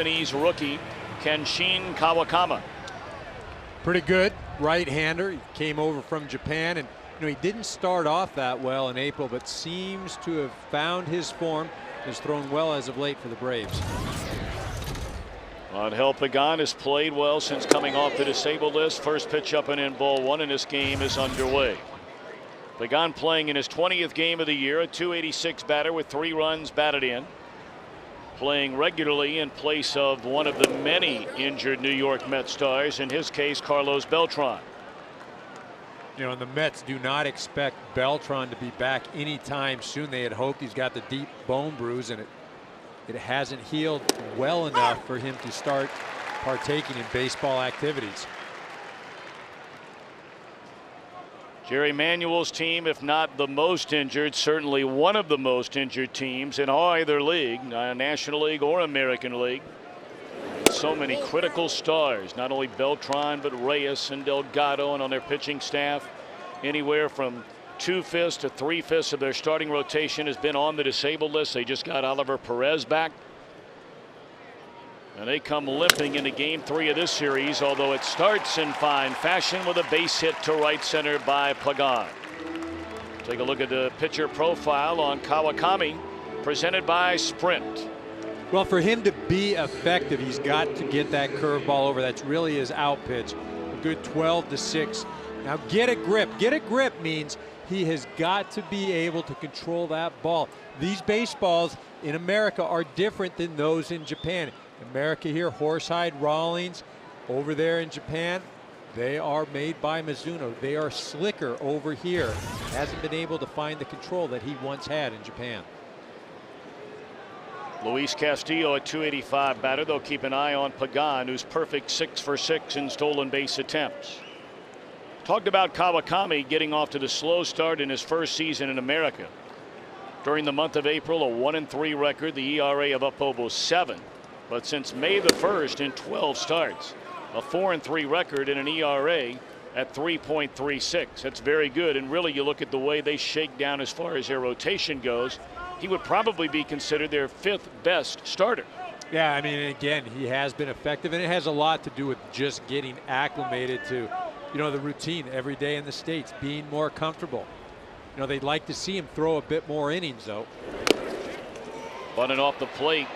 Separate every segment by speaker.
Speaker 1: Japanese rookie Kenshin Kawakami.
Speaker 2: Pretty good right-hander. He came over from Japan, and he didn't start off that well in April, but seems to have found his form. Has thrown well as of late for the Braves.
Speaker 1: Angel Pagan has played well since coming off the disabled list. First pitch up and in, ball one, and this game is underway. Pagan playing in his 20th game of the year, a .286 batter with 3 runs batted in. Playing regularly in place of one of the many injured New York Mets stars, in his case Carlos Beltran.
Speaker 2: And the Mets do not expect Beltran to be back anytime soon. They had hoped. He's got the deep bone bruise, and it hasn't healed well enough for him to start partaking in baseball activities.
Speaker 1: Jerry Manuel's team, if not the most injured, certainly one of the most injured teams in either league, National League or American League. So many critical stars, not only Beltran but Reyes and Delgado, and on their pitching staff anywhere from 2/5 to 3/5 of their starting rotation has been on the disabled list. They just got Oliver Perez back, and they come limping into game 3 of this series, although it starts in fine fashion with a base hit to right center by Pagan. Take a look at the pitcher profile on Kawakami, presented by Sprint.
Speaker 2: Well, for him to be effective, he's got to get that curveball over. That's really his out pitch. A good 12-6. Now get a grip. Get a grip means he has got to be able to control that ball. These baseballs in America are different than those in Japan. America here, Horsehide, Rawlings. Over there in Japan, they are made by Mizuno. They are slicker over here. Hasn't been able to find the control that he once had in Japan.
Speaker 1: Luis Castillo, a .285 batter. They'll keep an eye on Pagan, who's perfect 6 for 6 in stolen base attempts. Talked about Kawakami getting off to the slow start in his first season in America. During the month of April, a 1-3 record, the ERA of up over 7. But since May the 1st, in 12 starts, a 4-3 record and an ERA at 3.36. That's very good. And really, you look at the way they shake down as far as their rotation goes, he would probably be considered their 5th best starter.
Speaker 2: Yeah, I mean, again, he has been effective, and it has a lot to do with just getting acclimated to, the routine every day in the States, being more comfortable. They'd like to see him throw a bit more innings, though.
Speaker 1: Bunting off the plate,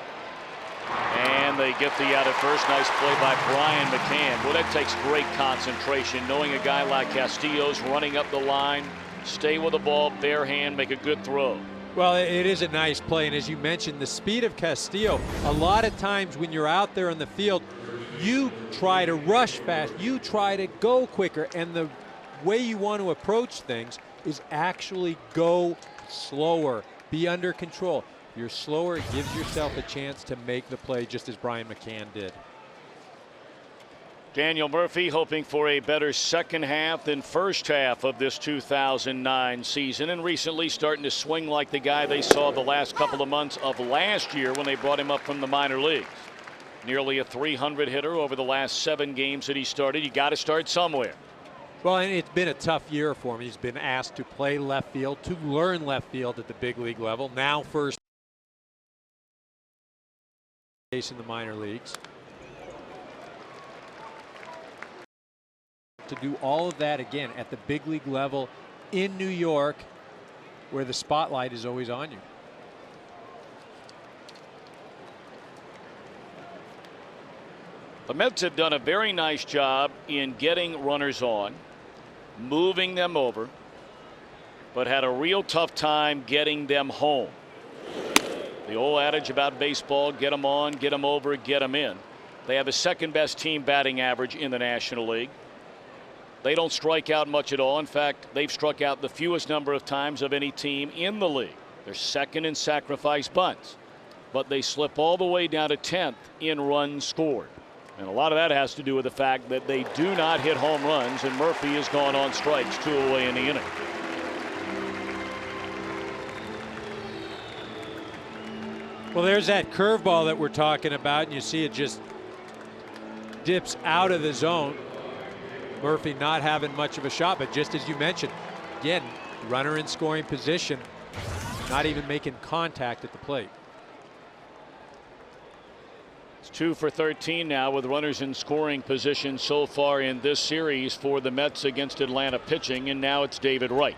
Speaker 1: and they get the out at first. Nice play by Brian McCann. Well, that takes great concentration, knowing a guy like Castillo's running up the line, stay with the ball, bare hand, make a good throw.
Speaker 2: Well, it is a nice play, and as you mentioned, the speed of Castillo, a lot of times when you're out there in the field, you try to rush fast, you try to go quicker, and the way you want to approach things is actually go slower, be under control. If you're slower, it gives yourself a chance to make the play, just as Brian McCann did.
Speaker 1: Daniel Murphy hoping for a better second half than first half of this 2009 season, and recently starting to swing like the guy they saw the last couple of months of last year when they brought him up from the minor leagues. Nearly a .300 hitter over the last 7 games that he started. You got to start somewhere.
Speaker 2: Well, and it's been a tough year for him. He's been asked to play left field, to learn left field at the big league level. Now first base in the minor leagues. To do all of that again at the big league level in New York, where the spotlight is always on you.
Speaker 1: The Mets have done a very nice job in getting runners on, moving them over, but had a real tough time getting them home. The old adage about baseball, get them on, get them over, get them in. They have the 2nd best team batting average in the National League. They don't strike out much at all. In fact, they've struck out the fewest number of times of any team in the league. They're 2nd in sacrifice bunts, but they slip all the way down to 10th in runs scored. And a lot of that has to do with the fact that they do not hit home runs, and Murphy has gone on strikes 2 away in the inning.
Speaker 2: Well, there's that curveball that we're talking about, and you see it just dips out of the zone. Murphy not having much of a shot, but just as you mentioned, again, runner in scoring position, not even making contact at the plate.
Speaker 1: 2 for 13 now with runners in scoring position so far in this series for the Mets against Atlanta pitching, and now it's David Wright.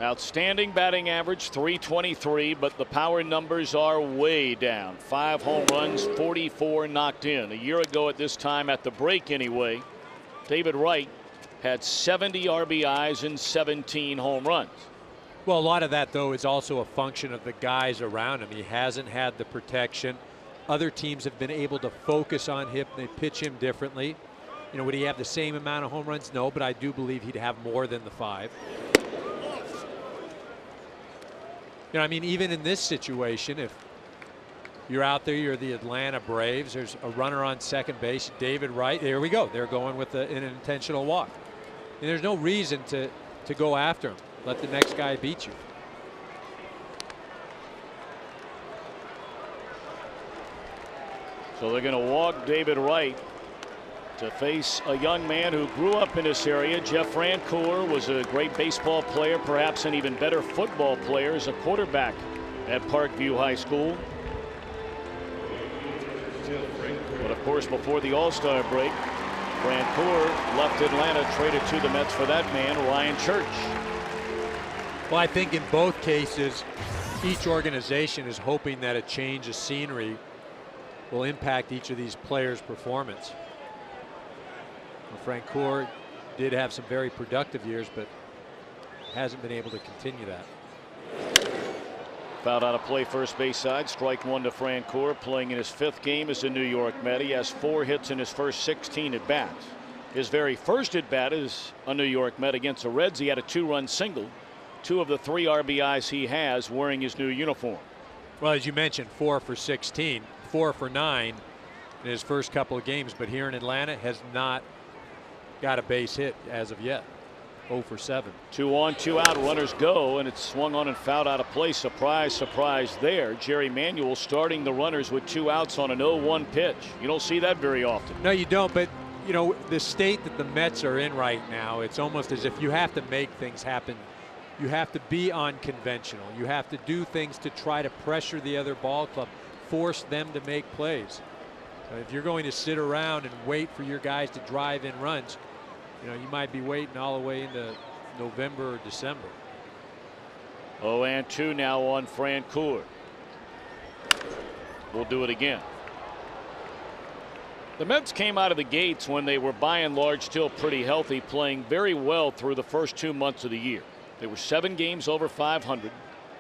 Speaker 1: Outstanding batting average, .323, but the power numbers are way down. 5 home runs, 44 knocked in. A year ago at this time, at the break anyway, David Wright had 70 RBIs and 17 home runs.
Speaker 2: Well, a lot of that, though, is also a function of the guys around him. He hasn't had the protection. Other teams have been able to focus on him. They pitch him differently. You know, would he have the same amount of home runs? No, but I do believe he'd have more than the 5. You know, I mean, even in this situation, if you're out there, you're the Atlanta Braves, there's a runner on second base, David Wright. There we go. They're going with an intentional walk. And there's no reason to go after him. Let the next guy beat you.
Speaker 1: So they're going to walk David Wright to face a young man who grew up in this area. Jeff Francoeur was a great baseball player, perhaps an even better football player as a quarterback at Parkview High School. But of course, before the All-Star break, Francoeur left Atlanta, traded to the Mets for that man, Ryan Church.
Speaker 2: Well, I think in both cases, each organization is hoping that a change of scenery will impact each of these players' performance. Well, Francoeur did have some very productive years, but hasn't been able to continue that.
Speaker 1: Fouled out of play first base side. Strike 1 to Francoeur, playing in his 5th game as a New York Met. He has 4 hits in his first 16 at bats. His very first at bat is a New York Met against the Reds. He had a 2-run single. 2 of the 3 RBIs he has wearing his new uniform.
Speaker 2: Well, as you mentioned, 4 for 16, 4 for 9 in his first couple of games, but here in Atlanta has not got a base hit as of yet. 0 for 7.
Speaker 1: 2 on, 2 out, runners go, and it's swung on and fouled out of play. Surprise, surprise there. Jerry Manuel starting the runners with 2 outs on an 0-1 pitch. You don't see that very often.
Speaker 2: No, you don't, but you know, the state that the Mets are in right now, it's almost as if you have to make things happen. You have to be unconventional. You have to do things to try to pressure the other ball club, force them to make plays. If you're going to sit around and wait for your guys to drive in runs, you know, you might be waiting all the way into November or December.
Speaker 1: 0-2 now on Francoeur. We'll do it again. The Mets came out of the gates when they were by and large still pretty healthy, playing very well through the first 2 months of the year. They were 7 games over 500.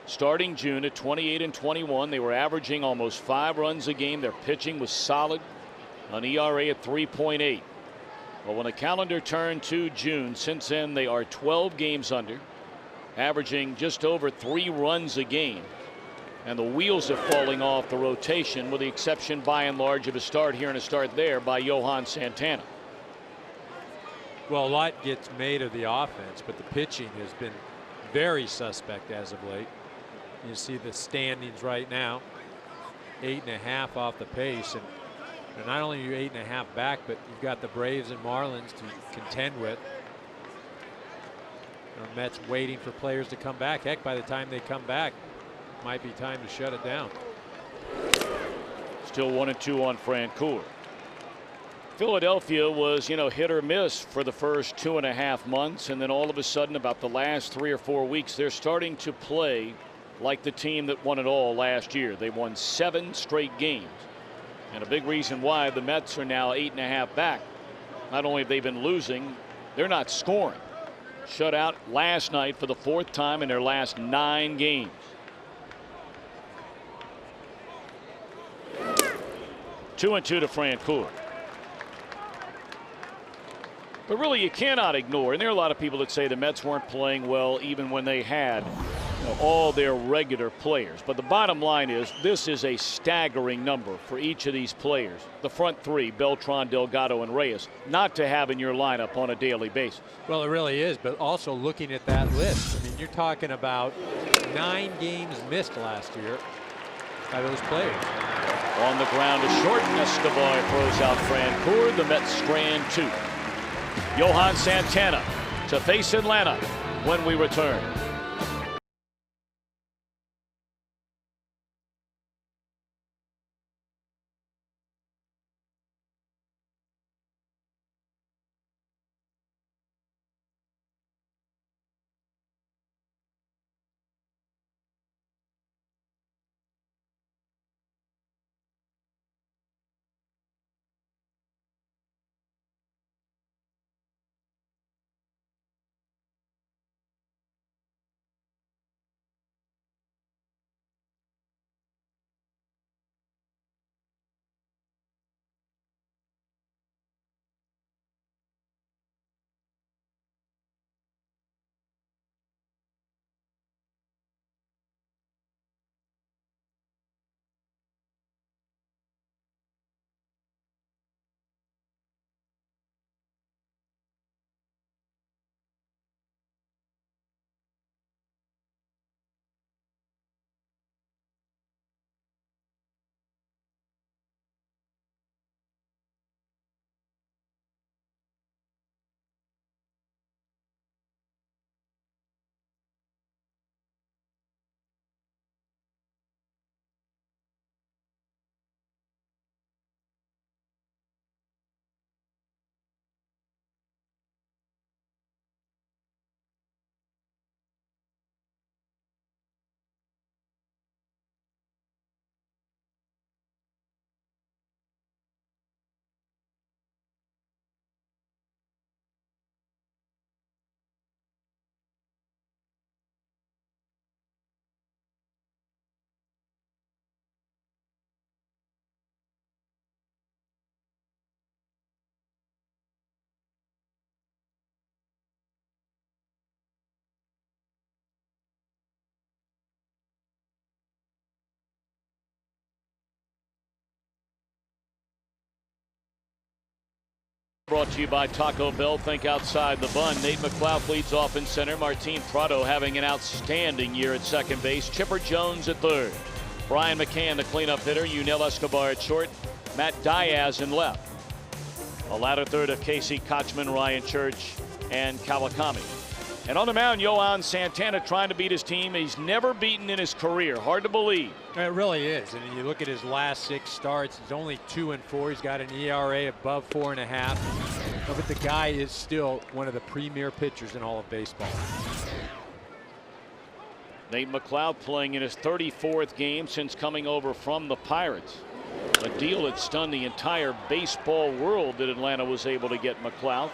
Speaker 1: Starting June at 28-21, they were averaging almost 5 runs a game. Their pitching was solid, an ERA at 3.8. Well, when the calendar turned to June, since then they are 12 games under, averaging just over 3 runs a game. And the wheels are falling off the rotation, with the exception by and large of a start here and a start there by Johan Santana.
Speaker 2: Well, a lot gets made of the offense, but the pitching has been very suspect as of late. You see the standings right now, 8.5 off the pace, and not only are you 8.5 back, but you've got the Braves and Marlins to contend with. The Mets waiting for players to come back. Heck, by the time they come back, it might be time to shut it down.
Speaker 1: Still 1-2 on Francoeur. Philadelphia was, hit or miss for the first 2.5 months, and then all of a sudden, about the last 3 or 4 weeks, they're starting to play like the team that won it all last year. They won 7 straight games, and a big reason why the Mets are now 8.5 back. Not only have they been losing, they're not scoring. Shut out last night for the 4th time in their last 9 games. Two and 2 to Francoeur. But really, you cannot ignore, and there are a lot of people that say the Mets weren't playing well even when they had all their regular players. But the bottom line is, this is a staggering number for each of these players. The front 3, Beltran, Delgado, and Reyes, not to have in your lineup on a daily basis.
Speaker 2: Well, it really is, but also looking at that list, I mean, you're talking about 9 games missed last year by those players.
Speaker 1: On the ground to short, Escobar throws out Francoeur. The Mets strand 2. Johan Santana to face Atlanta when we return. Brought to you by Taco Bell. Think outside the bun. Nate McLeod leads off in center. Martin Prado having an outstanding year at second base. Chipper Jones at third. Brian McCann, the cleanup hitter. Yunel Escobar at short. Matt Diaz in left. A latter third of Casey Kochman, Ryan Church, and Kawakami. And on the mound, Johan Santana trying to beat his team. He's never beaten in his career. Hard to believe.
Speaker 2: It really is. And you look at his last 6 starts, he's only 2-4. He's got an ERA above 4.5. But the guy is still one of the premier pitchers in all of baseball.
Speaker 1: Nate McLeod playing in his 34th game since coming over from the Pirates. A deal that stunned the entire baseball world that Atlanta was able to get McLeod.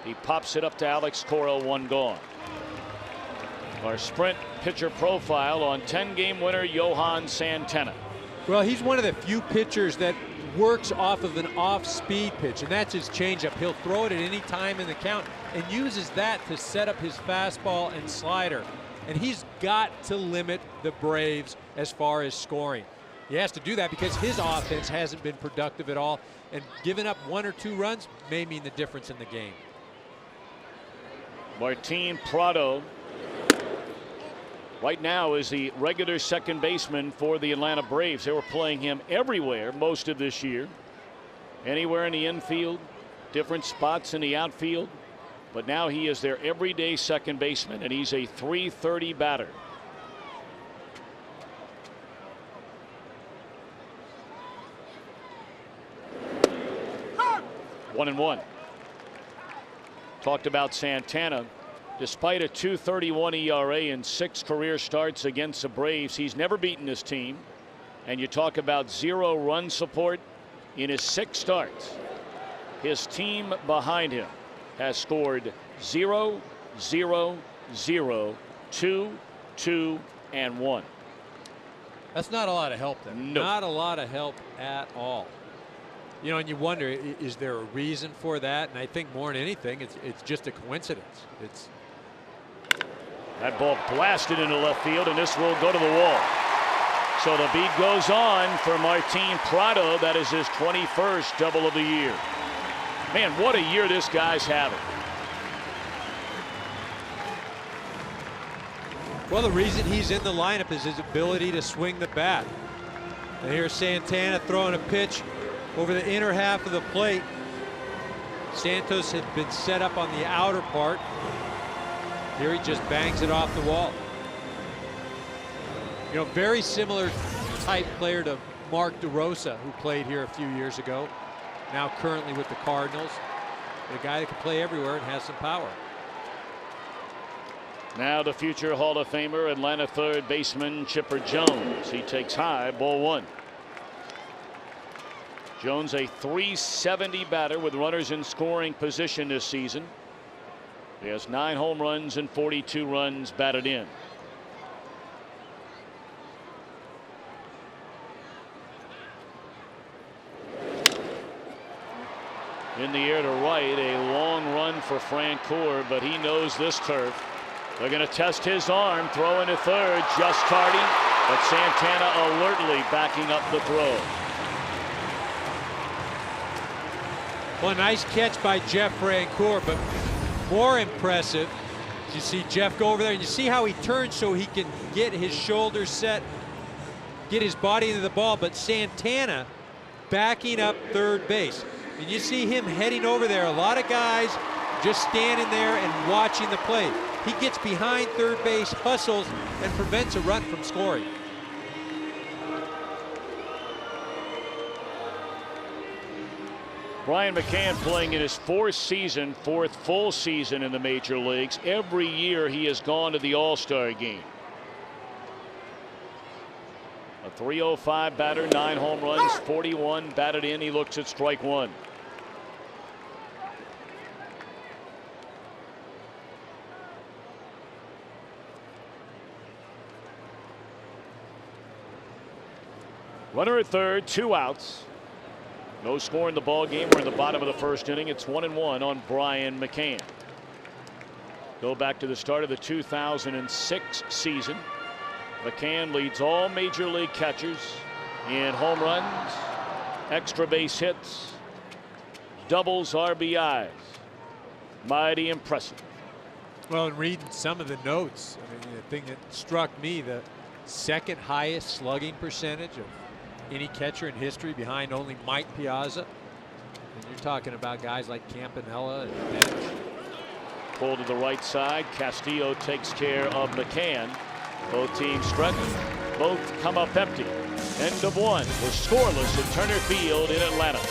Speaker 1: He pops it up to Alex Cora, 1 gone. Our Sprint pitcher profile on 10-game winner Johan Santana.
Speaker 2: Well, he's one of the few pitchers that works off of an off-speed pitch, and that's his changeup. He'll throw it at any time in the count and uses that to set up his fastball and slider. And he's got to limit the Braves as far as scoring. He has to do that because his offense hasn't been productive at all, and giving up 1 or 2 runs may mean the difference in the game.
Speaker 1: Martin Prado right now is the regular second baseman for the Atlanta Braves. They were playing him everywhere most of this year. Anywhere in the infield, different spots in the outfield. But now he is their everyday second baseman, and he's a .330 batter. One and one. Talked about Santana. Despite a .231 ERA in 6 career starts against the Braves, he's never beaten his team. And you talk about 0 run support in his 6 starts. His team behind him has scored 0, 0, 0, 2, 2, and 1.
Speaker 2: That's not a lot of help there.
Speaker 1: No.
Speaker 2: Not a lot of help at all. You know, and you wonder, is there a reason for that? And I think more than anything, it's just a coincidence.
Speaker 1: That ball blasted into left field, and this will go to the wall. So the beat goes on for Martin Prado. That is his 21st double of the year. Man, what a year this guy's having.
Speaker 2: Well, the reason he's in the lineup is his ability to swing the bat. And here's Santana throwing a pitch over the inner half of the plate. Santos had been set up on the outer part. Here he just bangs it off the wall. You know, very similar type player to Mark DeRosa, who played here a few years ago. Now currently with the Cardinals. A guy that can play everywhere and has some power.
Speaker 1: Now the future Hall of Famer, Atlanta third baseman Chipper Jones. He takes high, ball 1. Jones a .370 batter with runners in scoring position this season. He has 9 home runs and 42 runs batted in. In the air to right, a long run for Francoeur, but he knows this turf. They're going to test his arm, throw into third, just tardy, but Santana alertly backing up the throw.
Speaker 2: Well, nice catch by Jeff Francoeur, but more impressive, you see Jeff go over there and you see how he turns so he can get his shoulders set, get his body into the ball, but Santana backing up third base. And you see him heading over there. A lot of guys just standing there and watching the play. He gets behind third base, hustles, and prevents a run from scoring.
Speaker 1: Brian McCann playing in his 4th full season in the major leagues. Every year he has gone to the All-Star game. A .305 batter, 9 home runs, 41 batted in. He looks at strike 1. Runner at third, 2 outs. No score in the ball game. We're in the bottom of the 1st inning. It's 1-1 on Brian McCann. Go back to the start of the 2006 season. McCann leads all major league catchers in home runs, extra base hits, doubles, RBIs. Mighty impressive.
Speaker 2: Well, in reading some of the notes, I mean, the thing that struck me, the second highest slugging percentage of any catcher in history, behind only Mike Piazza. And you're talking about guys like Campanella and Bench.
Speaker 1: Pull to the right side. Castillo takes care of McCann. Both teams threaten. Both come up empty. End of one. We're scoreless at Turner Field in Atlanta.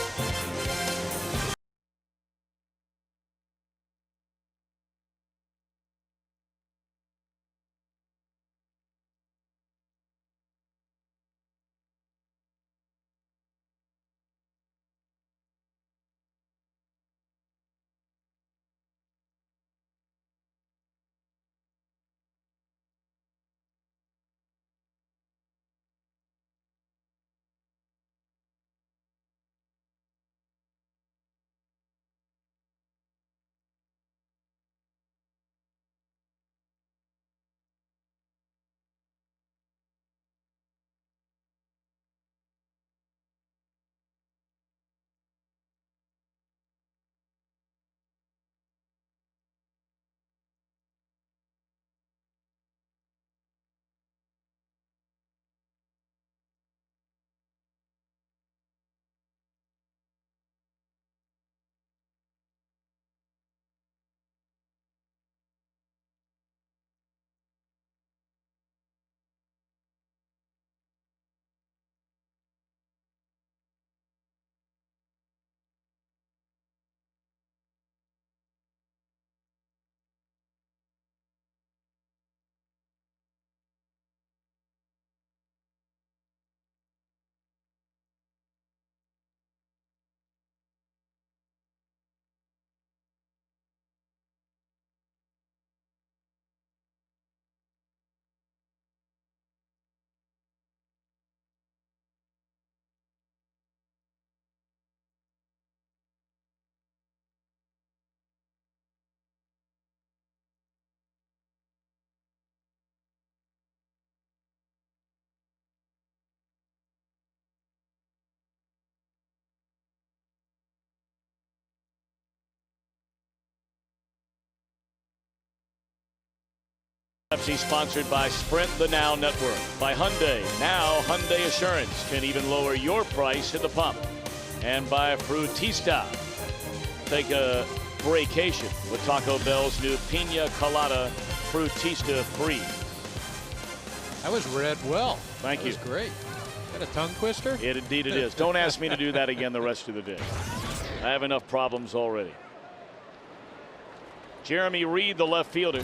Speaker 1: Sponsored by Sprint the Now Network, by Hyundai. Now Hyundai Assurance can even lower your price at the pump. And by Frutista. Take a vacation with Taco Bell's new Pina Colada Frutista Freeze.
Speaker 2: That was read well.
Speaker 1: Thank you.
Speaker 2: That was great. Is that a tongue twister?
Speaker 1: Indeed it is. Don't ask me to do that again the rest of the day. I have enough problems already. Jeremy Reed, the left fielder.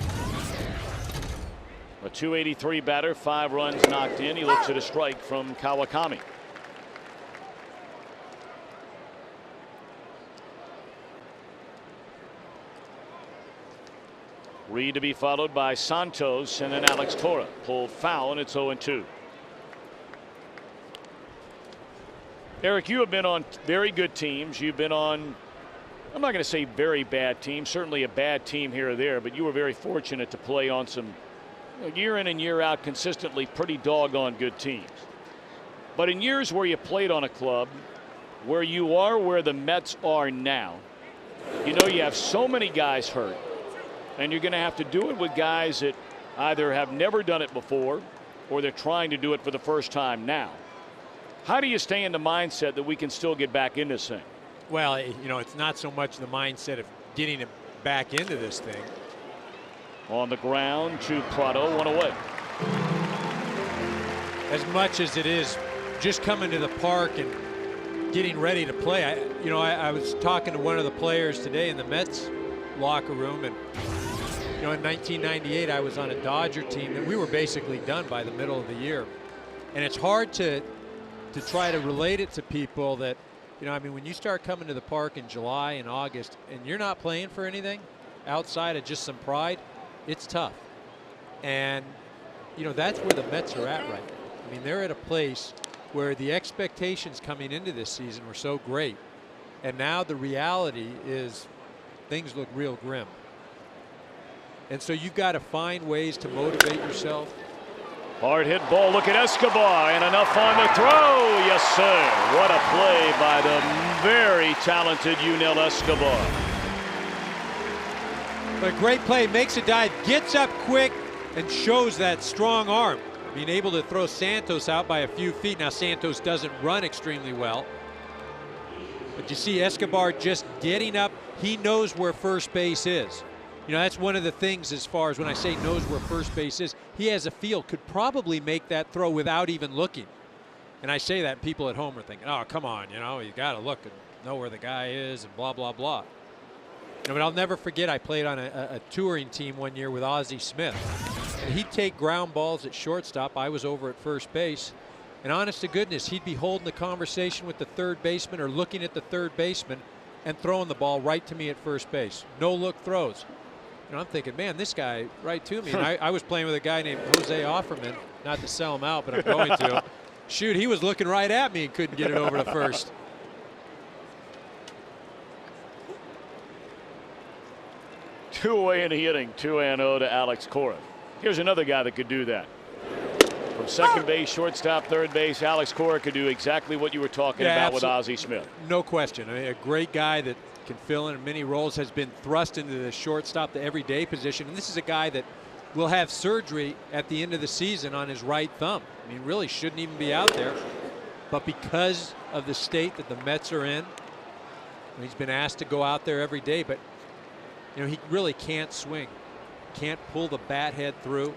Speaker 1: A .283 batter, 5 runs knocked in. He looks at a strike from Kawakami. Reed to be followed by Santos and then Alex Cora. Pulled foul and it's 0-2. Eric, you have been on very good teams. You've been on, I'm not going to say very bad teams, certainly a bad team here or there, but you were very fortunate to play on some year in and year out consistently pretty doggone good teams. But in years where you played on a club where you are where the Mets are now, you know you have so many guys hurt, and you're going to have to do it with guys that either have never done it before or they're trying to do it for the first time now. How do you stay in the mindset that we can still get back in this thing?
Speaker 2: Well, you know, it's not so much the mindset of getting it back into this thing.
Speaker 1: On the ground to Prado, one away.
Speaker 2: As much as it is just coming to the park and getting ready to play. I was talking to one of the players today in the Mets locker room, and in 1998 I was on a Dodger team and we were basically done by the middle of the year. And it's hard to try to relate it to people that, when you start coming to the park in July and August and you're not playing for anything outside of just some pride, it's tough. And that's where the Mets are at right now. They're at a place where the expectations coming into this season were so great, and now the reality is things look real grim. And so you've got to find ways to motivate yourself.
Speaker 1: Hard hit ball. Look at Escobar, and enough on the throw. Yes, sir. What a play by the very talented Yunel Escobar.
Speaker 2: But a great play, makes a dive, gets up quick, and shows that strong arm. Being able to throw Santos out by a few feet. Now Santos doesn't run extremely well. But you see Escobar just getting up. He knows where first base is. You know, that's one of the things as far as when I say knows where first base is. He has a feel, could probably make that throw without even looking. And I say that, people at home are thinking, oh, come on, you know, you got to look and know where the guy is and blah, blah, blah. You know, but I'll never forget, I played on a touring team one year with Ozzie Smith. And he'd take ground balls at shortstop. I was over at first base. And honest to goodness, he'd be holding the conversation with the third baseman or looking at the third baseman and throwing the ball right to me at first base. No look throws. And I'm thinking, man, this guy right to me. And I was playing with a guy named Jose Offerman, not to sell him out, but I'm going to. Shoot, he was looking right at me and couldn't get it over to first.
Speaker 1: Two away in the inning, 2-0 to Alex Cora. Here's another guy that could do that. From second base, shortstop, third base, Alex Cora could do exactly what you were talking about with Ozzie Smith.
Speaker 2: No question. I mean, a great guy that can fill in many roles, has been thrust into the shortstop, the everyday position. And this is a guy that will have surgery at the end of the season on his right thumb. I mean, really shouldn't even be out there. But because of the state that the Mets are in, he's been asked to go out there every day. But you know, he really can't swing, can't pull the bat head through,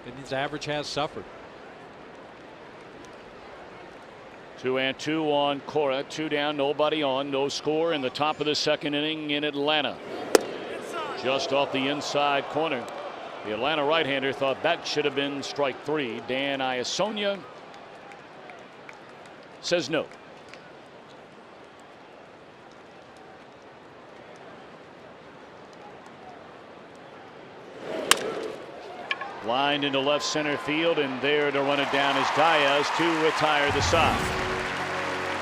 Speaker 2: and his average has suffered.
Speaker 1: 2-2 on Cora, 2 down, nobody on, no score in the top of the second inning in Atlanta. Just off the inside corner. The Atlanta right-hander thought that should have been strike 3. Dan Iasonia says no. Lined into left center field, and there to run it down is Diaz to retire the side.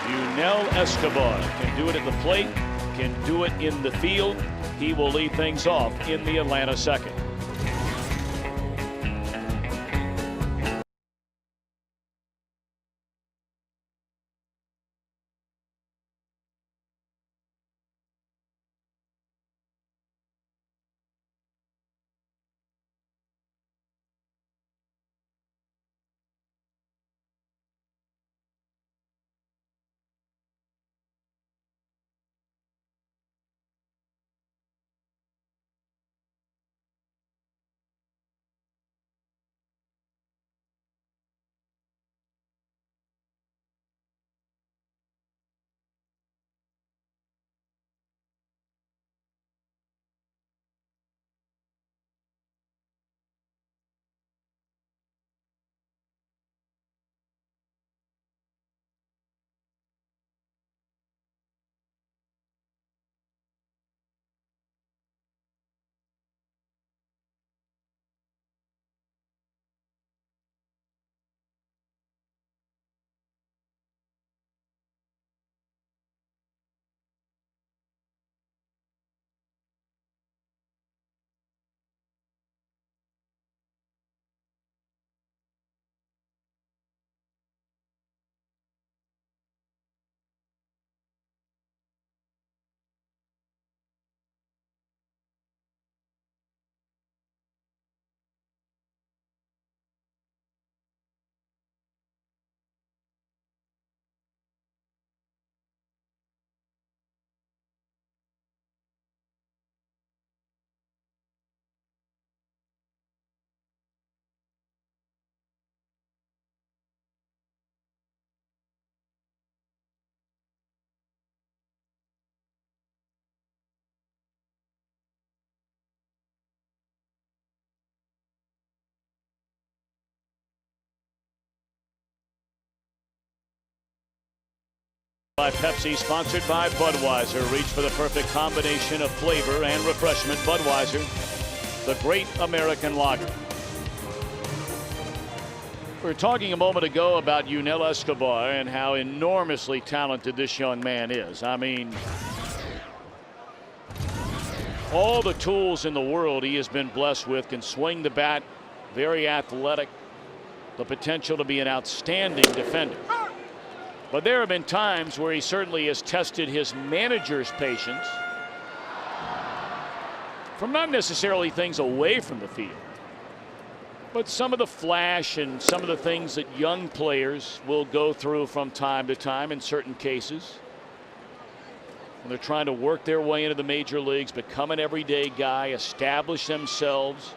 Speaker 1: Yunel Escobar can do it at the plate, can do it in the field. He will lead things off in the Atlanta second. By Pepsi, sponsored by Budweiser. Reach for the perfect combination of flavor and refreshment. Budweiser, the great American lager. We were talking a moment ago about Yunel Escobar and how enormously talented this young man is. I mean, all the tools in the world he has been blessed with. Can swing the bat, very athletic, the potential to be an outstanding defender. But there have been times where he certainly has tested his manager's patience from not necessarily things away from the field, but some of the flash and some of the things that young players will go through from time to time in certain cases when they're trying to work their way into the major leagues, become an everyday guy, establish themselves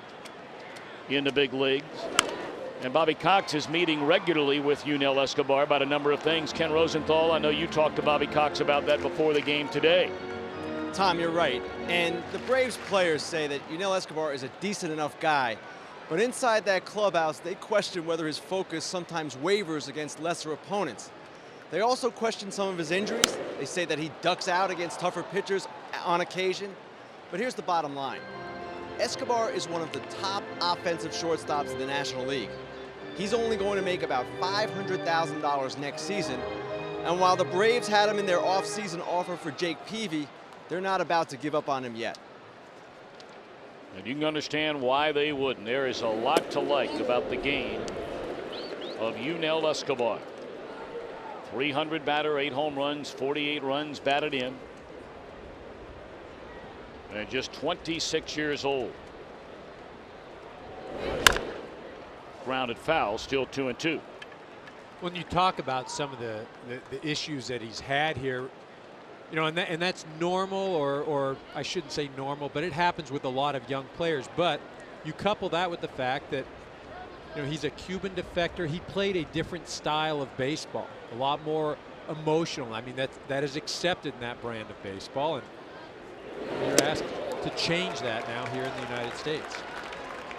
Speaker 1: in the big leagues. And Bobby Cox is meeting regularly with Yunel Escobar about a number of things. Ken Rosenthal, I know you talked to Bobby Cox about that before the game today.
Speaker 3: Tom, you're right. And the Braves players say that Yunel Escobar is a decent enough guy. But inside that clubhouse, they question whether his focus sometimes wavers against lesser opponents. They also question some of his injuries. They say that he ducks out against tougher pitchers on occasion. But here's the bottom line. Escobar is one of the top offensive shortstops in the National League. He's only going to make about $500,000 next season. And while the Braves had him in their offseason offer for Jake Peavy, they're not about to give up on him yet.
Speaker 1: And you can understand why they wouldn't. There is a lot to like about the game of Yunel Escobar. 300 batter, 8 home runs, 48 runs batted in. And just 26 years old. Grounded foul, still 2-2.
Speaker 2: When you talk about some of the issues that he's had here, you know, and that's normal, or I shouldn't say normal, but it happens with a lot of young players. But you couple that with the fact that, you know, he's a Cuban defector. He played a different style of baseball, a lot more emotional. I mean, that is accepted in that brand of baseball, and you're asked to change that now here in the United States.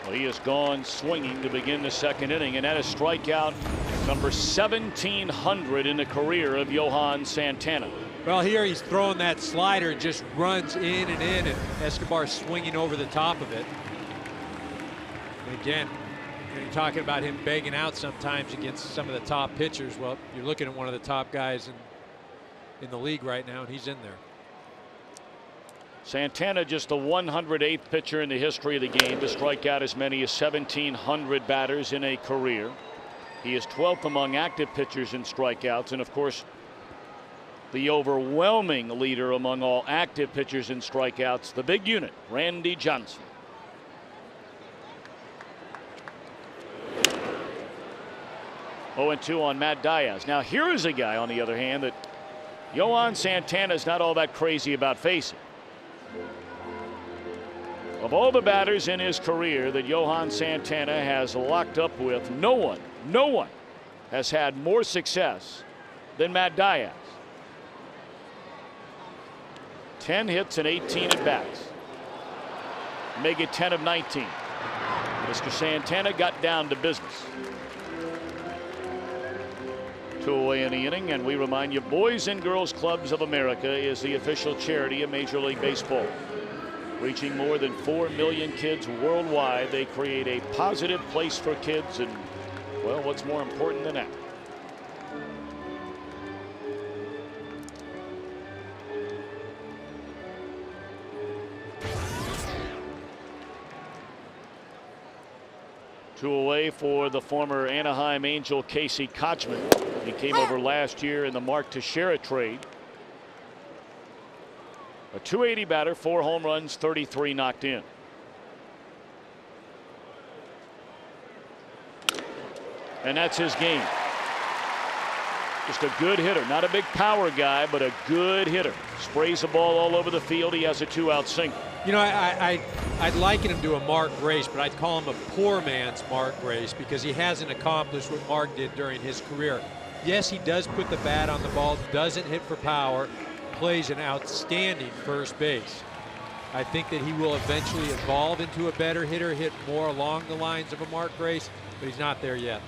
Speaker 1: Well, he has gone swinging to begin the second inning, and that is strikeout number 1,700 in the career of Johan Santana.
Speaker 2: Well, here he's throwing that slider and just runs in, and Escobar swinging over the top of it. And again, you're talking about him begging out sometimes against some of the top pitchers. Well, you're looking at one of the top guys in the league right now, and he's in there.
Speaker 1: Santana, just the 108th pitcher in the history of the game to strike out as many as 1,700 batters in a career. He is 12th among active pitchers in strikeouts, and of course the overwhelming leader among all active pitchers in strikeouts, the big unit, Randy Johnson. (0-2) on Matt Diaz. Now here is a guy, on the other hand, that Johan Santana is not all that crazy about facing. Of all the batters in his career that Johan Santana has locked up with, no one has had more success than Matt Diaz. 10 hits and 18 at bats. Make it 10 of 19. Mr. Santana got down to business. 2 away in the inning, and we remind you, Boys and Girls Clubs of America is the official charity of Major League Baseball. Reaching more than 4 million kids worldwide, they create a positive place for kids, and, well, what's more important than that? Two away for the former Anaheim Angel Casey Kochman. He came over last year in the Mark Teixeira trade. A .280 batter, 4 home runs, 33 knocked in. And that's his game. Just a good hitter, not a big power guy, but a good hitter. Sprays the ball all over the field. He has a 2-out single.
Speaker 2: You know, I'd liken him to a Mark Grace, but I'd call him a poor man's Mark Grace because he hasn't accomplished what Mark did during his career. Yes, he does put the bat on the ball, doesn't hit for power, plays an outstanding first base. I think that he will eventually evolve into a better hitter, hit more along the lines of a Mark Grace, but he's not there yet.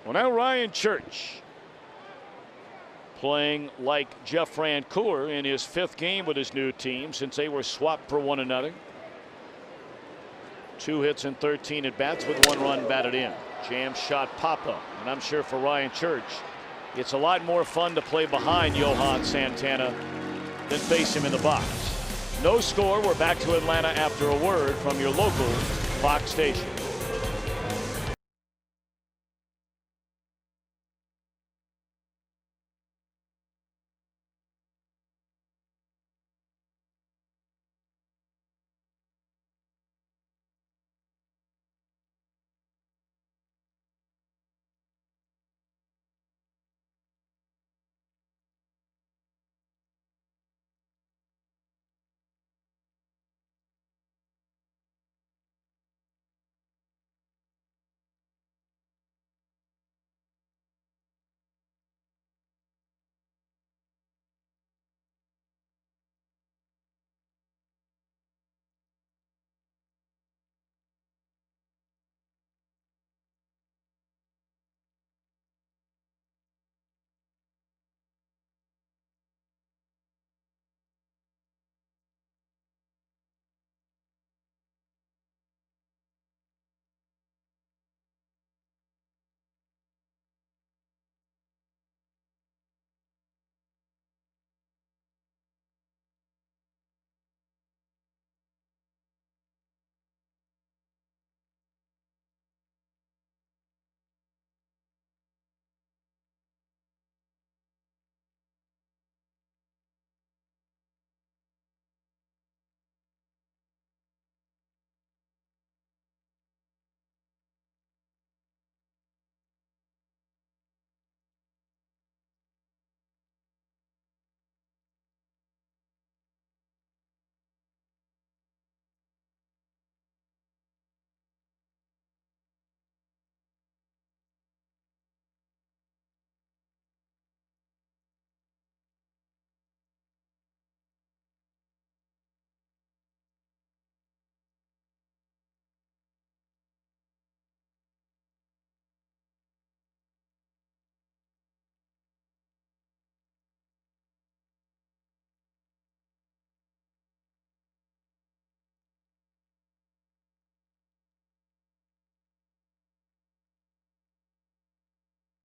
Speaker 1: Well, now Ryan Church playing like Jeff Francoeur in his 5th game with his new team since they were swapped for one another. 2 hits and 13 at bats with 1 run batted in. Jam shot pop-up, and I'm sure for Ryan Church it's a lot more fun to play behind Johan Santana than face him in the box. No score. We're back to Atlanta after a word from your local Fox station.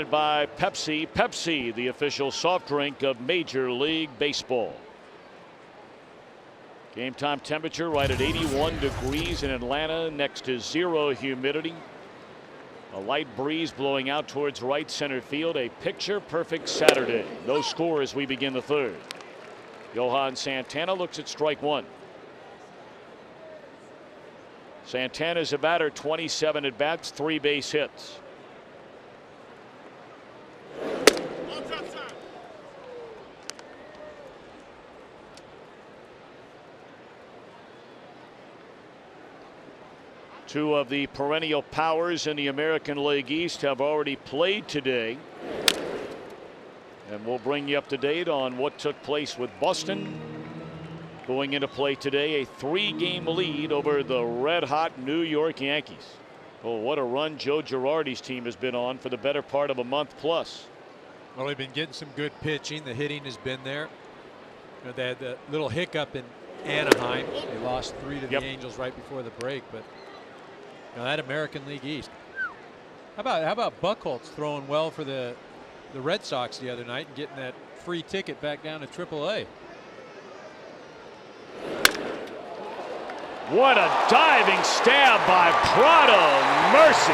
Speaker 1: By Pepsi. Pepsi, the official soft drink of Major League Baseball. Game time temperature right at 81 degrees in Atlanta, next to zero humidity. A light breeze blowing out towards right center field. A picture perfect Saturday. No score as we begin the third. Johan Santana looks at strike one. Santana's a batter, 27 at bats, 3 base hits. Two of the perennial powers in the American League East have already played today. And we'll bring you up to date on what took place with Boston. Going into play today, a 3-game lead over the red-hot New York Yankees. Oh, what a run Joe Girardi's team has been on for the better part of a month plus.
Speaker 2: Well, they've been getting some good pitching. The hitting has been there. You know, they had the little hiccup in Anaheim. They lost 3 to the Angels right before the break, but you know, that American League East. How about Buchholz throwing well for the Red Sox the other night and getting that free ticket back down to AAA?
Speaker 1: What a diving stab by Prado. Mercy.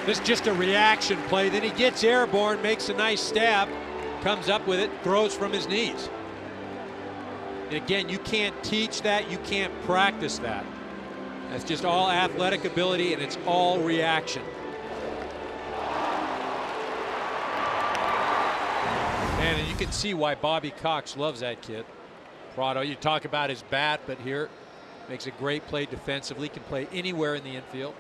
Speaker 2: This is just a reaction play. Then he gets airborne, makes a nice stab, comes up with it, throws from his knees. And again, you can't teach that, you can't practice that. That's just all athletic ability, and it's all reaction. And you can see why Bobby Cox loves that kid. Prado, you talk about his bat, but here makes a great play defensively, can play anywhere in the infield.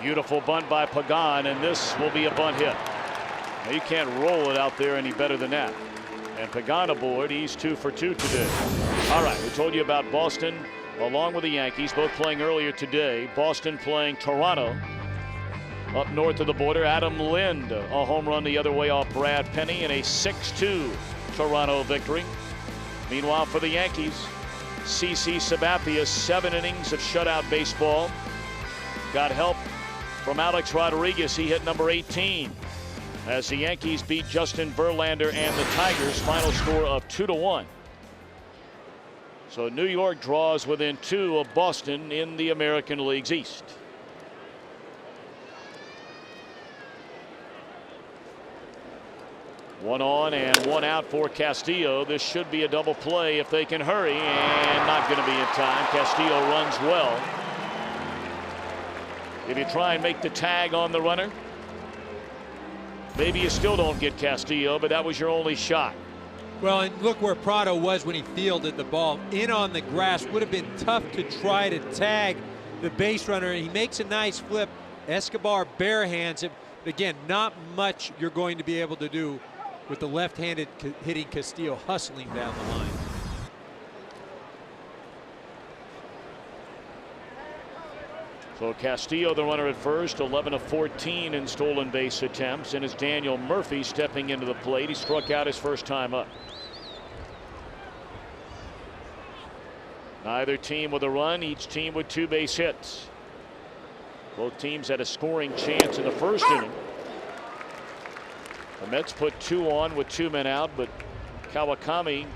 Speaker 1: Beautiful bunt by Pagan, and this will be a bunt hit. Now, you can't roll it out there any better than that. And Pagan aboard. He's 2 for 2 today. All right, we told you about Boston along with the Yankees, both playing earlier today. Boston playing Toronto. Up north of the border, Adam Lind, a home run the other way off Brad Penny, and a 6-2 Toronto victory. Meanwhile, for the Yankees, CC Sabathia, 7 innings of shutout baseball. Got help from Alex Rodriguez. He hit number 18 as the Yankees beat Justin Verlander and the Tigers. Final score of 2-1. So New York draws within 2 of Boston in the American League's East. One on and one out for Castillo. This should be a double play if they can hurry, and not going to be in time. Castillo runs well. If you try and make the tag on the runner, maybe you still don't get Castillo, but that was your only shot.
Speaker 2: Well, and look where Prado was when he fielded the ball. In on the grass. Would have been tough to try to tag the base runner. He makes a nice flip. Escobar barehands him. But again, not much you're going to be able to do with the left-handed hitting Castillo hustling down the line.
Speaker 1: So Castillo, the runner at first, 11 of 14 in stolen base attempts, and it's Daniel Murphy stepping into the plate. He struck out his first time up. Neither team with a run, each team with 2 base hits. Both teams had a scoring chance in the first inning. The Mets put 2 on with 2 men out, but Kawakami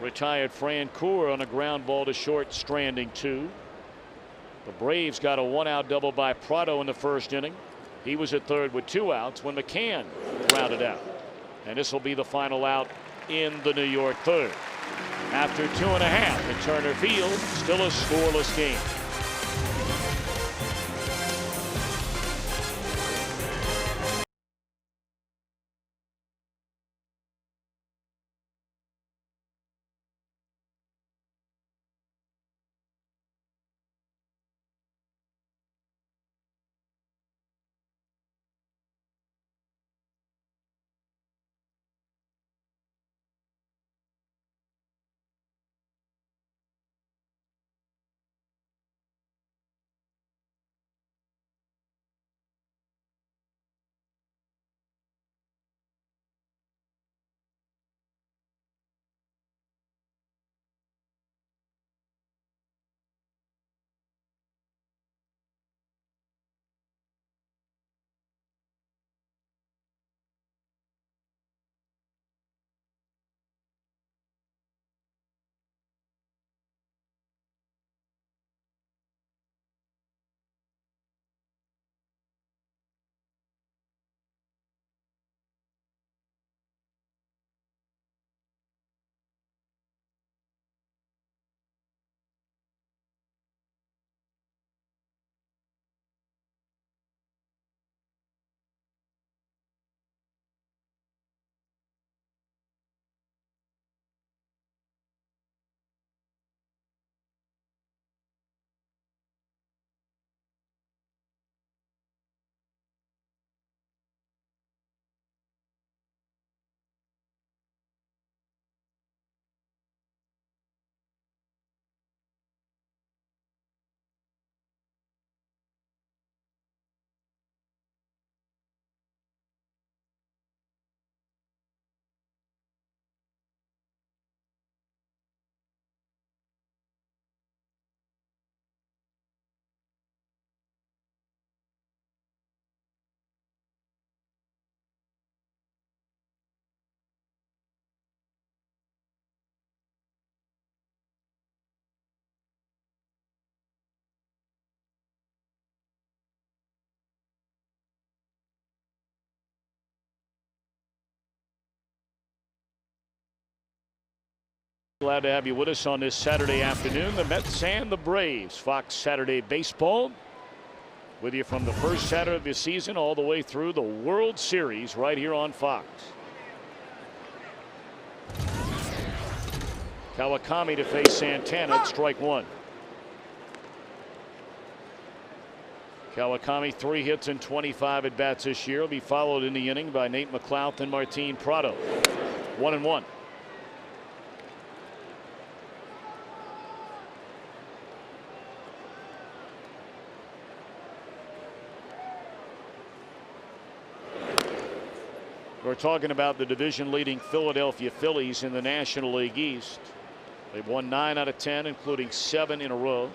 Speaker 1: retired Francoeur on a ground ball to short, stranding 2. The Braves got a 1-out double by Prado in the first inning. He was at third with 2 outs when McCann rounded out. And this will be the final out in the New York third. After 2.5 at Turner Field, still a scoreless game. Glad to have you with us on this Saturday afternoon. The Mets and the Braves. Fox Saturday Baseball. With you from the first Saturday of the season all the way through the World Series right here on Fox. Kawakami to face Santana at strike one. Kawakami 3 hits and 25 at bats this year. Will be followed in the inning by Nate McLouth and Martin Prado. 1-1. We're talking about the division leading Philadelphia Phillies in the National League East. They've won 9 out of 10, including 7 in a row.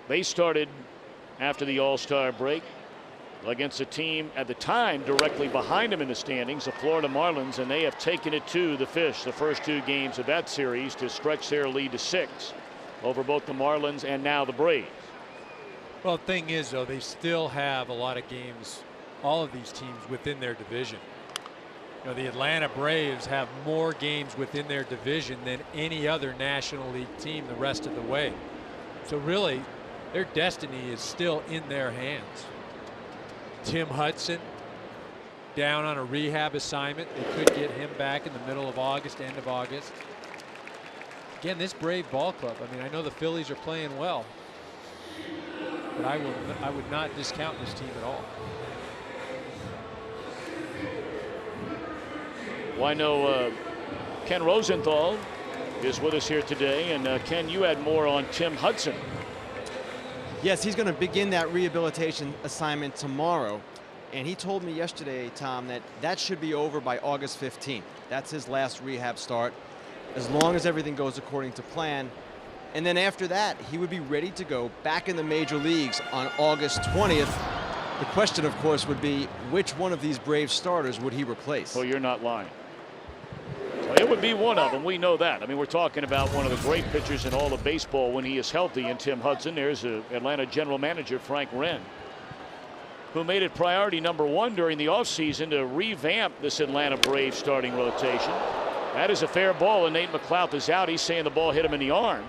Speaker 1: They started after the All-Star break against a team at the time directly behind them in the standings, the Florida Marlins, and they have taken it to the Fish the first 2 games of that series to stretch their lead to 6 over both the Marlins and now the Braves.
Speaker 2: Well, the thing is, though, they still have a lot of games, all of these teams within their division. You know, the Atlanta Braves have more games within their division than any other National League team the rest of the way. So really, their destiny is still in their hands. Tim Hudson down on a rehab assignment. They could get him back in the middle of August, end of August. Again, this Brave ball club, I mean, I know the Phillies are playing well, but I would not discount this team at all.
Speaker 1: Well, I know Ken Rosenthal is with us here today, and Ken, you had more on Tim Hudson.
Speaker 3: Yes, he's going to begin that rehabilitation assignment tomorrow. And he told me yesterday, Tom, that should be over by August 15th. That's his last rehab start, as long as everything goes according to plan. And then after that, he would be ready to go back in the major leagues on August 20th. The question, of course, would be which one of these Braves starters would he replace?
Speaker 1: Oh, you're not lying. It would be one of them. We know that. I mean, we're talking about one of the great pitchers in all of baseball when he is healthy in Tim Hudson. There's Atlanta general manager Frank Wren, who made it priority #1 during the offseason to revamp this Atlanta Braves starting rotation. That is a fair ball, and Nate McLouth is out. He's saying the ball hit him in the arm.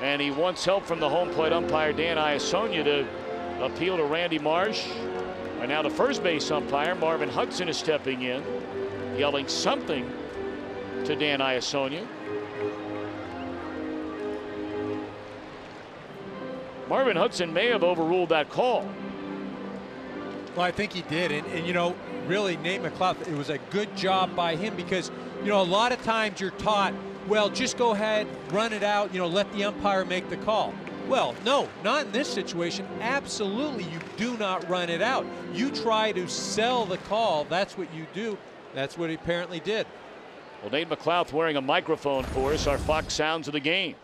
Speaker 1: And he wants help from the home plate umpire Dan Iasonia to appeal to Randy Marsh. And now the first base umpire Marvin Hudson is stepping in, yelling something to Dan Iasonia. Marvin Hudson may have overruled that call.
Speaker 2: Well, I think he did. And you know, really, Nate McLouth, it was a good job by him because, you know, a lot of times you're taught, well, just go ahead, run it out, you know, let the umpire make the call. Well, no, not in this situation. Absolutely, you do not run it out. You try to sell the call. That's what you do. That's what he apparently did.
Speaker 1: Well, Nate McLouth wearing a microphone for us, our Fox sounds of the game.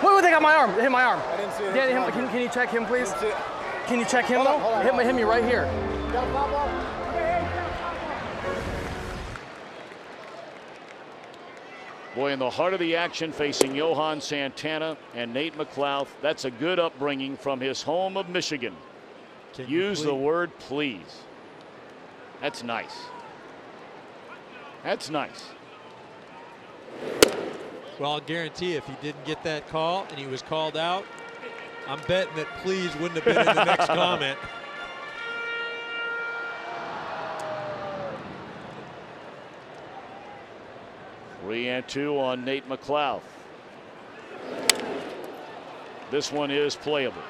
Speaker 4: Wait, they got my arm. They hit my arm.
Speaker 5: I didn't see it.
Speaker 4: Yeah, can you check him, please? Can you check him, though? Hit me right here.
Speaker 1: Boy, in the heart of the action facing Johan Santana and Nate McLouth. That's a good upbringing from his home of Michigan. Use the word please. That's nice. That's nice.
Speaker 2: Well, I'll guarantee if he didn't get that call and he was called out, I'm betting that please wouldn't have been in the next comment.
Speaker 1: Three and 2 on Nate McLouth. This one is playable.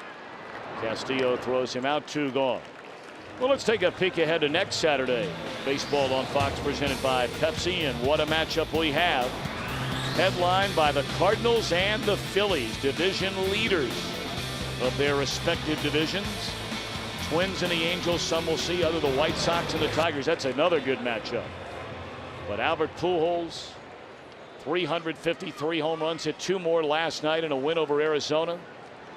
Speaker 1: Castillo throws him out, 2 gone. Well, let's take a peek ahead to next Saturday. Baseball on Fox presented by Pepsi, and what a matchup we have. Headlined by the Cardinals and the Phillies, division leaders of their respective divisions. Twins and the Angels, some will see, other the White Sox and the Tigers. That's another good matchup. But Albert Pujols, 353 home runs, hit 2 more last night in a win over Arizona.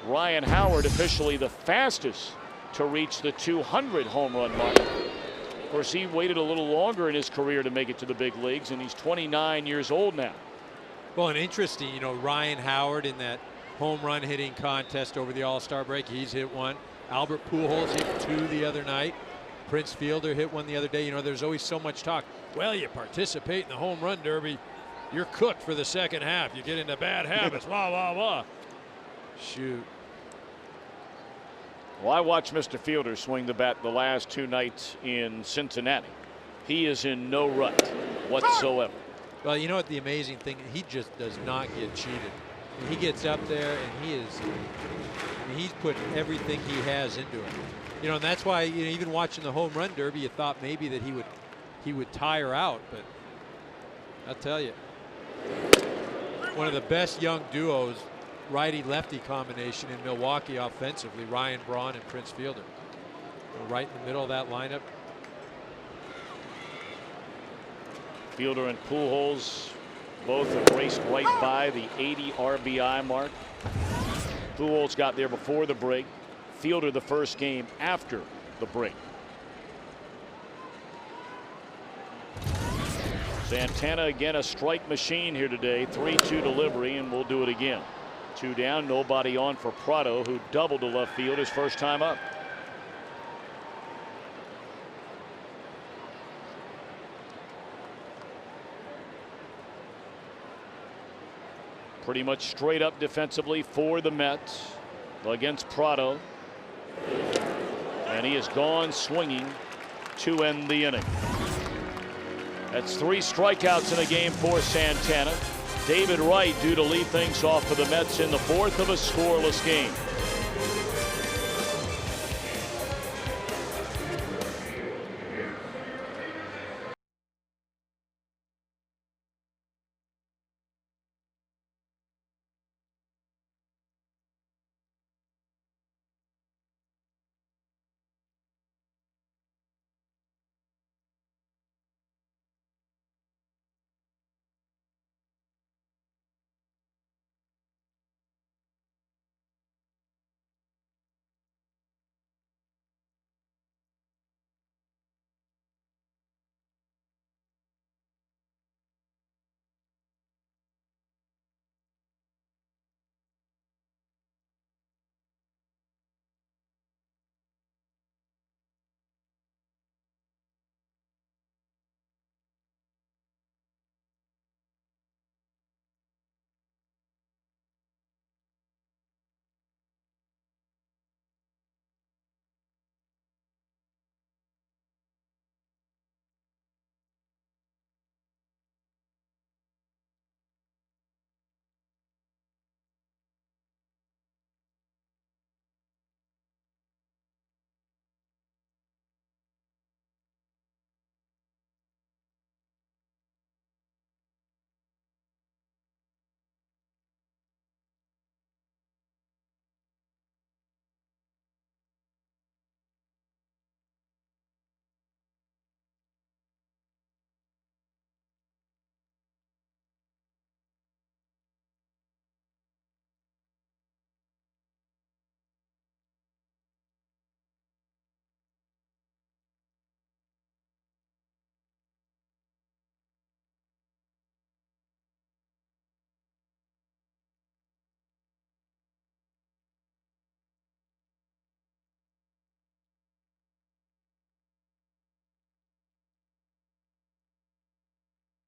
Speaker 1: Ryan Howard officially the fastest to reach the 200 home run mark. Of course, he waited a little longer in his career to make it to the big leagues, and he's 29 years old now.
Speaker 2: Well, and interesting, you know, Ryan Howard in that home run hitting contest over the All-Star break, he's hit 1. Albert Pujols hit 2 the other night. Prince Fielder hit one the other day. You know, there's always so much talk. Well, you participate in the home run derby, you're cooked for the second half. You get into bad habits. Blah, blah, blah. Shoot.
Speaker 1: Well, I watched Mr. Fielder swing the bat the last 2 nights in Cincinnati. He is in no rut whatsoever.
Speaker 2: Well, you know what the amazing thing, he just does not get cheated. He gets up there and he is, I mean, he's put everything he has into it. You know, and that's why, you know, even watching the home run derby, you thought maybe that he would tire out, but I'll tell you, one of the best young duos, righty-lefty combination in Milwaukee offensively, Ryan Braun and Prince Fielder. Right in the middle of that lineup.
Speaker 1: Fielder and Pujols both have raced right by the 80 RBI mark. Pujols got there before the break. Fielder the first game after the break. Santana again a strike machine here today. 3-2 delivery, and we'll do it again. 2 down, nobody on for Prado, who doubled to left field his first time up. Pretty much straight up defensively for the Mets against Prado. And he is gone swinging to end the inning. That's 3 strikeouts in a game for Santana. David Wright due to lead things off for the Mets in the 4th of a scoreless game.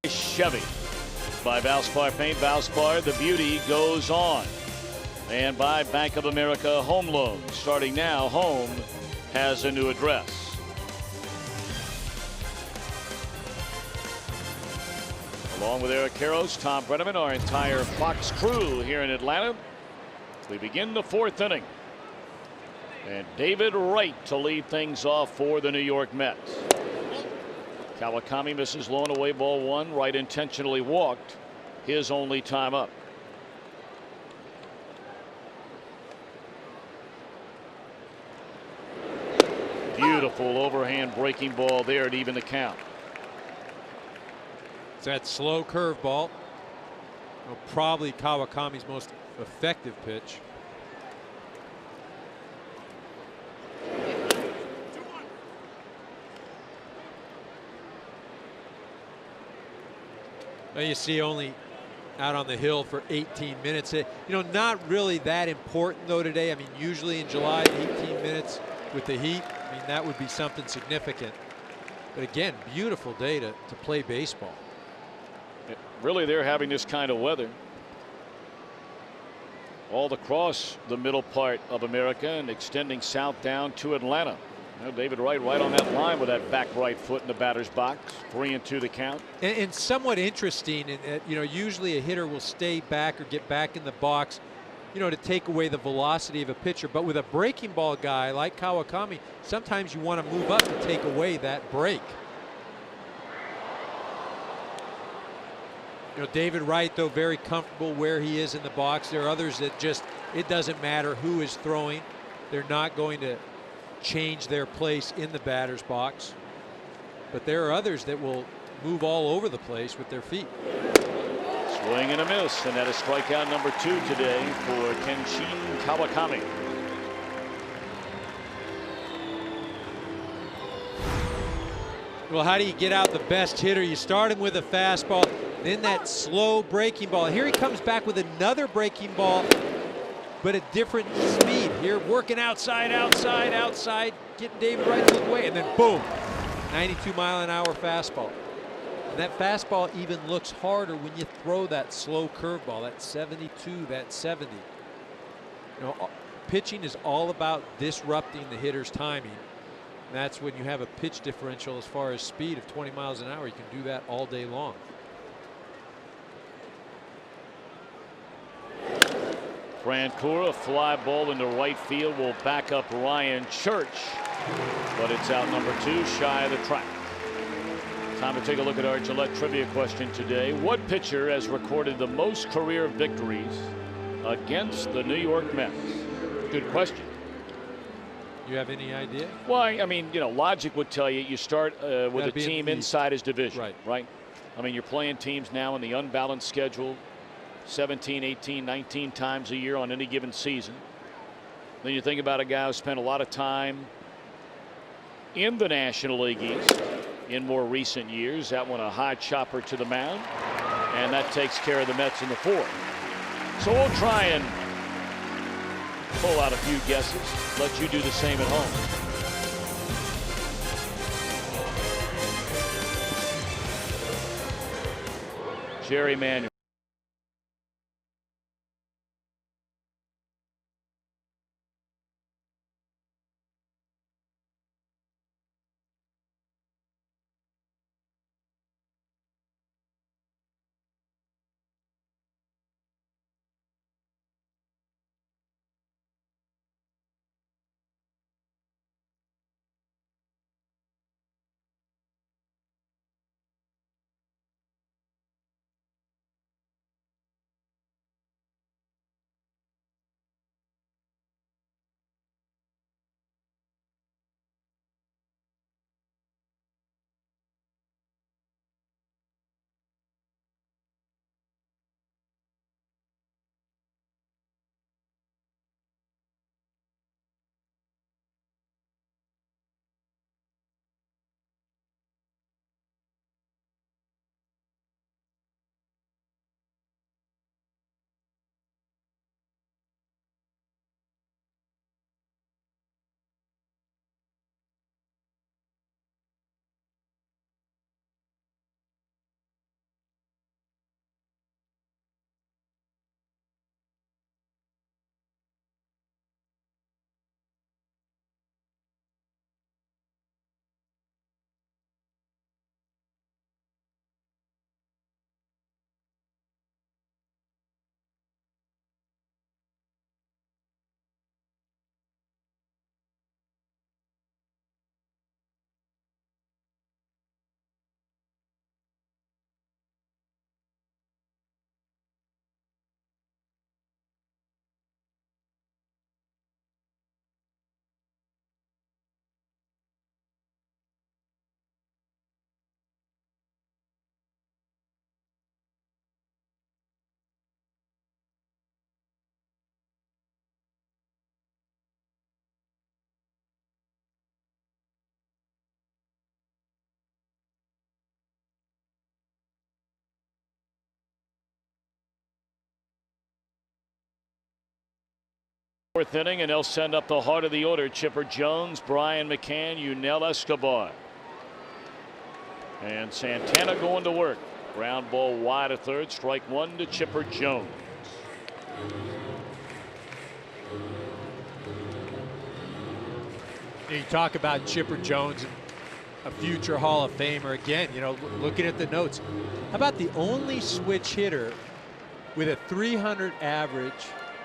Speaker 1: Chevy by Valspar Paint. Valspar, the beauty goes on. And by Bank of America Home Loans. Starting now, home has a new address. Along with Eric Karros, Tom Brenneman, our entire Fox crew here in Atlanta. We begin the 4th inning. And David Wright to lead things off for the New York Mets. Kawakami misses low and away ball 1. Wright intentionally walked his only time up. Beautiful overhand breaking ball there to even the count.
Speaker 2: It's that slow curveball. Probably Kawakami's most effective pitch. Now you see only out on the hill for 18 minutes. You know, not really that important though today. I mean, usually in July, 18 minutes with the heat. I mean, that would be something significant. But again, beautiful day to play baseball.
Speaker 1: Really, they're having this kind of weather all across the middle part of America and extending south down to Atlanta. David Wright right on that line with that back right foot in the batter's box. 3-2 the count.
Speaker 2: And somewhat interesting, you know, usually a hitter will stay back or get back in the box, you know, to take away the velocity of a pitcher. But with a breaking ball guy like Kawakami, sometimes you want to move up to take away that break. You know, David Wright, though, very comfortable where he is in the box. There are others that just, it doesn't matter who is throwing. They're not going to change their place in the batter's box. But there are others that will move all over the place with their feet.
Speaker 1: Swing and a miss, and that is strikeout number 2 today for Kenshin Kawakami.
Speaker 2: Well, how do you get out the best hitter? You start him with a fastball, then that slow breaking ball. Here he comes back with another breaking ball, but a different speed. Here working outside, getting David Wright to look away, and then boom, 92-mile-an-hour fastball. And that fastball even looks harder when you throw that slow curveball, that 72, that 70. You know, pitching is all about disrupting the hitter's timing. And that's when you have a pitch differential as far as speed of 20 miles an hour. You can do that all day long.
Speaker 1: Francura, fly ball into right field, will back up Ryan Church, but it's out number 2, shy of the track. Time to take a look at our Gillette trivia question today. What pitcher has recorded the most career victories against the New York Mets? Good question.
Speaker 2: You have any idea?
Speaker 1: Well, I mean, you know, logic would tell you start with a team inside his division, right? I mean, you're playing teams now in the unbalanced schedule 17, 18, 19 times a year on any given season. Then you think about a guy who spent a lot of time in the National League East in more recent years. That one a high chopper to the mound, and that takes care of the Mets in the 4th. So we'll try and pull out a few guesses. Let you do the same at home. Jerry Manuel. 4th inning, and they'll send up the heart of the order. Chipper Jones, Brian McCann, Yunel Escobar. And Santana going to work. Ground ball wide of third. Strike one to Chipper Jones.
Speaker 2: You talk about Chipper Jones, a future Hall of Famer. Again, you know, looking at the notes, how about the only switch hitter with a 300 average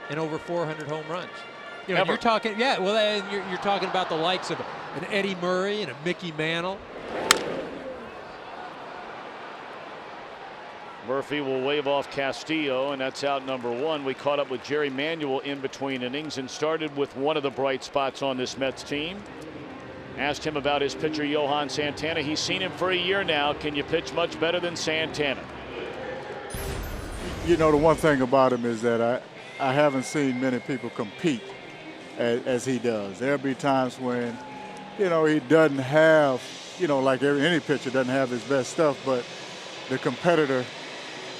Speaker 2: and over 400 home runs? You know, you're talking, yeah, well, and you're talking about the likes of an Eddie Murray and a Mickey Mantle.
Speaker 1: Murphy will wave off Castillo, and that's out number 1. We caught up with Jerry Manuel in between innings and started with one of the bright spots on this Mets team. Asked him about his pitcher, Johan Santana. He's seen him for a year now. Can you pitch much better than Santana?
Speaker 5: You know, the one thing about him is that I haven't seen many people compete as he does. There'll be times when, you know, he doesn't have, you know, like any pitcher doesn't have his best stuff, but the competitor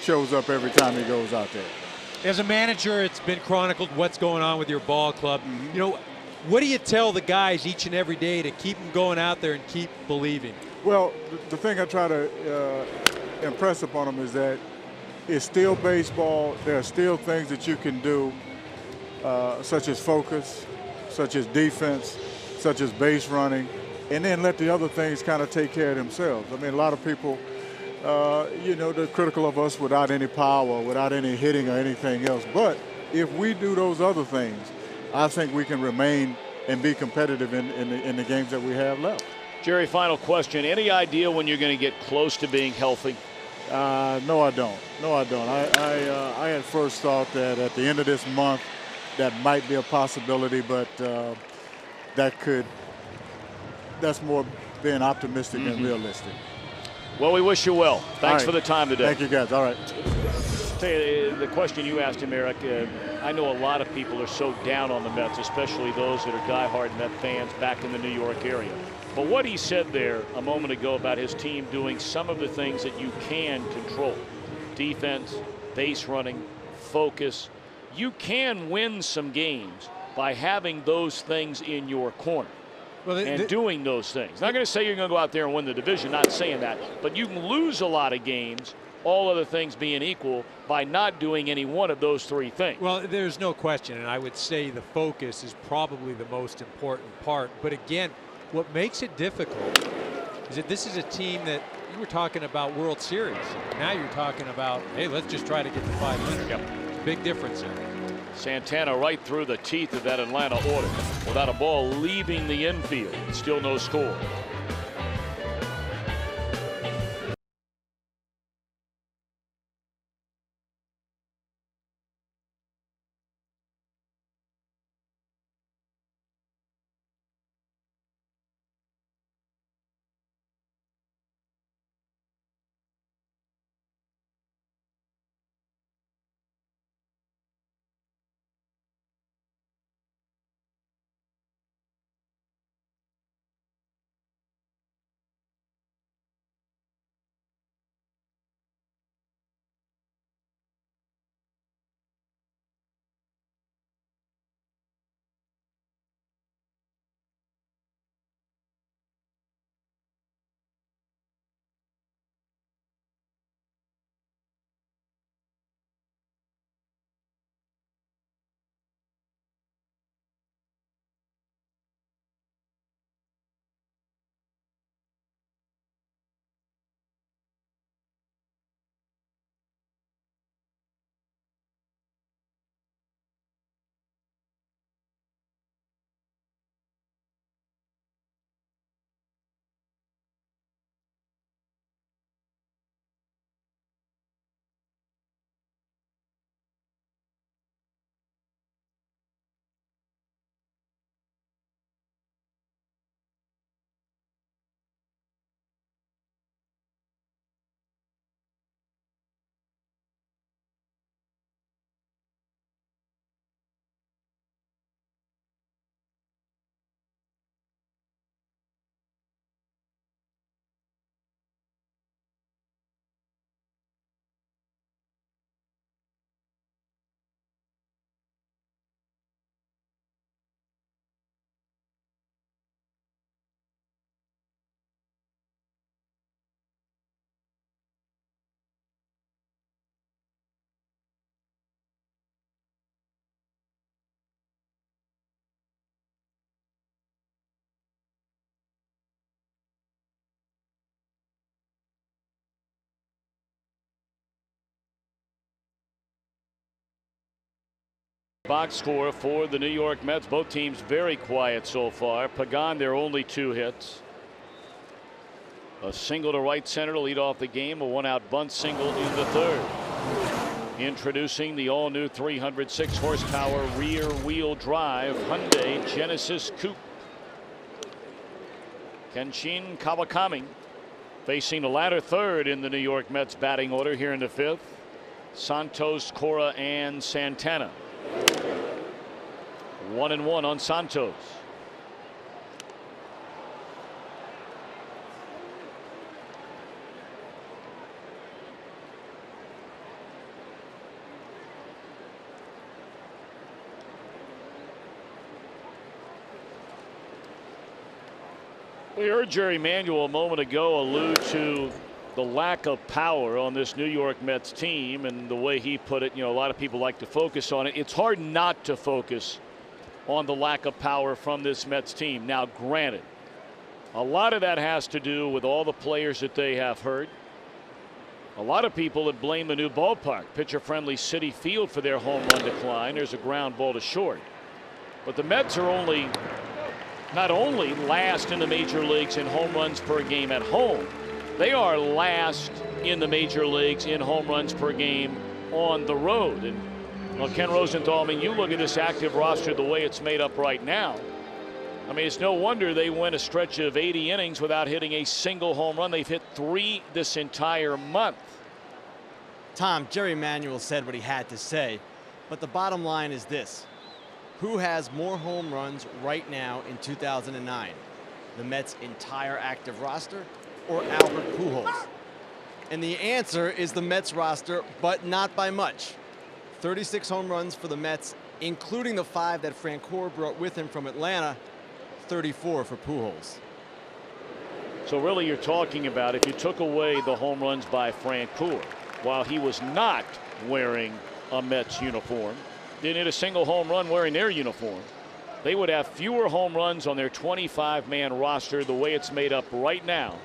Speaker 5: shows up every time he goes out there.
Speaker 2: As a manager, it's been chronicled what's going on with your ball club. You know, what do you tell the guys each and every day to keep them going out there and keep believing?
Speaker 5: Well, the thing I try to impress upon them is that it's still baseball. There are still things that you can do, such as focus, such as defense, such as base running, and then let the other things kind of take care of themselves. I mean, a lot of people, you know, they're critical of us without any power, without any hitting or anything else. But if we do those other things, I think we can remain and be competitive in the games that we have left.
Speaker 1: Jerry, final question. Any idea when you're going to get close to being healthy?
Speaker 5: No, I don't. No, I don't. I had first thought that at the end of this month that might be a possibility, but that's more being optimistic than realistic.
Speaker 1: Well, we wish you well. Thanks for the time today.
Speaker 5: Thank you, guys. All right.
Speaker 1: Tell you, the question you asked him, Eric, I know a lot of people are so down on the Mets, especially those that are diehard Met fans back in the New York area. But what he said there a moment ago about his team doing some of the things that you can control, defense, base running, focus, you can win some games by having those things in your corner. Well, and doing those things. Not going to say you're going to go out there and win the division, not saying that, but you can lose a lot of games, all other things being equal, by not doing any one of those three things.
Speaker 2: Well, there's no question, and I would say the focus is probably the most important part. But again, what makes it difficult is that this is a team that you were talking about World Series. Now you're talking about, hey, let's just try to get to 500.
Speaker 1: Yep.
Speaker 2: Big difference there.
Speaker 1: Santana right through the teeth of that Atlanta order without a ball leaving the infield. Still no score. Box score for the New York Mets. Both teams very quiet so far. Pagan, their only 2 hits. A single to right center to lead off the game. A 1-out bunt single in the 3rd. Introducing the all-new 306 horsepower rear-wheel drive Hyundai Genesis Coupe. Kenshin Kawakami facing the latter 3rd in the New York Mets batting order here in the 5th. Santos, Cora, and Santana. 1-1 on Santos. We heard Jerry Manuel a moment ago allude to the lack of power on this New York Mets team, and the way he put it, a lot of people like to focus on it. It's hard not to focus on the lack of power from this Mets team. Now, granted, a lot of that has to do with all the players that they have hurt. A lot of people that blame the new ballpark, pitcher-friendly Citi Field, for their home run decline. There's a ground ball to short. But the Mets are not only last in the major leagues in home runs per game at home, they are last in the major leagues in home runs per game on the road. And well, Ken Rosenthal, you look at this active roster the way it's made up right now. It's no wonder they went a stretch of 80 innings without hitting a single home run. They've hit 3 this entire month.
Speaker 3: Tom, Jerry Manuel said what he had to say, but the bottom line is this. Who has more home runs right now in 2009? The Mets' entire active roster or Albert Pujols? And the answer is the Mets roster, but not by much. 36 home runs for the Mets, including the 5 that Francoeur brought with him from Atlanta. 34 for Pujols.
Speaker 1: So really, you're talking about, if you took away the home runs by Francoeur while he was not wearing a Mets uniform, didn't hit a single home run wearing their uniform, they would have fewer home runs on their 25-man roster the way it's made up right now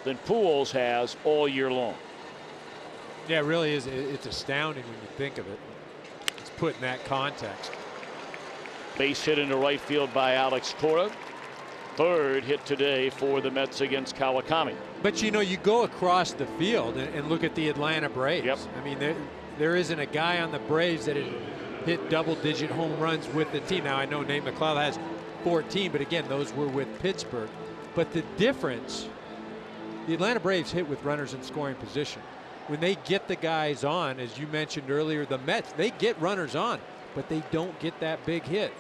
Speaker 1: than Pujols has all year long.
Speaker 2: Yeah, it really is. It's astounding when you think of it. It's put in that context.
Speaker 1: Base hit into right field by Alex Cora. 3rd hit today for the Mets against Kawakami.
Speaker 2: But you go across the field and look at the Atlanta Braves.
Speaker 1: Yep.
Speaker 2: There isn't a guy on the Braves that has hit double-digit home runs with the team. Now, I know Nate McLeod has 14, but again, those were with Pittsburgh. But the difference, the Atlanta Braves hit with runners in scoring position. When they get the guys on, as you mentioned earlier, the Mets, they get runners on, but they don't get that big hit.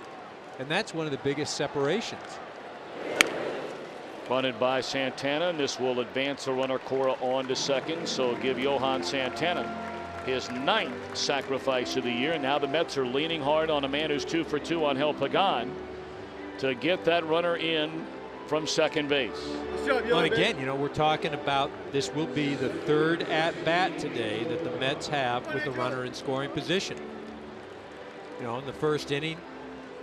Speaker 2: And that's one of the biggest separations.
Speaker 1: Bunted by Santana, and this will advance the runner Cora on to second, so give Johan Santana his 9th sacrifice of the year. Now the Mets are leaning hard on a man who's 2 for 2 on Angel Pagan to get that runner in from second base.
Speaker 2: Well, and again, we're talking about this will be the 3rd at bat today that the Mets have with the runner in scoring position. In the 1st inning,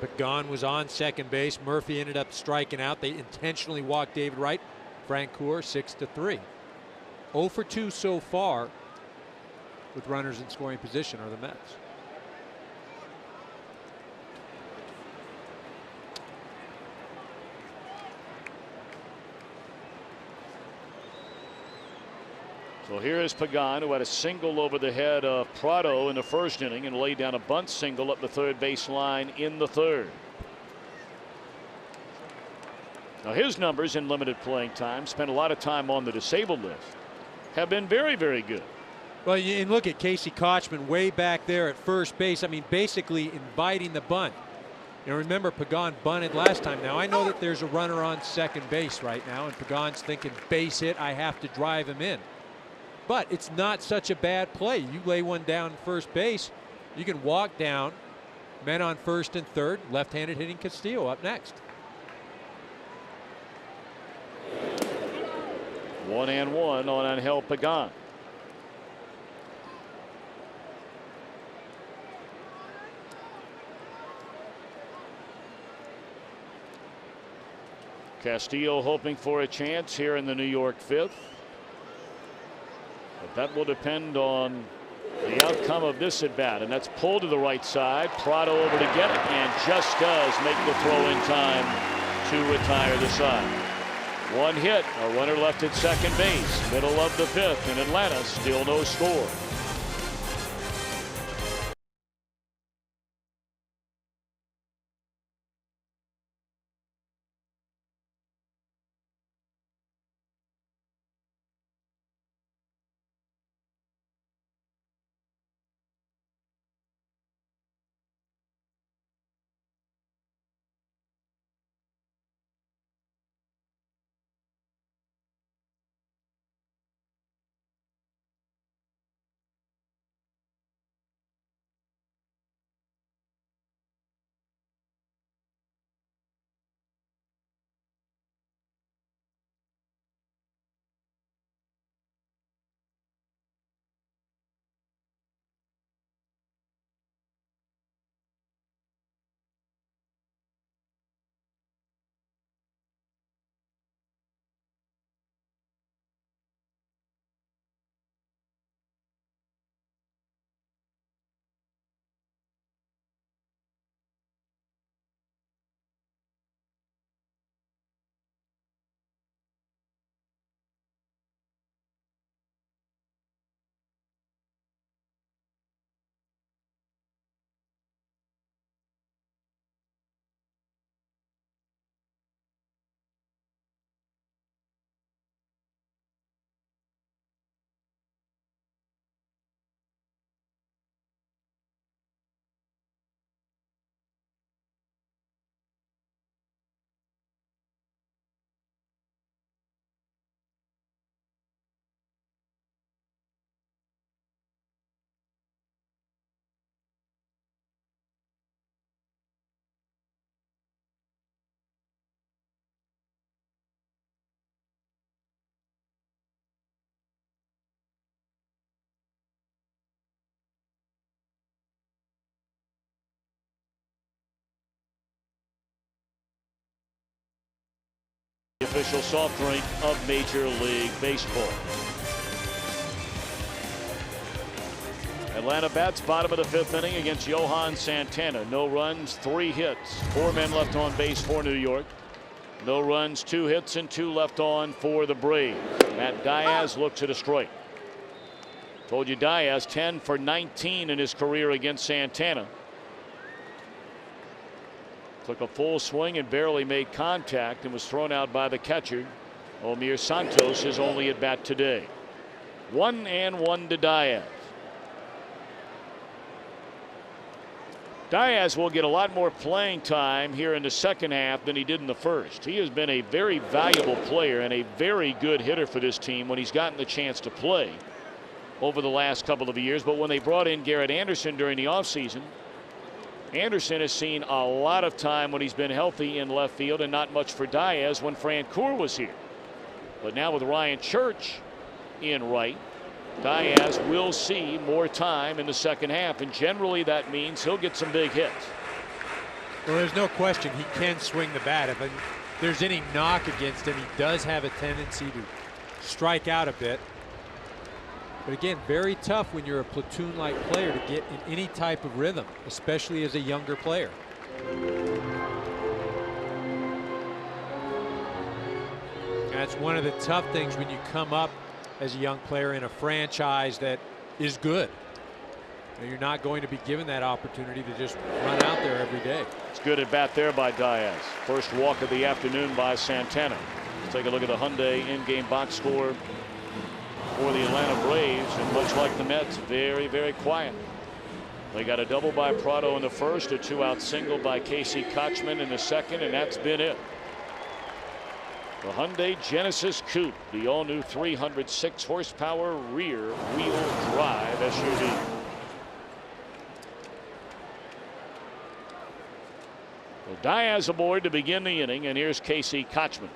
Speaker 2: Pagan was on second base. Murphy ended up striking out. They intentionally walked David Wright. Francoeur 6-3. 0 for 2 so far with runners in scoring position are the Mets.
Speaker 1: So here is Pagan, who had a single over the head of Prado in the 1st inning and laid down a bunt single up the 3rd baseline in the 3rd. Now his numbers in limited playing time, spent a lot of time on the disabled list, have been very, very good.
Speaker 2: Well, you look at Casey Kochman way back there at first base. Basically inviting the bunt. Remember, Pagan bunted last time. Now, I know that there's a runner on second base right now, and Pagan's thinking base hit, I have to drive him in. But it's not such a bad play. You lay one down first base, you can walk down, men on 1st and 3rd, left-handed hitting Castillo up next.
Speaker 1: 1-1 on Angel Pagan. Castillo hoping for a chance here in the New York 5th. But that will depend on the outcome of this at bat, and that's pulled to the right side. Prado over to get it, and just does make the throw in time to retire the side. One hit, a runner left at second base, middle of the fifth, in Atlanta, still no score. The official soft drink of Major League Baseball. Atlanta bats bottom of the fifth inning against Johan Santana. No runs, 3 hits, 4 men left on base for New York. No runs, 2 hits, and 2 left on for the Braves. Matt Diaz looks at a strike. Told you Diaz 10 for 19 in his career against Santana. Took a full swing and barely made contact and was thrown out by the catcher. Omir Santos is only at bat today. 1-1 to Diaz. Diaz will get a lot more playing time here in the second half than he did in the first. He has been a very valuable player and a very good hitter for this team when he's gotten the chance to play over the last couple of years. But when they brought in Garrett Anderson during the offseason, Anderson has seen a lot of time when he's been healthy in left field and not much for Diaz when Francoeur was here. But now with Ryan Church in right, Diaz will see more time in the second half, and generally that means he'll get some big hits.
Speaker 2: Well, there's no question he can swing the bat. If there's any knock against him, he does have a tendency to strike out a bit. But again, very tough when you're a platoon-like player to get in any type of rhythm, especially as a younger player. That's one of the tough things when you come up as a young player in a franchise that is good. You're not going to be given that opportunity to just run out there every day.
Speaker 1: It's good at bat there by Diaz. First walk of the afternoon by Santana. Let's take a look at the Hyundai in-game box score for the Atlanta Braves, and much like the Mets, very, very quiet. They got a double by Prado in the first, a 2-out single by Casey Kochman in the second, and that's been it. The Hyundai Genesis Coupe, the all-new 306 horsepower rear wheel drive SUV. Well, Diaz aboard to begin the inning, and here's Casey Kochman.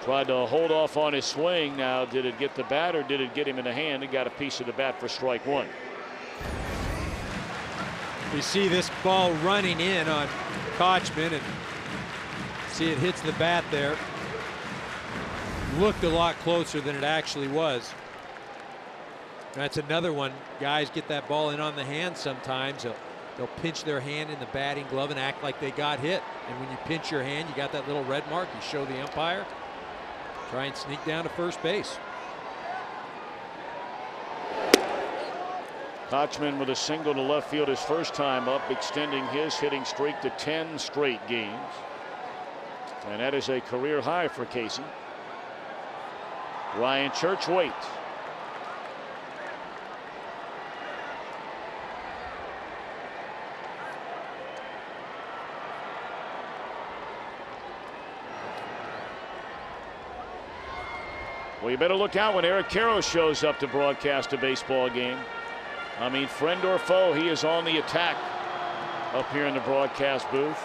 Speaker 1: Tried to hold off on his swing. Now, did it get the bat or did it get him in the hand? He got a piece of the bat for strike one.
Speaker 2: You see this ball running in on Kochman, and see it hits the bat there. looked a lot closer than it actually was. That's another one. Guys get that ball in on the hand sometimes. They'll pinch their hand in the batting glove and act like they got hit. And when you pinch your hand, you got that little red mark. You show the umpire. Try and sneak down to first base.
Speaker 1: Kochman with a single to left field his first time up, extending his hitting streak to 10 straight games. And that is a career high for Casey. Ryan Church waits. Well, you better look out when Eric Karros shows up to broadcast a baseball game. I mean, friend or foe, he is on the attack up here in the broadcast booth.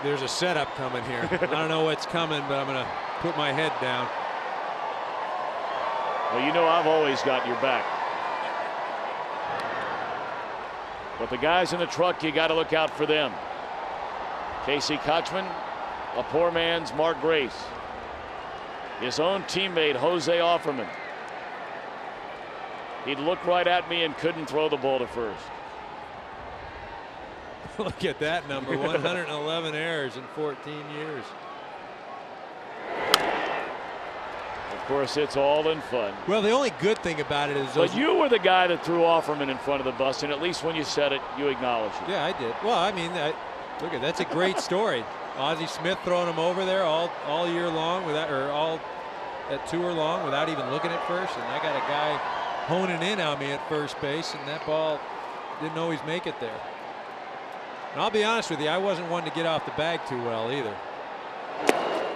Speaker 2: There's a setup coming here. I don't know what's coming, but I'm going to put my head down.
Speaker 1: Well, you know I've always got your back. But the guys in the truck, you got to look out for them. Casey Kochman, a poor man's Mark Grace. His own teammate, Jose Offerman. He'd look right at me and couldn't throw the ball to first.
Speaker 2: Look at that number, 111 errors in 14 years.
Speaker 1: Of course, it's all in fun.
Speaker 2: Well, the only good thing about it is
Speaker 1: But you were the guy that threw Offerman in front of the bus, and at least when you said it, you acknowledged it.
Speaker 2: Yeah, I did. Well, I mean, look at that's a great story. Ozzie Smith throwing him over there all year long without, or all that tour long without even looking at first, and I got a guy honing in on me at first base, and that ball didn't always make it there. And I'll be honest with you, I wasn't one to get off the bag too well either.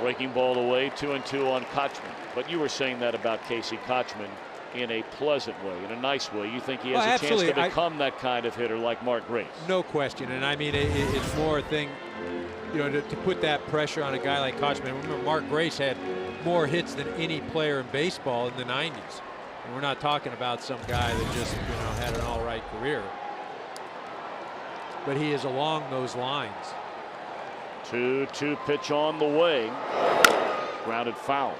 Speaker 1: Breaking ball away, 2-2 on Kochman. But you were saying that about Casey Kochman in a pleasant way, in a nice way. You think he has a chance to become that kind of hitter like Mark Grace? No question. And I mean, it's more a thing, you know, to put that pressure on a guy like Kochman. Remember, Mark Grace had more hits than any player in baseball in the 90s. And we're not talking about some guy that just, you know, had an all right career. But he is along those lines. 2-2 pitch on the way. Grounded foul.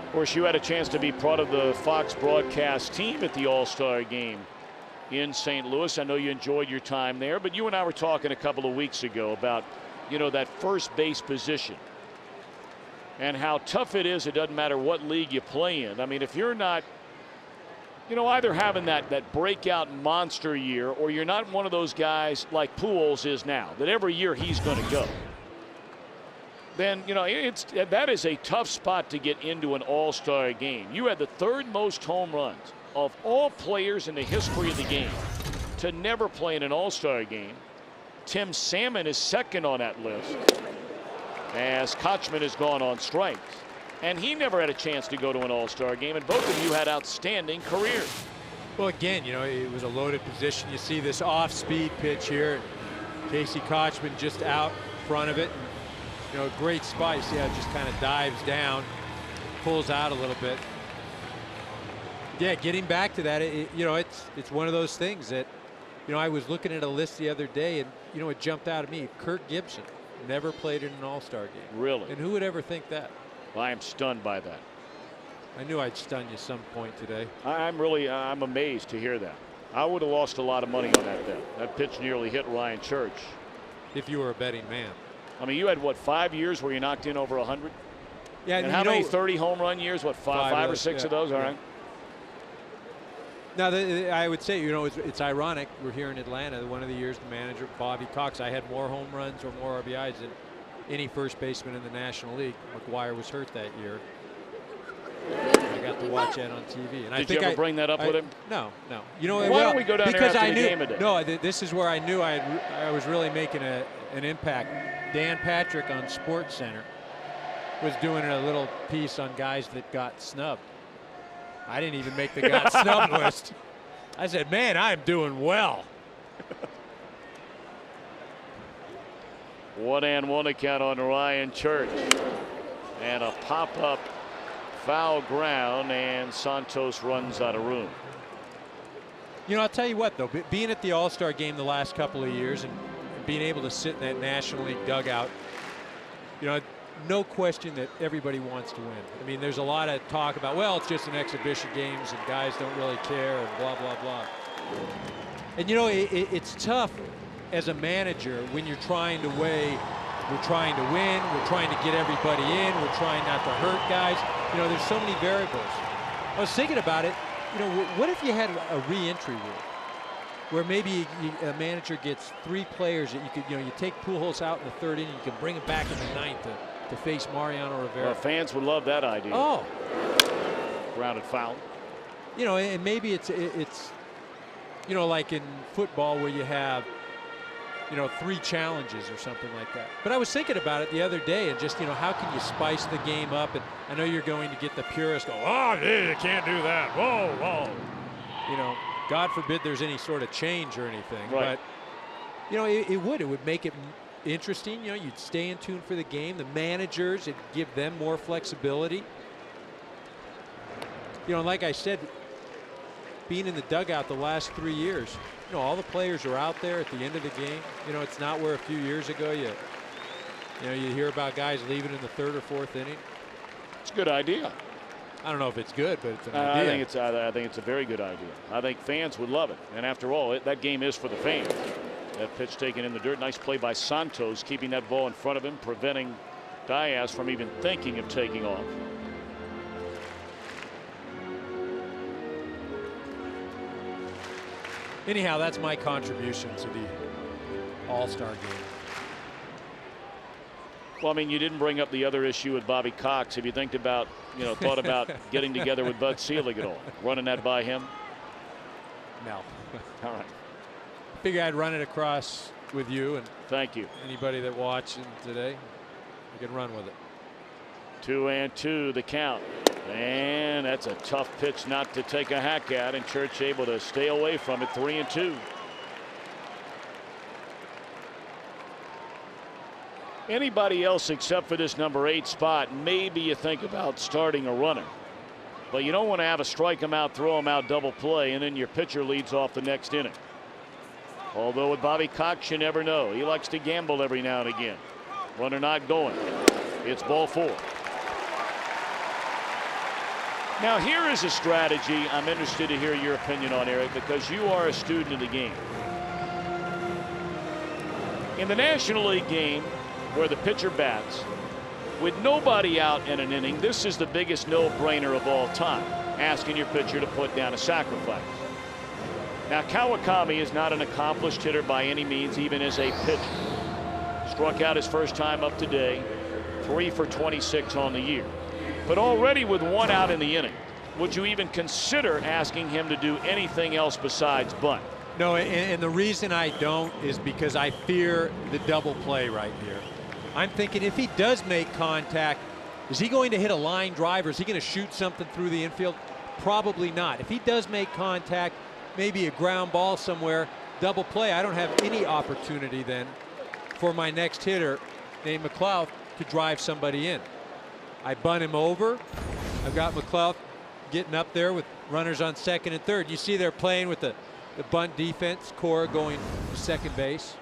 Speaker 1: Of course, you had a chance to be part of the Fox broadcast team at the All-Star game in St. Louis. I know you enjoyed your time there, but you and I were talking a couple of weeks ago about, you know, that first base position and how tough it is. It doesn't matter what league you play in. I mean, if you're not, you know, either having that breakout monster year, or you're not one of those guys like Pujols is now, that every year he's going to go, then, you know, that is a tough spot to get into an all-star game. You had the third most home runs of all players in the history of the game to never play in an all-star game. Tim Salmon is second on that list, as Kochman has gone on strikes. And he never had a chance to go to an all-star game, and both of you had outstanding careers.
Speaker 2: Well, again, you know, it was a loaded position. You see this off-speed pitch here. Casey Kochman just out front of it. You know, great spot. You see how it just kind of dives down, pulls out a little bit. Yeah, getting back to that, you know, it's one of those things that, you know, I was looking at a list the other day, and, you know, it jumped out at me. Kirk Gibson never played in an all-star game.
Speaker 1: Really?
Speaker 2: And who would ever think that?
Speaker 1: I am stunned by that.
Speaker 2: I knew I'd stun you some point today.
Speaker 1: I'm amazed to hear that. I would have lost a lot of money on that bet. That pitch nearly hit Ryan Church.
Speaker 2: If you were a betting man.
Speaker 1: I mean, you had, what, 5 years where you knocked in over 100?
Speaker 2: Yeah.
Speaker 1: And how many 30 home run years? What, five or six of those? All right.
Speaker 2: Now, I would say, you know, it's ironic. We're here in Atlanta. One of the years, the manager, Bobby Cox, I had more home runs or more RBIs than any first baseman in the National League. McGuire was hurt that year. I got to watch that on TV. And
Speaker 1: Did you ever bring that up with him?
Speaker 2: No. You know,
Speaker 1: why don't we go down there after the game today?
Speaker 2: No, this is where I knew I was really making an impact. Dan Patrick on Sports Center was doing a little piece on guys that got snubbed. I didn't even make the got snubbed list. I said, man, I'm doing well.
Speaker 1: 1-1 account on Ryan Church. And a pop-up foul ground, and Santos runs out of room.
Speaker 2: You know, I'll tell you what, though, being at the All-Star game the last couple of years and being able to sit in that National League dugout, you know, no question that everybody wants to win. I mean, there's a lot of talk about, well, it's just an exhibition games and guys don't really care and blah, blah, blah. And, you know, it's tough as a manager when you're trying to weigh, we're trying to win, we're trying to get everybody in, we're trying not to hurt guys. You know, there's so many variables. I was thinking about it. You know, what if you had a re-entry rule where maybe a manager gets 3 players that you could, you know, you take Pujols out in the 3rd inning, you can bring him back in the 9th to face Mariano Rivera.
Speaker 1: Well, fans would love that idea.
Speaker 2: Oh.
Speaker 1: Grounded foul.
Speaker 2: You know, and maybe it's you know, like in football where you have, you know, 3 challenges or something like that. But I was thinking about it the other day and just, you know, how can you spice the game up? And I know you're going to get the purists go, oh, you can't do that. Whoa, whoa. You know, God forbid there's any sort of change or anything.
Speaker 1: Right.
Speaker 2: But, you know, it would make it interesting. You know, you'd stay in tune for the game. The managers, it'd give them more flexibility. You know, like I said, being in the dugout the last 3 years, you know, all the players are out there at the end of the game. You know, it's not where a few years ago you hear about guys leaving in the 3rd or 4th inning.
Speaker 1: It's a good idea.
Speaker 2: I don't know if it's good, but it's an idea.
Speaker 1: I think it's a very good idea. I think fans would love it. And after all, that game is for the fans. That pitch taken in the dirt. Nice play by Santos, keeping that ball in front of him, preventing Diaz from even thinking of taking off.
Speaker 2: Anyhow, that's my contribution to the All-Star game.
Speaker 1: Well, I mean, you didn't bring up the other issue with Bobby Cox. Have you thought about getting together with Bud Selig at all? Running that by him?
Speaker 2: No.
Speaker 1: All right.
Speaker 2: Figure I'd run it across with you and
Speaker 1: thank you.
Speaker 2: Anybody that watching today, you can run with it.
Speaker 1: 2-2 the count. And that's a tough pitch not to take a hack at, and Church able to stay away from it. 3-2. Anybody else except for this number 8 spot, maybe you think about starting a runner. But you don't want to have a strike him out, throw him out, double play, and then your pitcher leads off the next inning. Although with Bobby Cox, you never know. He likes to gamble every now and again. Runner not going. It's ball 4. Now here is a strategy I'm interested to hear your opinion on, Eric, because you are a student of the game. In the National League game where the pitcher bats, with nobody out in an inning, this is the biggest no-brainer of all time, asking your pitcher to put down a sacrifice. Now Kawakami is not an accomplished hitter by any means, even as a pitcher. Struck out his first time up today, 3 for 26 on the year. But already with 1 out in the inning, would you even consider asking him to do anything else besides bunt?
Speaker 2: No, and the reason I don't is because I fear the double play right here. I'm thinking if he does make contact, is he going to hit a line drive or is he going to shoot something through the infield? Probably not. If he does make contact, maybe a ground ball somewhere, double play, I don't have any opportunity then for my next hitter named McLeod to drive somebody in. I bunt him over. I've got McLeod getting up there with runners on 2nd and 3rd. You see they're playing with the bunt defense, Cora going to second base.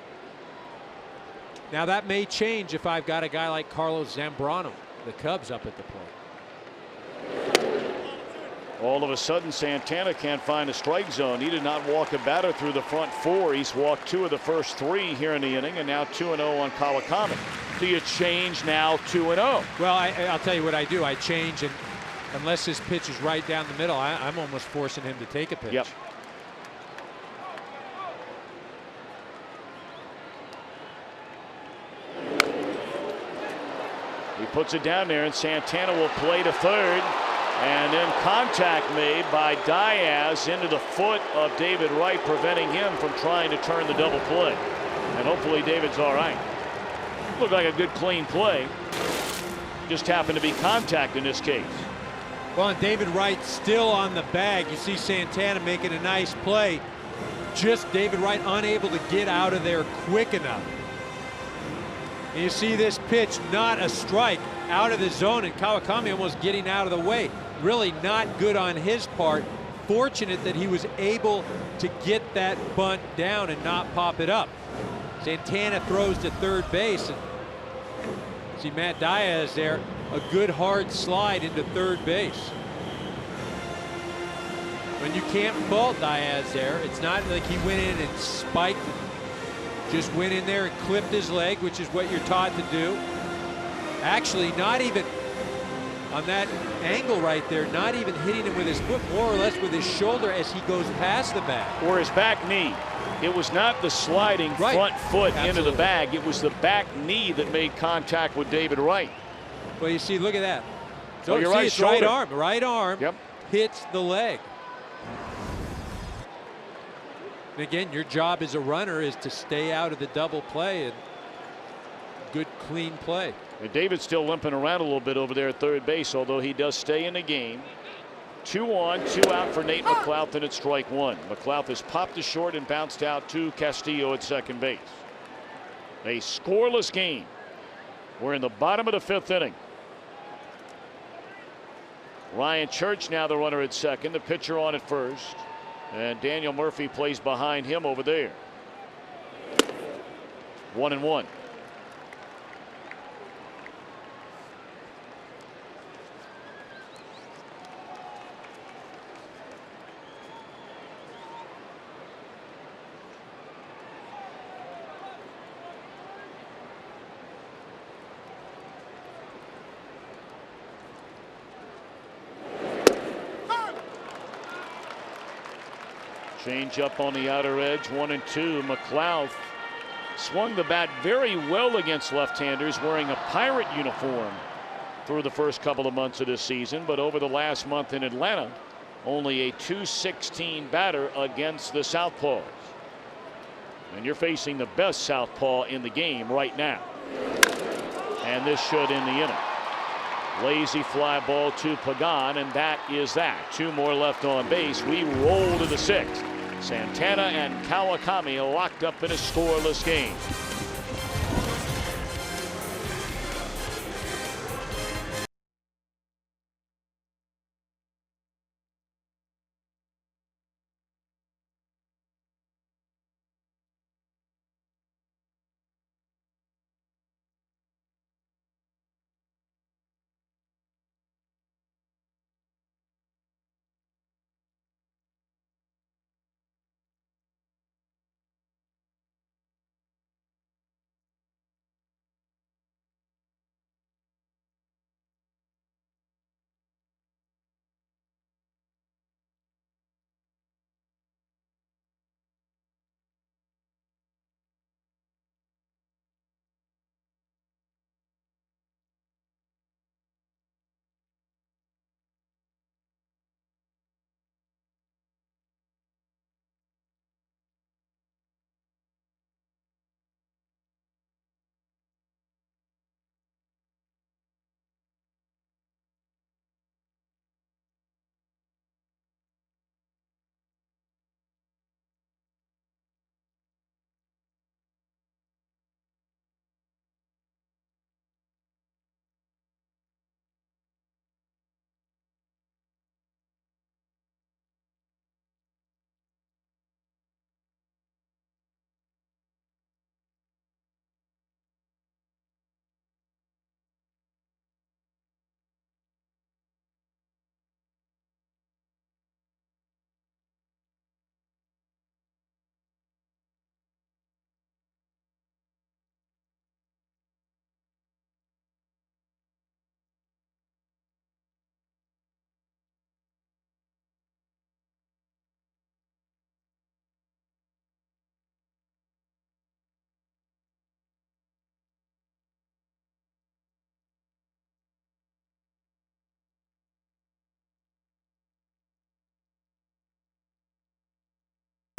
Speaker 2: Now that may change if I've got a guy like Carlos Zambrano, the Cubs, up at the plate.
Speaker 1: All of a sudden Santana can't find a strike zone. He did not walk a batter through the front 4. He's walked 2 of the first 3 here in the inning, and now 2-0 on Kawakami. Do you change now 2-0?
Speaker 2: Well, I'll tell you what I do. I change, and unless this pitch is right down the middle, I'm almost forcing him to take a pitch.
Speaker 1: Yep. He puts it down there, and Santana will play to 3rd. And then contact made by Diaz into the foot of David Wright, preventing him from trying to turn the double play. And hopefully David's all right. Looked like a good clean play. Just happened to be contact in this case.
Speaker 2: Well, and David Wright still on the bag. You see Santana making a nice play. Just David Wright unable to get out of there quick enough. And you see this pitch, not a strike. out of the zone, and Kawakami almost getting out of the way. Really not good on his part. Fortunate that he was able to get that bunt down and not pop it up. Santana throws to third base, and see Matt Diaz there, a good hard slide into third base. When you can't fault Diaz there, it's not like he went in and spiked, just went in there and clipped his leg, which is what you're taught to do. Actually, not even on that angle right there, not even hitting him with his foot, more or less with his shoulder as he goes past the bag.
Speaker 1: Or his back knee. It was not the sliding front foot into the bag. It was the back knee that made contact with David Wright.
Speaker 2: Well, you see, look at that.
Speaker 1: So
Speaker 2: you're right, right arm
Speaker 1: yep.
Speaker 2: hits the leg. And again, your job as a runner is to stay out of the double play, and good clean play.
Speaker 1: And David's still limping around a little bit over there at third base, although he does stay in the game. 2 on, 2 out for Nate McLouth at strike one. McLouth has popped to short and bounced out to Castillo at second base. A scoreless game. We're in the bottom of the 5th inning. Ryan Church now the runner at second, the pitcher on at first, and Daniel Murphy plays behind him over there. 1-1. Change up on the outer edge, 1-2. McLouth swung the bat very well against left-handers, wearing a Pirate uniform through the first couple of months of this season, but over the last month in Atlanta, only a .216 batter against the Southpaws. And you're facing the best Southpaw in the game right now. And this should end the inning. Lazy fly ball to Pagan, and that is that. 2 more left on base. We roll to the 6th. Santana and Kawakami locked up in a scoreless game.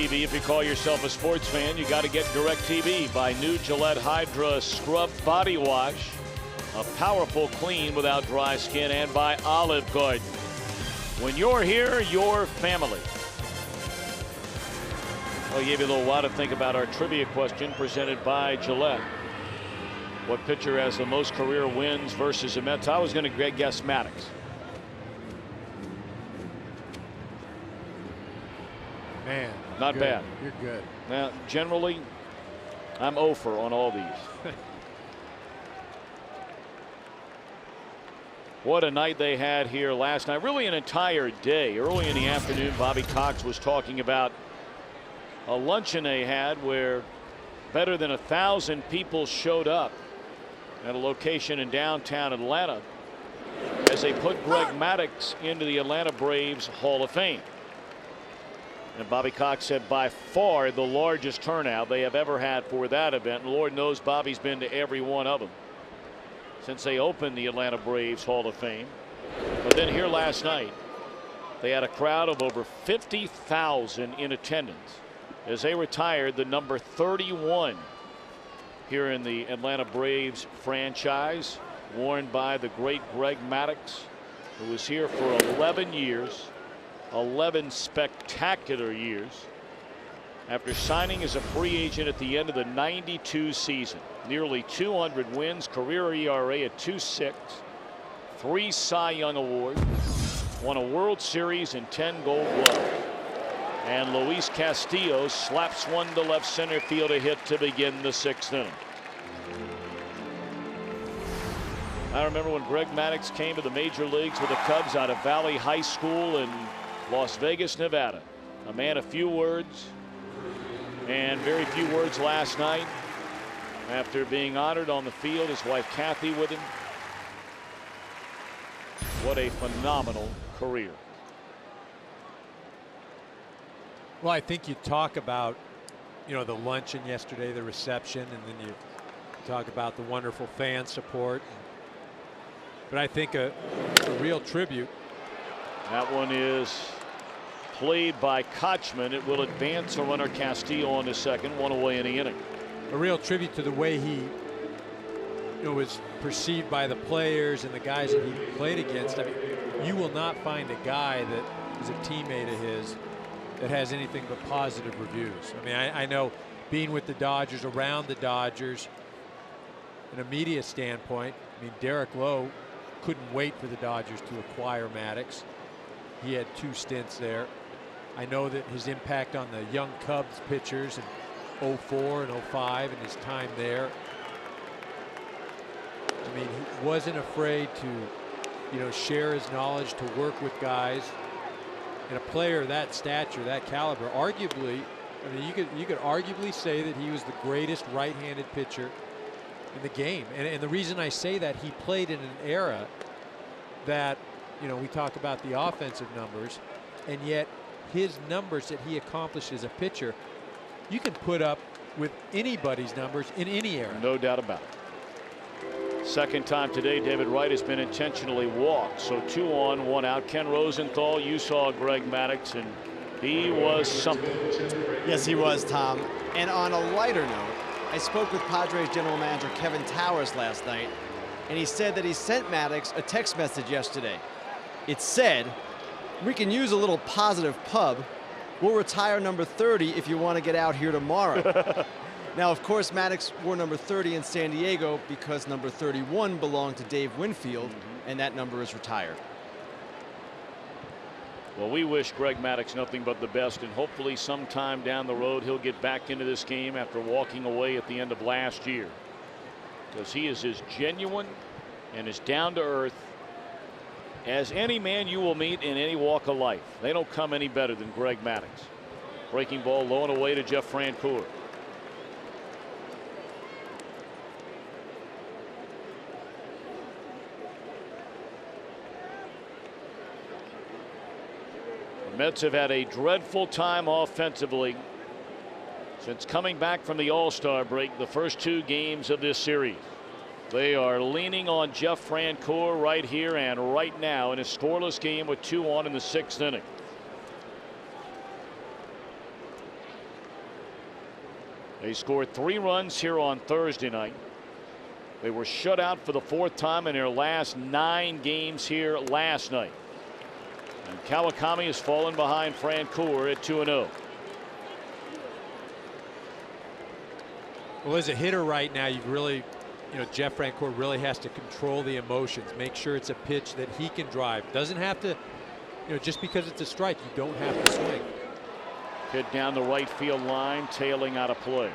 Speaker 1: If you call yourself a sports fan, you got to get DirecTV. Buy new Gillette Hydra Scrub Body Wash, a powerful clean without dry skin, and by Olive Garden. When you're here, your family. Well, I gave you a little while to think about our trivia question presented by Gillette. What pitcher has the most career wins versus the Mets? I was going to guess Maddox.
Speaker 2: Man,
Speaker 1: not
Speaker 2: good.
Speaker 1: bad.
Speaker 2: You're good.
Speaker 1: Now, generally, I'm 0 for on all these. What a night they had here last night. Really an entire day. Early in the afternoon, Bobby Cox was talking about a luncheon they had where better than 1,000 people showed up at a location in downtown Atlanta as they put Greg Maddux into the Atlanta Braves Hall of Fame. And Bobby Cox said by far the largest turnout they have ever had for that event. And Lord knows Bobby's been to every one of them since they opened the Atlanta Braves Hall of Fame. But then here last night, they had a crowd of over 50,000 in attendance as they retired the number 31 here in the Atlanta Braves franchise, worn by the great Greg Maddux, who was here for 11 years, 11 spectacular years, after signing as a free agent at the end of the '92 season. Nearly 200 wins, career ERA at 2.6, 3 Cy Young Awards, won a World Series and 10 Gold Gloves. And Luis Castillo slaps one to left center field, a hit to begin the 6th inning. I remember when Greg Maddux came to the major leagues with the Cubs out of Valley High School in Las Vegas, Nevada. A man of few words, and very few words last night after being honored on the field, his wife Kathy with him. What a phenomenal career.
Speaker 2: Well, I think you talk about, you know, the luncheon yesterday, the reception, and then you talk about the wonderful fan support. But I think a real tribute.
Speaker 1: That one is played by Kochman. It will advance a runner Castillo on to second, one away in the inning.
Speaker 2: A real tribute to the way he, you know, was perceived by the players and the guys that he played against. I mean, you will not find a guy that is a teammate of his that has anything but positive reviews. I mean, I know being with the Dodgers, around the Dodgers, in a media standpoint, I mean, Derek Lowe couldn't wait for the Dodgers to acquire Maddux. He had 2 stints there. I know that his impact on the young Cubs pitchers in '04 and '05 and his time there. I mean, he wasn't afraid to, you know, share his knowledge, to work with guys. And a player of that stature, that caliber, arguably, I mean, you could arguably say that he was the greatest right-handed pitcher in the game. And the reason I say that, he played in an era that, you know, we talk about the offensive numbers, and yet his numbers that he accomplished as a pitcher, you can put up with anybody's numbers in any era.
Speaker 1: No doubt about it. Second time today, David Wright has been intentionally walked. So 2 on, 1 out. Ken Rosenthal, you saw Greg Maddux, and he was something.
Speaker 3: Yes, he was, Tom. And on a lighter note, I spoke with Padres general manager Kevin Towers last night, and he said that he sent Maddux a text message yesterday. It said, "We can use a little positive pub. We'll retire number 30 if you want to get out here tomorrow." Now, of course, Maddux wore number 30 in San Diego because number 31 belonged to Dave Winfield, and that number is retired.
Speaker 1: Well, we wish Greg Maddux nothing but the best, and hopefully sometime down the road he'll get back into this game after walking away at the end of last year, because he is as genuine and as down to earth as any man you will meet in any walk of life. They don't come any better than Greg Maddux. Breaking ball low and away to Jeff Francoeur. The Mets have had a dreadful time offensively since coming back from the All-Star break, the first 2 games of this series. They are leaning on Jeff Francoeur right here and right now in a scoreless game with 2 on in the 6th inning. They scored 3 runs here on Thursday night. They were shut out for the 4th time in their last 9 games here last night. And Kawakami has fallen behind Francoeur at 2-0.
Speaker 2: Well, as a hitter right now, you've really Jeff Francoeur really has to control the emotions, make sure it's a pitch that he can drive. Doesn't have to, just because it's a strike, you don't have to swing.
Speaker 1: Hit down the right field line, tailing out of play.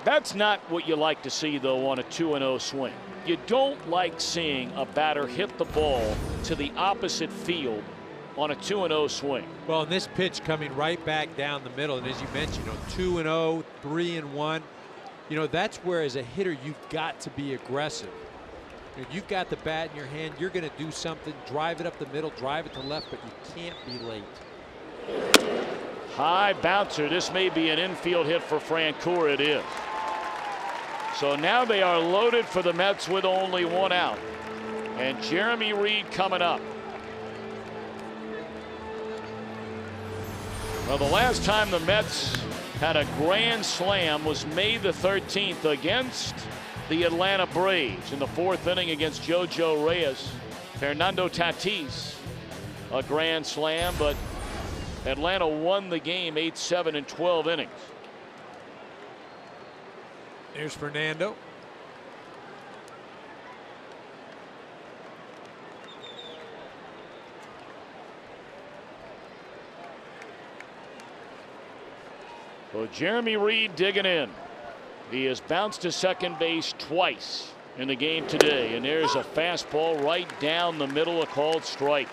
Speaker 1: That's not what you like to see, though, on a 2-0 swing. You don't like seeing a batter hit the ball to the opposite field on a 2-0 swing.
Speaker 2: Well, and this pitch coming right back down the middle, and as you mentioned, 2-0, 3-1. That's where, as a hitter, you've got to be aggressive. You've got the bat in your hand. You're going to do something, drive it up the middle, drive it to left, but you can't be late.
Speaker 1: High bouncer. This may be an infield hit for Francoeur. It is. So now they are loaded for the Mets with only one out. And Jeremy Reed coming up. Well, the last time the Mets had a grand slam was May the 13th against the Atlanta Braves in the 4th inning against JoJo Reyes. Fernando Tatis, a grand slam, but Atlanta won the game 8-7 in 12 innings.
Speaker 2: Here's Fernando.
Speaker 1: So Jeremy Reed digging in. He has bounced to second base twice in the game today, and there's a fastball right down the middle, a called strike.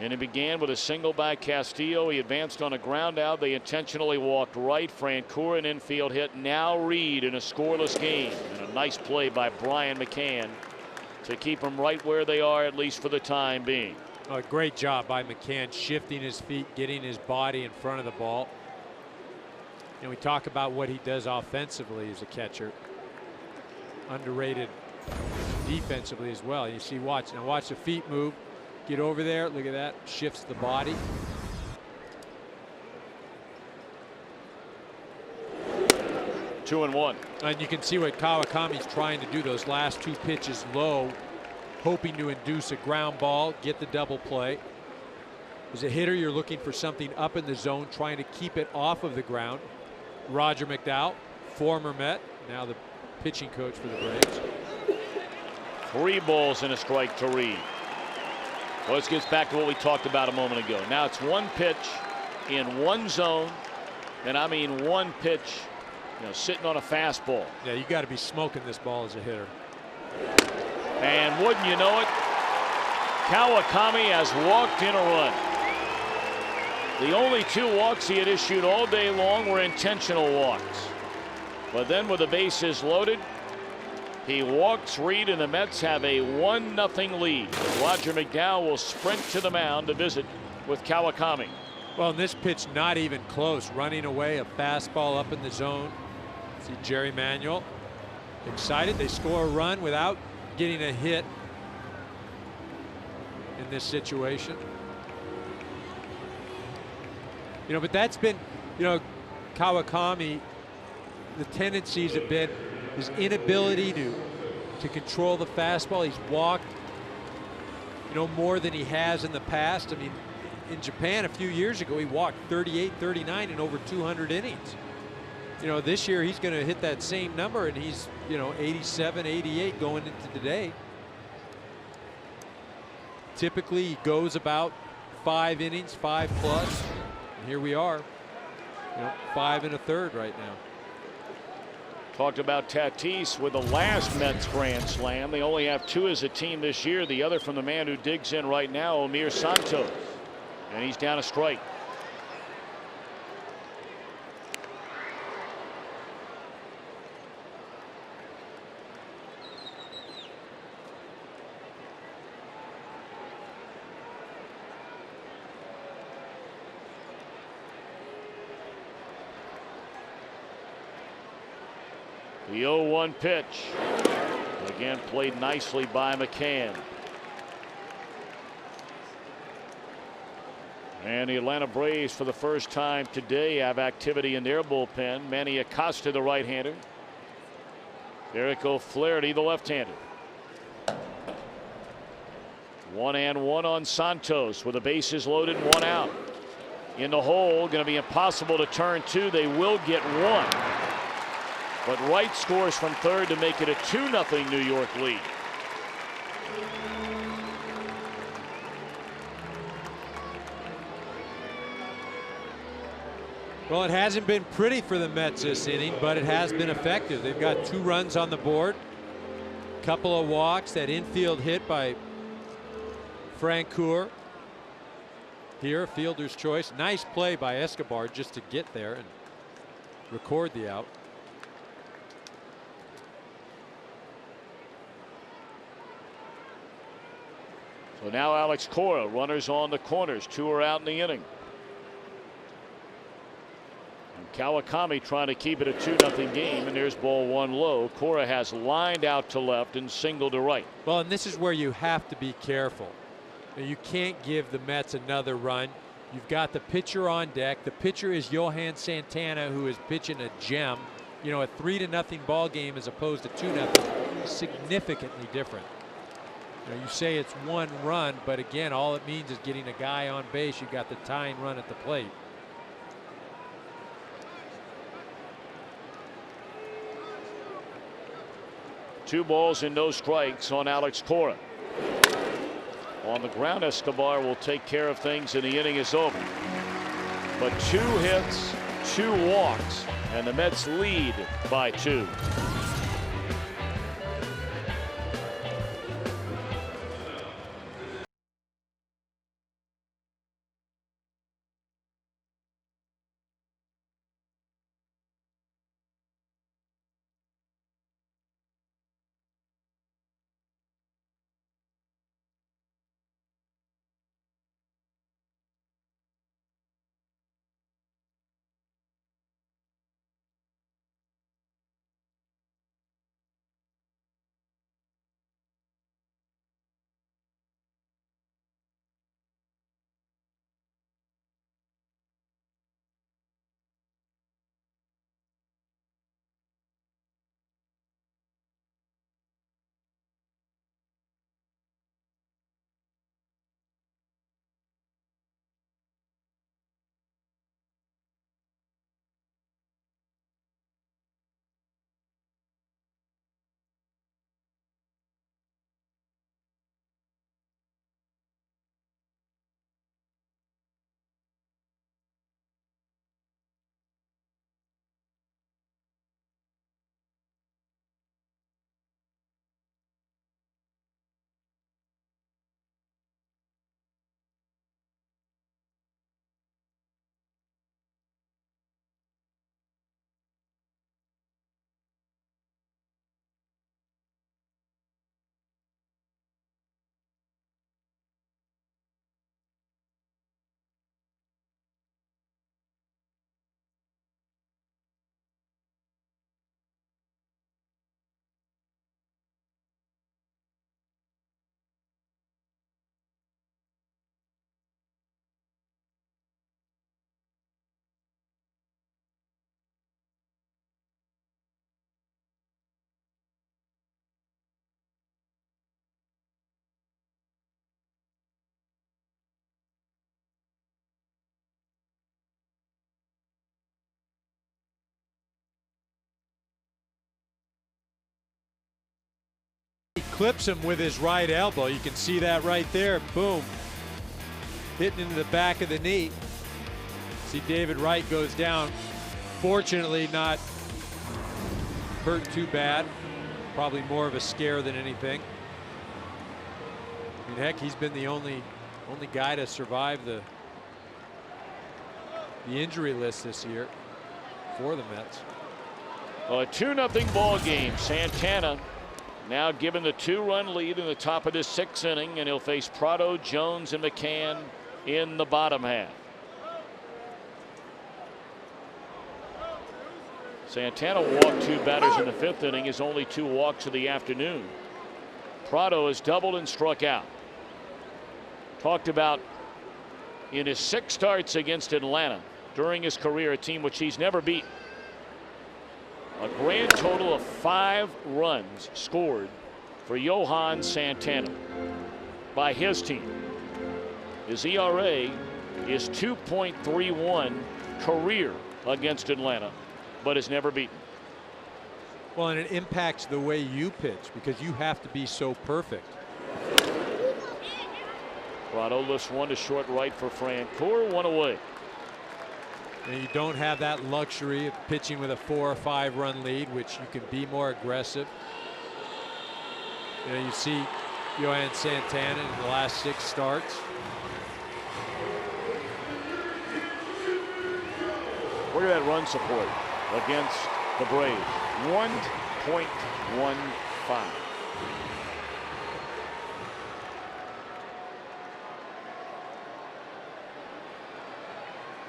Speaker 1: And it began with a single by Castillo. He advanced on a ground out. They intentionally walked right. Francoeur an infield hit. Now Reed in a scoreless game. And a nice play by Brian McCann to keep them right where they are, at least for the time being.
Speaker 2: A great job by McCann, shifting his feet, getting his body in front of the ball. We talk about what he does offensively as a catcher. Underrated defensively as well. You see, watch the feet move. Get over there. Look at that. Shifts the body.
Speaker 1: Two and one.
Speaker 2: And you can see what Kawakami's trying to do. Those last two pitches low, hoping to induce a ground ball, get the double play. As a hitter, you're looking for something up in the zone, trying to keep it off of the ground. Roger McDowell, former Met, now the pitching coach for the Braves.
Speaker 1: 3 balls and a strike to Reed. Well, this gets back to what we talked about a moment ago. Now it's one pitch in one zone, and I mean one pitch, sitting on a fastball.
Speaker 2: Yeah, you got to be smoking this ball as a hitter.
Speaker 1: And wouldn't you know it, Kawakami has walked in a run. The only 2 walks he had issued all day long were intentional walks. But then with the bases loaded, he walks Reed, and the Mets have a 1-0 lead. Roger McDowell will sprint to the mound to visit with Kawakami.
Speaker 2: Well, this pitch not even close. Running away, a fastball up in the zone. See Jerry Manuel excited. They score a run without getting a hit in this situation. But that's been, Kawakami, the tendencies have been his inability to control the fastball. He's walked, more than he has in the past. I mean, in Japan a few years ago, he walked 38, 39 in over 200 innings. This year he's going to hit that same number, and he's, 87, 88 going into today. Typically he goes about 5 innings, 5+. And here we are, 5 1/3 right now.
Speaker 1: Talked about Tatis with the last Mets grand slam. They only have 2 as a team this year. The other from the man who digs in right now, Omir Santos. And he's down a strike. The 0-1 pitch. Again, played nicely by McCann. And the Atlanta Braves, for the first time today, have activity in their bullpen. Manny Acosta, the right-hander. Eric O'Flaherty, the left-hander. 1-1 on Santos with the bases loaded and 1 out. in the hole. Going to be impossible to turn two. They will get one. But Wright scores from third to make it a 2-0 New York lead.
Speaker 2: Well, it hasn't been pretty for the Mets this inning, but it has been effective. They've got 2 runs on the board, couple of walks, that infield hit by Francoeur. Here, fielder's choice. Nice play by Escobar just to get there and record the out.
Speaker 1: So now Alex Cora, runners on the corners. 2 are out in the inning. And Kawakami trying to keep it a 2-0 game, and there's ball 1 low. Cora has lined out to left and singled to right.
Speaker 2: Well, and this is where you have to be careful. You can't give the Mets another run. You've got the pitcher on deck. The pitcher is Johan Santana, who is pitching a gem. You know, a 3-0 ball game as opposed to 2-0, significantly different. You say it's 1 run, but again, all it means is getting a guy on base. You've got the tying run at the plate.
Speaker 1: Two balls and no strikes on Alex Cora. On the ground, Escobar will take care of things, and the inning is over. But 2 hits, 2 walks, and the Mets lead by 2.
Speaker 2: He clips him with his right elbow. You can see that right there. Boom. Hitting into the back of the knee. See David Wright goes down. Fortunately not hurt too bad. Probably more of a scare than anything. I mean, heck, he's been the only guy to survive the injury list this year for the Mets.
Speaker 1: Well, a 2-0 ball game. Santana now given the 2-run lead in the top of this 6th inning, and he'll face Prado, Jones, and McCann in the bottom half. Santana walked 2 batters in the 5th inning, his only 2 walks of the afternoon. Prado has doubled and struck out. Talked about in his 6 starts against Atlanta during his career, a team which he's never beaten. A grand total of 5 runs scored for Johan Santana by his team. His ERA is 2.31 career against Atlanta, but is never beaten.
Speaker 2: Well, and it impacts the way you pitch because you have to be so perfect.
Speaker 1: Prado lifts one to short right for Francoeur, one away.
Speaker 2: And you don't have that luxury of pitching with a 4 or 5 run lead, which you can be more aggressive. You know, you see Johan Santana in the last 6 starts.
Speaker 1: Look at that run support against the Braves. 1.15.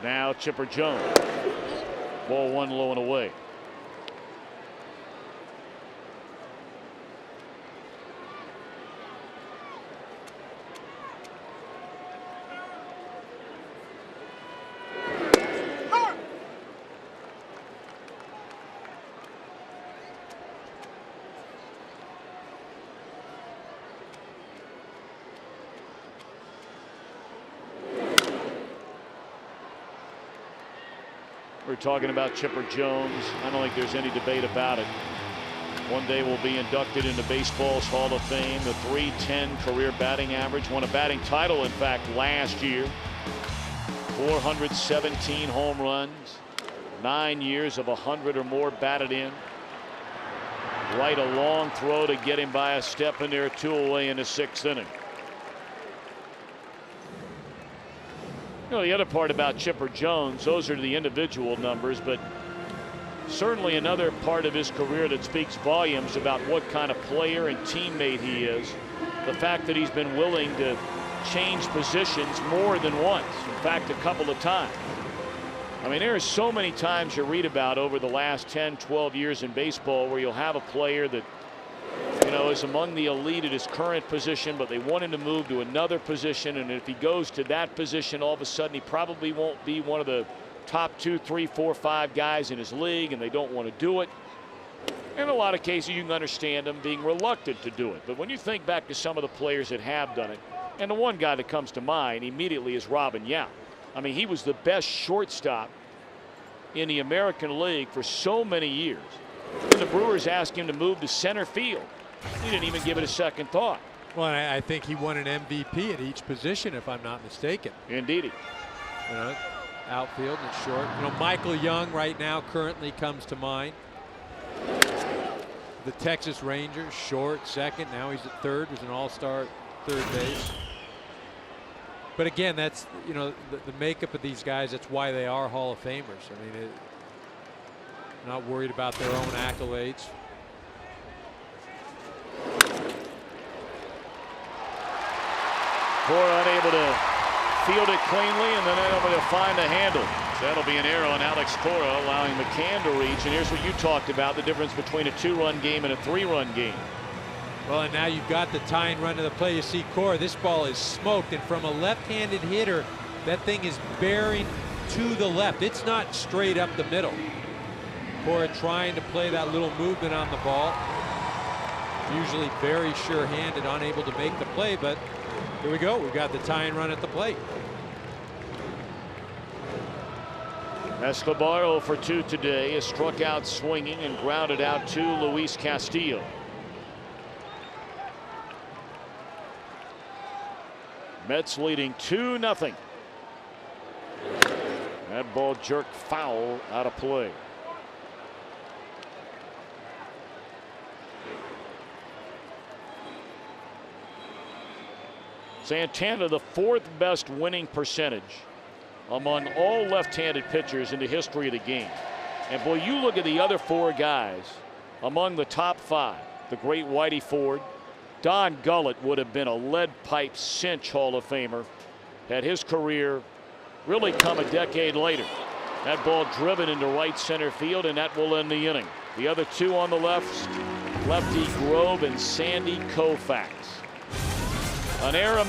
Speaker 1: Now Chipper Jones. Ball 1 low and away. We're talking about Chipper Jones. I don't think there's any debate about it. One day will be inducted into baseball's Hall of Fame. The .310 career batting average. Won a batting title, in fact, last year. 417 home runs. 9 years of 100 or more batted in. Right, a long throw to get him by a step in there, 2 away in the 6th inning. You know, the other part about Chipper Jones, those are the individual numbers, but certainly another part of his career that speaks volumes about what kind of player and teammate he is. The fact that he's been willing to change positions more than once, in fact, a couple of times. I mean, there are so many times you read about over the last 10, 12 years in baseball where you'll have a player that, you know, is among the elite at his current position, but they want him to move to another position, and if he goes to that position, all of a sudden he probably won't be one of the top 2, 3, 4, 5 guys in his league, and they don't want to do it. In a lot of cases, you can understand them being reluctant to do it. But when you think back to some of the players that have done it, and the one guy that comes to mind immediately is Robin Yount. I mean, he was the best shortstop in the American League for so many years. And the Brewers asked him to move to center field. He didn't even give it a second thought.
Speaker 2: Well, I think he won an MVP at each position, if I'm not mistaken.
Speaker 1: Indeed.
Speaker 2: You know, outfield and short. You know, Michael Young right now currently comes to mind. The Texas Rangers, short, second. Now he's at third. Was an all-star third base. But again, that's, you know, the makeup of these guys. That's why they are Hall of Famers. I mean, not worried about their own accolades.
Speaker 1: Cora unable to field it cleanly and then unable to find a handle. So that'll be an error on Alex Cora, allowing McCann to reach. And here's what you talked about, the difference between a 2-run game and a 3-run game.
Speaker 2: Well, and now you've got the tying run to the play. You see Cora, this ball is smoked, and from a left-handed hitter, that thing is bearing to the left. It's not straight up the middle. Cora trying to play that little movement on the ball. Usually very sure-handed, unable to make the play, but here we go. We've got the tying run at the plate.
Speaker 1: Escobar 0 for 2 today, is struck out swinging and grounded out to Luis Castillo. Mets leading 2-0. That ball jerked foul out of play. Santana, the 4th best winning percentage among all left-handed pitchers in the history of the game. And boy, you look at the other 4 guys among the top 5. The great Whitey Ford. Don Gullett would have been a lead pipe cinch Hall of Famer had his career really come a decade later. That ball driven into right center field, and that will end the inning. The other 2 on the left, Lefty Grove and Sandy Koufax. An era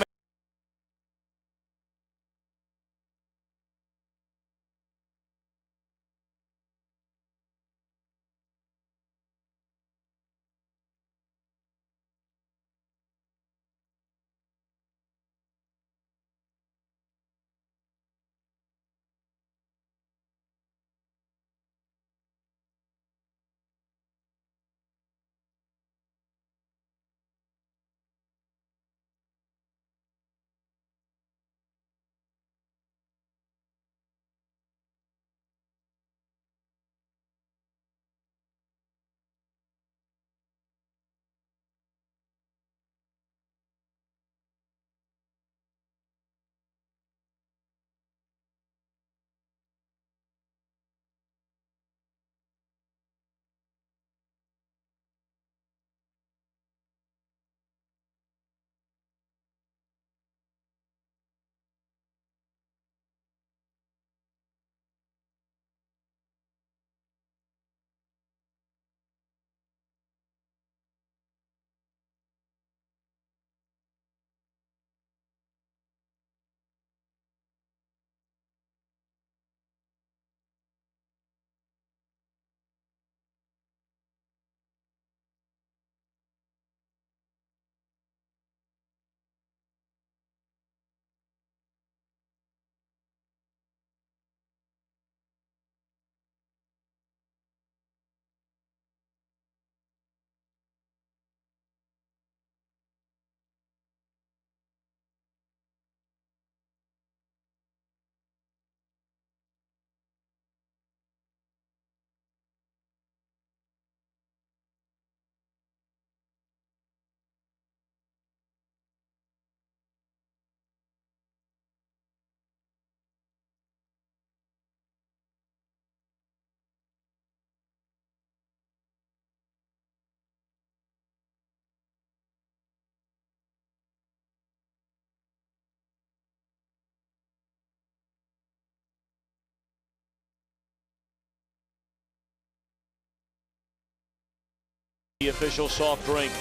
Speaker 1: The official soft drink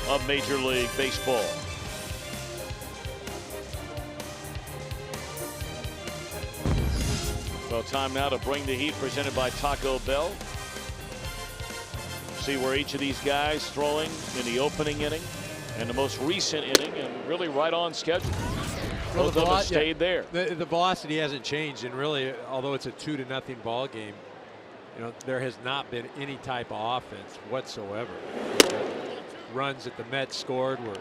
Speaker 1: of Major League Baseball. Well, time now to bring the heat, presented by Taco Bell. See where each of these guys throwing in the opening inning and the most recent inning, and really right on schedule. Both of them stayed there.
Speaker 2: The velocity hasn't changed, and really, although it's a 2-0 ball game, you know, there has not been any type of offense whatsoever. The runs that the Mets scored were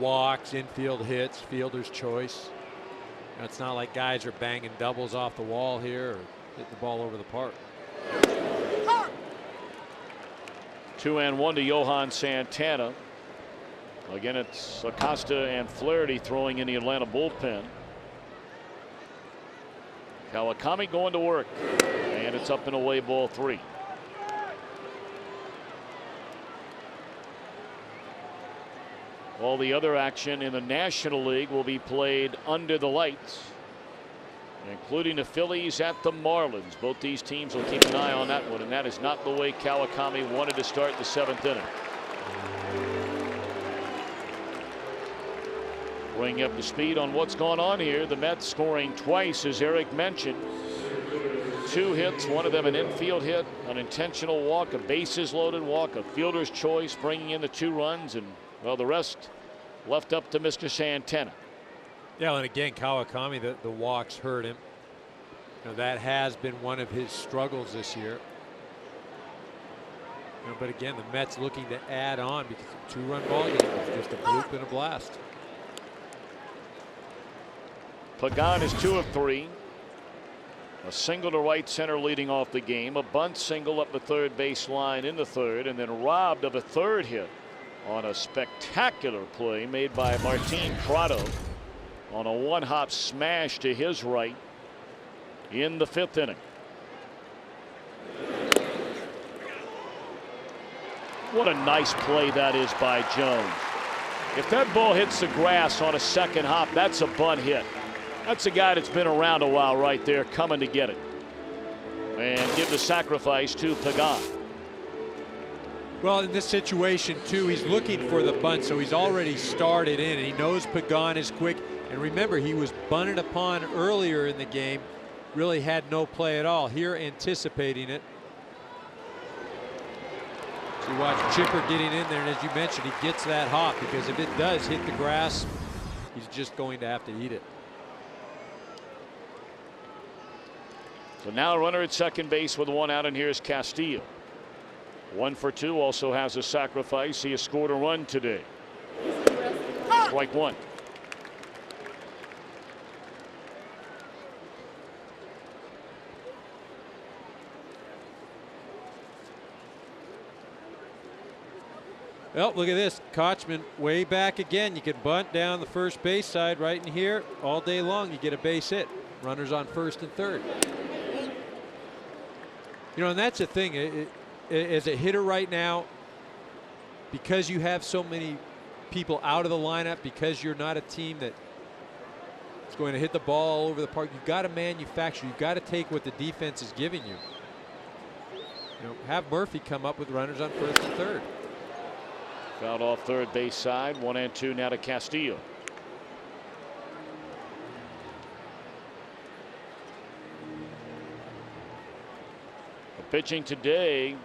Speaker 2: walks, infield hits, fielder's choice. You know, it's not like guys are banging doubles off the wall here or hitting the ball over the park.
Speaker 1: 2-1 to Johan Santana. Again, it's Acosta and Flaherty throwing in the Atlanta bullpen. Kawakami going to work, and it's up and away, ball 3. All the other action in the National League will be played under the lights, including the Phillies at the Marlins. Both these teams will keep an eye on that one, and that is not the way Kawakami wanted to start the 7th inning. Bring up the speed on what's going on here. The Mets scoring twice, as Eric mentioned. 2 hits, one of them an infield hit, an intentional walk, a bases loaded walk, a fielder's choice, bringing in the 2 runs, and well, the rest left up to Mr. Santana.
Speaker 2: Yeah, and again, Kawakami, the walks hurt him. You know, that has been one of his struggles this year. You know, but again, the Mets looking to add on because a 2-run ball game is just a bloop and a blast.
Speaker 1: Pagan is 2 of 3. A single to right center leading off the game. A bunt single up the third base line in the 3rd, and then robbed of a 3rd hit on a spectacular play made by Martin Prado on a 1-hop smash to his right in the 5th inning. What a nice play that is by Jones. If that ball hits the grass on a 2nd hop, that's a bunt hit. That's a guy that's been around a while right there, coming to get it. And give the sacrifice to Pagan.
Speaker 2: Well, in this situation, too, he's looking for the bunt, so he's already started in, and he knows Pagan is quick. And remember, he was bunted upon earlier in the game, really had no play at all. Here, anticipating it. So you watch Chipper getting in there, and as you mentioned, he gets that hop, because if it does hit the grass, he's just going to have to eat it.
Speaker 1: So now a runner at second base with 1 out, and here's Castillo. 1 for 2, also has a sacrifice. He has scored a run today. Strike 1.
Speaker 2: Well, look at this. Kochman way back again. You can bunt down the first base side right in here all day long. You get a base hit. Runners on 1st and 3rd. You know, and that's the thing. As a hitter right now, because you have so many people out of the lineup, because you're not a team that is going to hit the ball all over the park, you've got to manufacture. You've got to take what the defense is giving you. You know, have Murphy come up with runners on 1st and 3rd.
Speaker 1: Fouled off third base side. 1 and 2 now to Castillo. Pitching today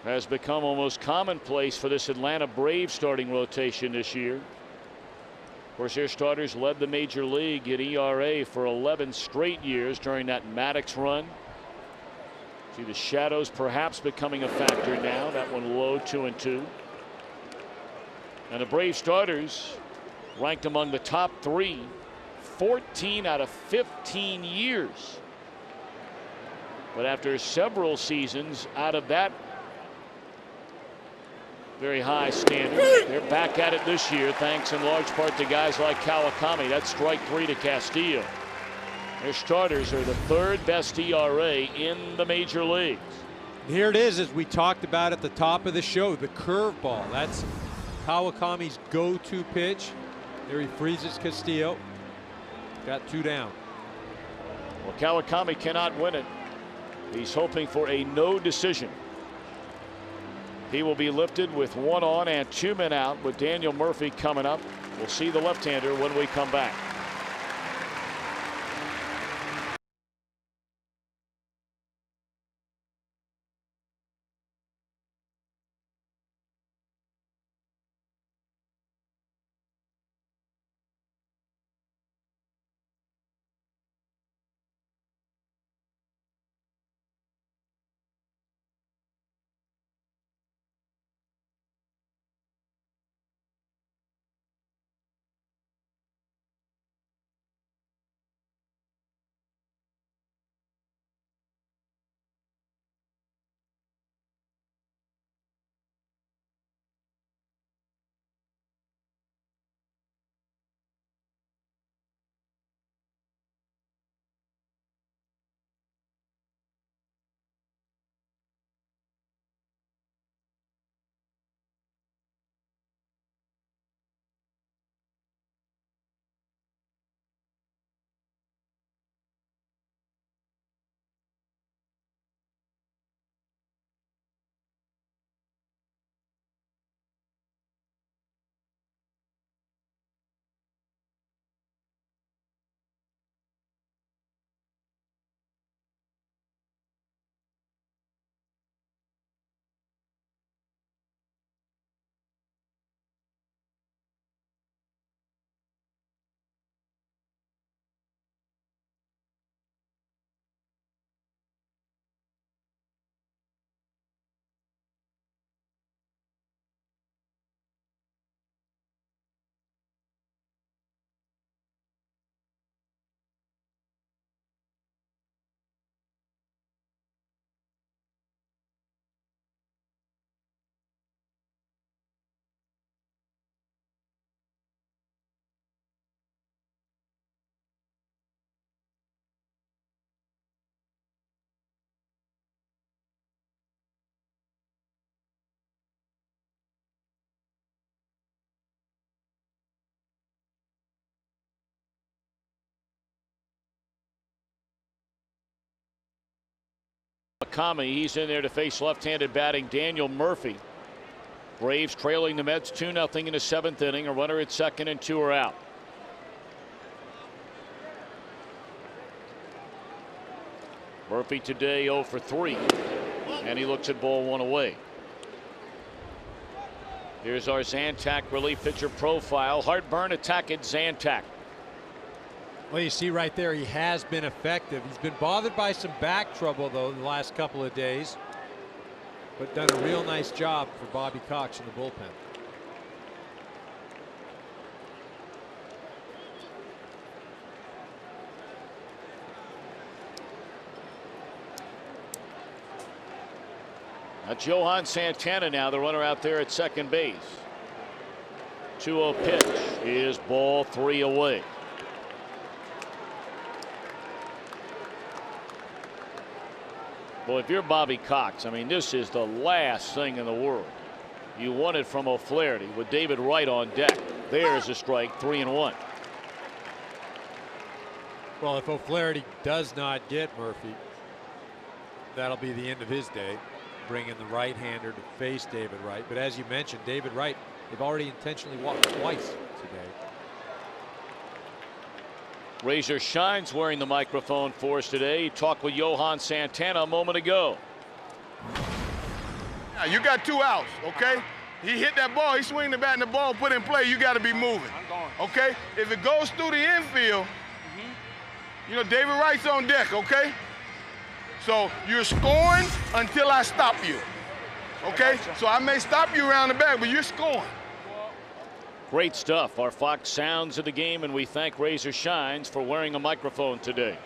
Speaker 1: has become almost commonplace for this Atlanta Braves starting rotation this year. Of course, their starters led the major league in ERA for 11 straight years during that Maddox run. See the shadows perhaps becoming a factor now. That one low, 2 and 2. And the Braves starters ranked among the top 3 14 out of 15 years. But after several seasons out of that very high standard, they're back at it this year, thanks in large part to guys like Kawakami. That's strike 3 to Castillo. Their starters are the 3rd best ERA in the major leagues.
Speaker 2: Here it is, as we talked about at the top of the show, the curveball. That's Kawakami's go-to pitch. There he freezes Castillo. Got 2 down.
Speaker 1: Well, Kawakami cannot win it. He's hoping for a no decision. He will be lifted with 1 on and 2 men out with Daniel Murphy coming up. We'll see the left-hander when we come back. Kami, he's in there to face left-handed batting Daniel Murphy. Braves trailing the Mets 2-0 in the 7th inning. A runner at second and 2 are out. Murphy today 0 for 3, and he looks at ball 1 away. Here's our Zantac relief pitcher profile. Heartburn attack at Zantac.
Speaker 2: Well, you see right there, he has been effective. He's been bothered by some back trouble, though, the last couple of days, but done a real nice job for Bobby Cox in the bullpen.
Speaker 1: That's Johan Santana now, the runner out there at second base. 2-0 pitch is ball 3 away. Well, if you're Bobby Cox, I mean, this is the last thing in the world. You want it from O'Flaherty with David Wright on deck. There's a strike, 3-1.
Speaker 2: Well, if O'Flaherty does not get Murphy, that'll be the end of his day, bringing the right-hander to face David Wright. But as you mentioned, David Wright, they've already intentionally walked twice today.
Speaker 1: Razor Shine's wearing the microphone for us today. He talked with Johan Santana a moment ago.
Speaker 6: Now, you got 2 outs, okay? He hit that ball, he swing the bat and the ball put in play, you got to be moving. Okay? If it goes through the infield, you know, David Wright's on deck, okay? So you're scoring until I stop you. Okay? So I may stop you around the back, but you're scoring.
Speaker 1: Great stuff. Our Fox sounds of the game, and we thank Razor Shines for wearing a microphone today.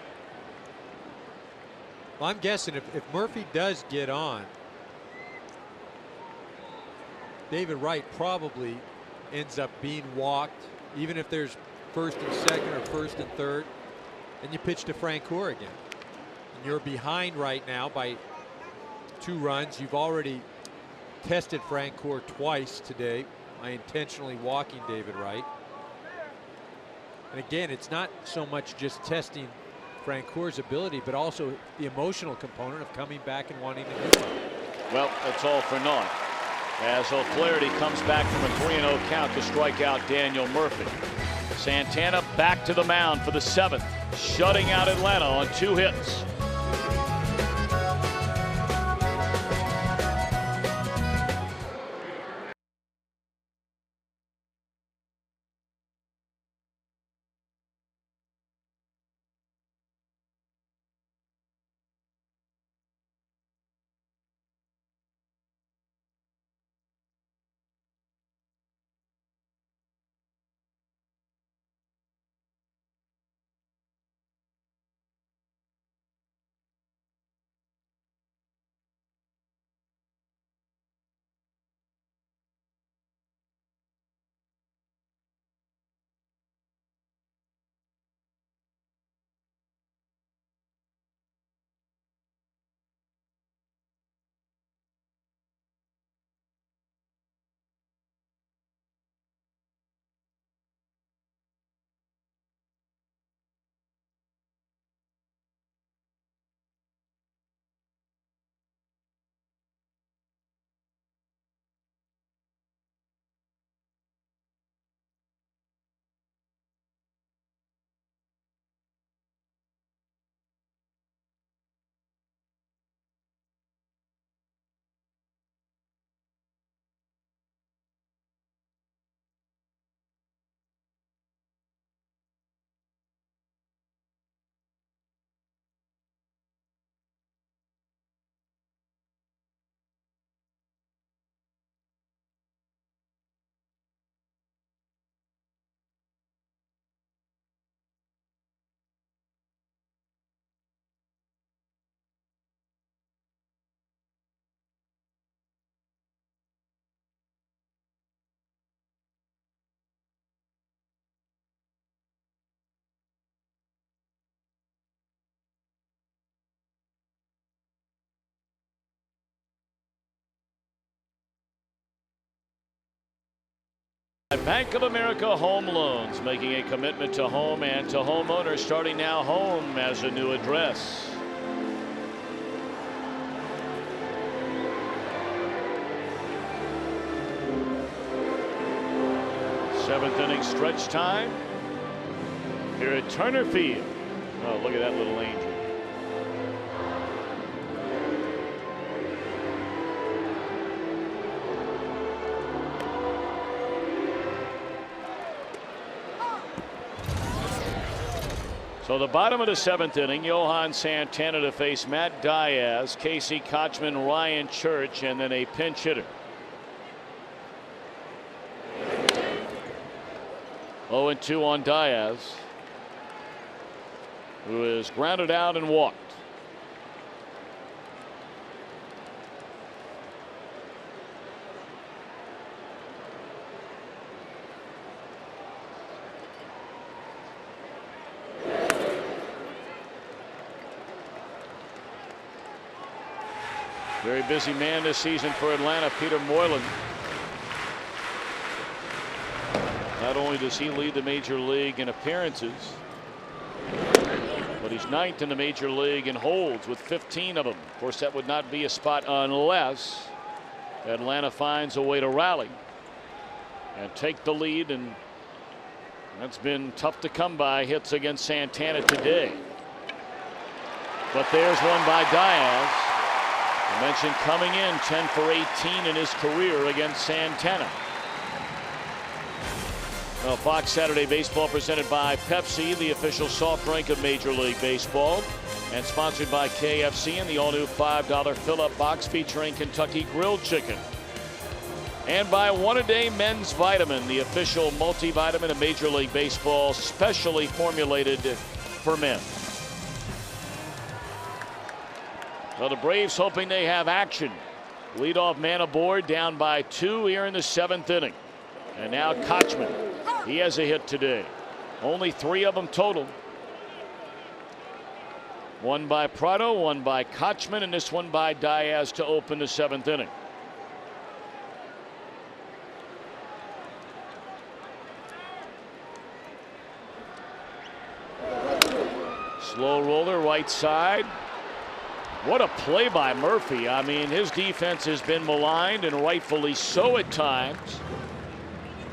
Speaker 2: Well, I'm guessing if Murphy does get on, David Wright probably ends up being walked, even if there's first and second or first and third, and you pitch to Francoeur again. And you're behind right now by 2 runs. You've already tested Francoeur twice today by intentionally walking David Wright. And again, it's not so much just testing Francoeur's ability, but also the emotional component of coming back and wanting to do it.
Speaker 1: Well, that's all for naught. as O'Flaherty comes back from a 3-0 count to strike out Daniel Murphy. Santana back to the mound for the 7th, shutting out Atlanta on 2 hits. Bank of America Home Loans making a commitment to home and to homeowners, starting now. Home as a new address. Seventh inning stretch time here at Turner Field. Oh, look at that little angel. So the bottom of the 7th inning, Johan Santana to face Matt Diaz, Casey Kochman, Ryan Church, and then a pinch hitter. 0-2 on Diaz, who is grounded out and walked. Very busy man this season for Atlanta, Peter Moylan. Not only does he lead the major league in appearances, but he's 9th in the major league in holds with 15 of them. Of course, that would not be a spot unless Atlanta finds a way to rally and take the lead, and that's been tough to come by. Hits against Santana today. But there's one by Diaz. I mentioned coming in 10 for 18 in his career against Santana. Well, Fox Saturday Baseball presented by Pepsi, the official soft drink of Major League Baseball, and sponsored by KFC and the all-new $5 fill-up box featuring Kentucky Grilled Chicken. And by One A Day Men's Vitamin, the official multivitamin of Major League Baseball, specially formulated for men. Well, the Braves hoping they have action. Leadoff man aboard, down by 2 here in the 7th inning. And now Kochman. He has a hit today. Only 3 of them total. One by Prado, one by Kochman, and this one by Diaz to open the 7th inning. Slow roller right side. What a play by Murphy. I mean, his defense has been maligned, and rightfully so at times,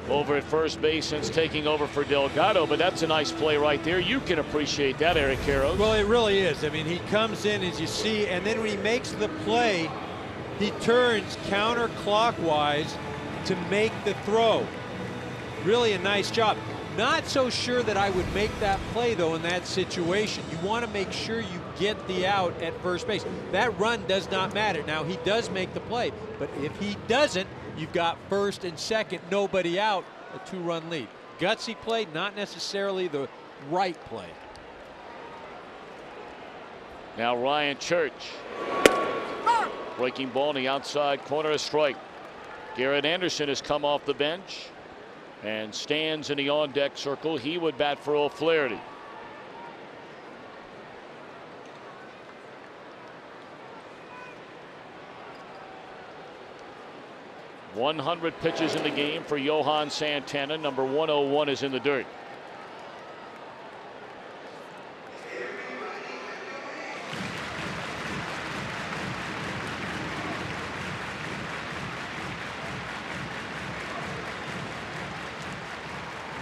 Speaker 1: over at first base since taking over for Delgado, but that's a nice play right there. You can appreciate that, Eric Karros.
Speaker 2: Well, it really is. I mean, he comes in, as you see, and then when he makes the play, he turns counterclockwise to make the throw. Really a nice job. Not so sure that I would make that play, though, in that situation. You want to make sure you get the out at first base. That run does not matter. Now, he does make the play, but if he doesn't, you've got first and second, nobody out, a 2-run lead. Gutsy play, not necessarily the right play.
Speaker 1: Now Ryan Church. Breaking ball in the outside corner, a strike. Garrett Anderson has come off the bench and stands in the on-deck circle. He would bat for O'Flaherty. .100 pitches in the game for Johan Santana. Number 101 is in the dirt.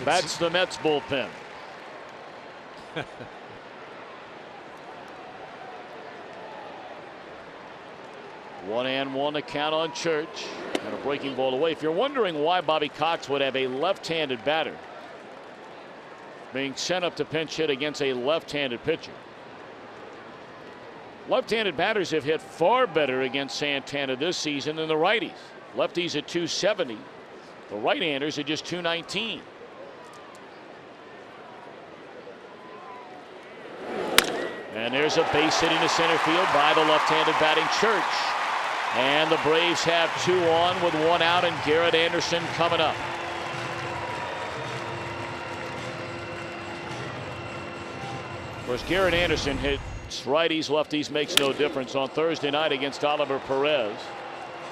Speaker 1: That's the Mets bullpen. One and one to count on Church, and a breaking ball away. If you're wondering why Bobby Cox would have a left-handed batter being sent up to pinch hit against a left-handed pitcher, left-handed batters have hit far better against Santana this season than the righties. Lefties at 270, the right-handers at just 219. And there's a base hit into center field by the left-handed batting Church. And the Braves have 2 on with 1 out, and Garrett Anderson coming up. Of course, Garrett Anderson hits righties, lefties, makes no difference. On Thursday night against Oliver Perez,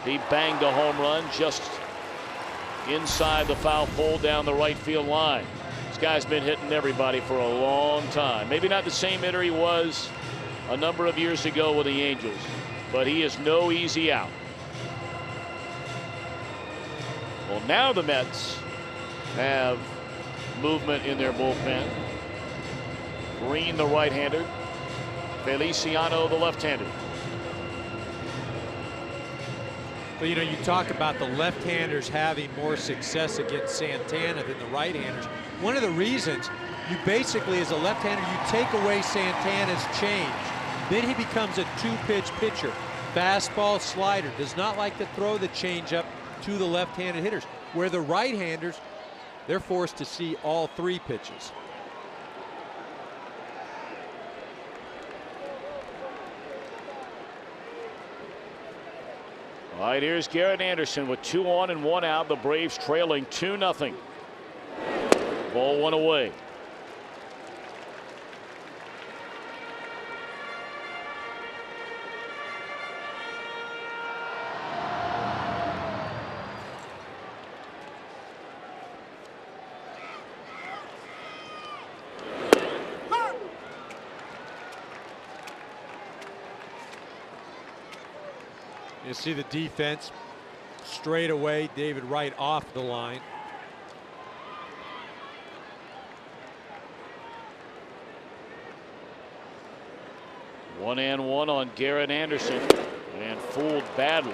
Speaker 1: he banged a home run just inside the foul pole down the right field line. This guy's been hitting everybody for a long time. Maybe not the same hitter he was a number of years ago with the Angels, but he is no easy out. Well, now the Mets have movement in their bullpen. Green, the right-hander. Feliciano, the left-hander.
Speaker 2: Well, you know, you talk about the left-handers having more success against Santana than the right-handers. One of the reasons, you basically, as a left-hander, you take away Santana's change. Then he becomes a 2-pitch pitcher. Fastball, slider. Does not like to throw the changeup to the left-handed hitters. Where the right-handers, they're forced to see all 3 pitches.
Speaker 1: All right, here's Garrett Anderson with 2 on and 1 out. The Braves trailing 2-0. Ball 1 away.
Speaker 2: You see the defense straight away. David Wright off the line.
Speaker 1: One and one on Garrett Anderson, and fooled badly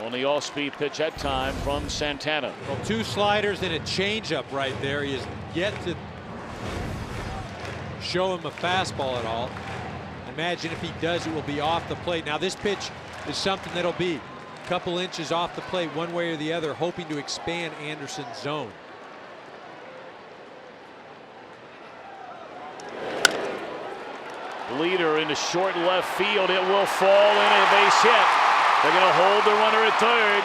Speaker 1: on the off-speed pitch that time from Santana.
Speaker 2: Well, 2 sliders and a changeup right there. He has yet to show him a fastball at all. Imagine if he does, it will be off the plate. Now this pitch is something that'll be a couple inches off the plate one way or the other, hoping to expand Anderson's zone.
Speaker 1: Leader into short left field. It will fall in, a base hit. They're going to hold the runner at third,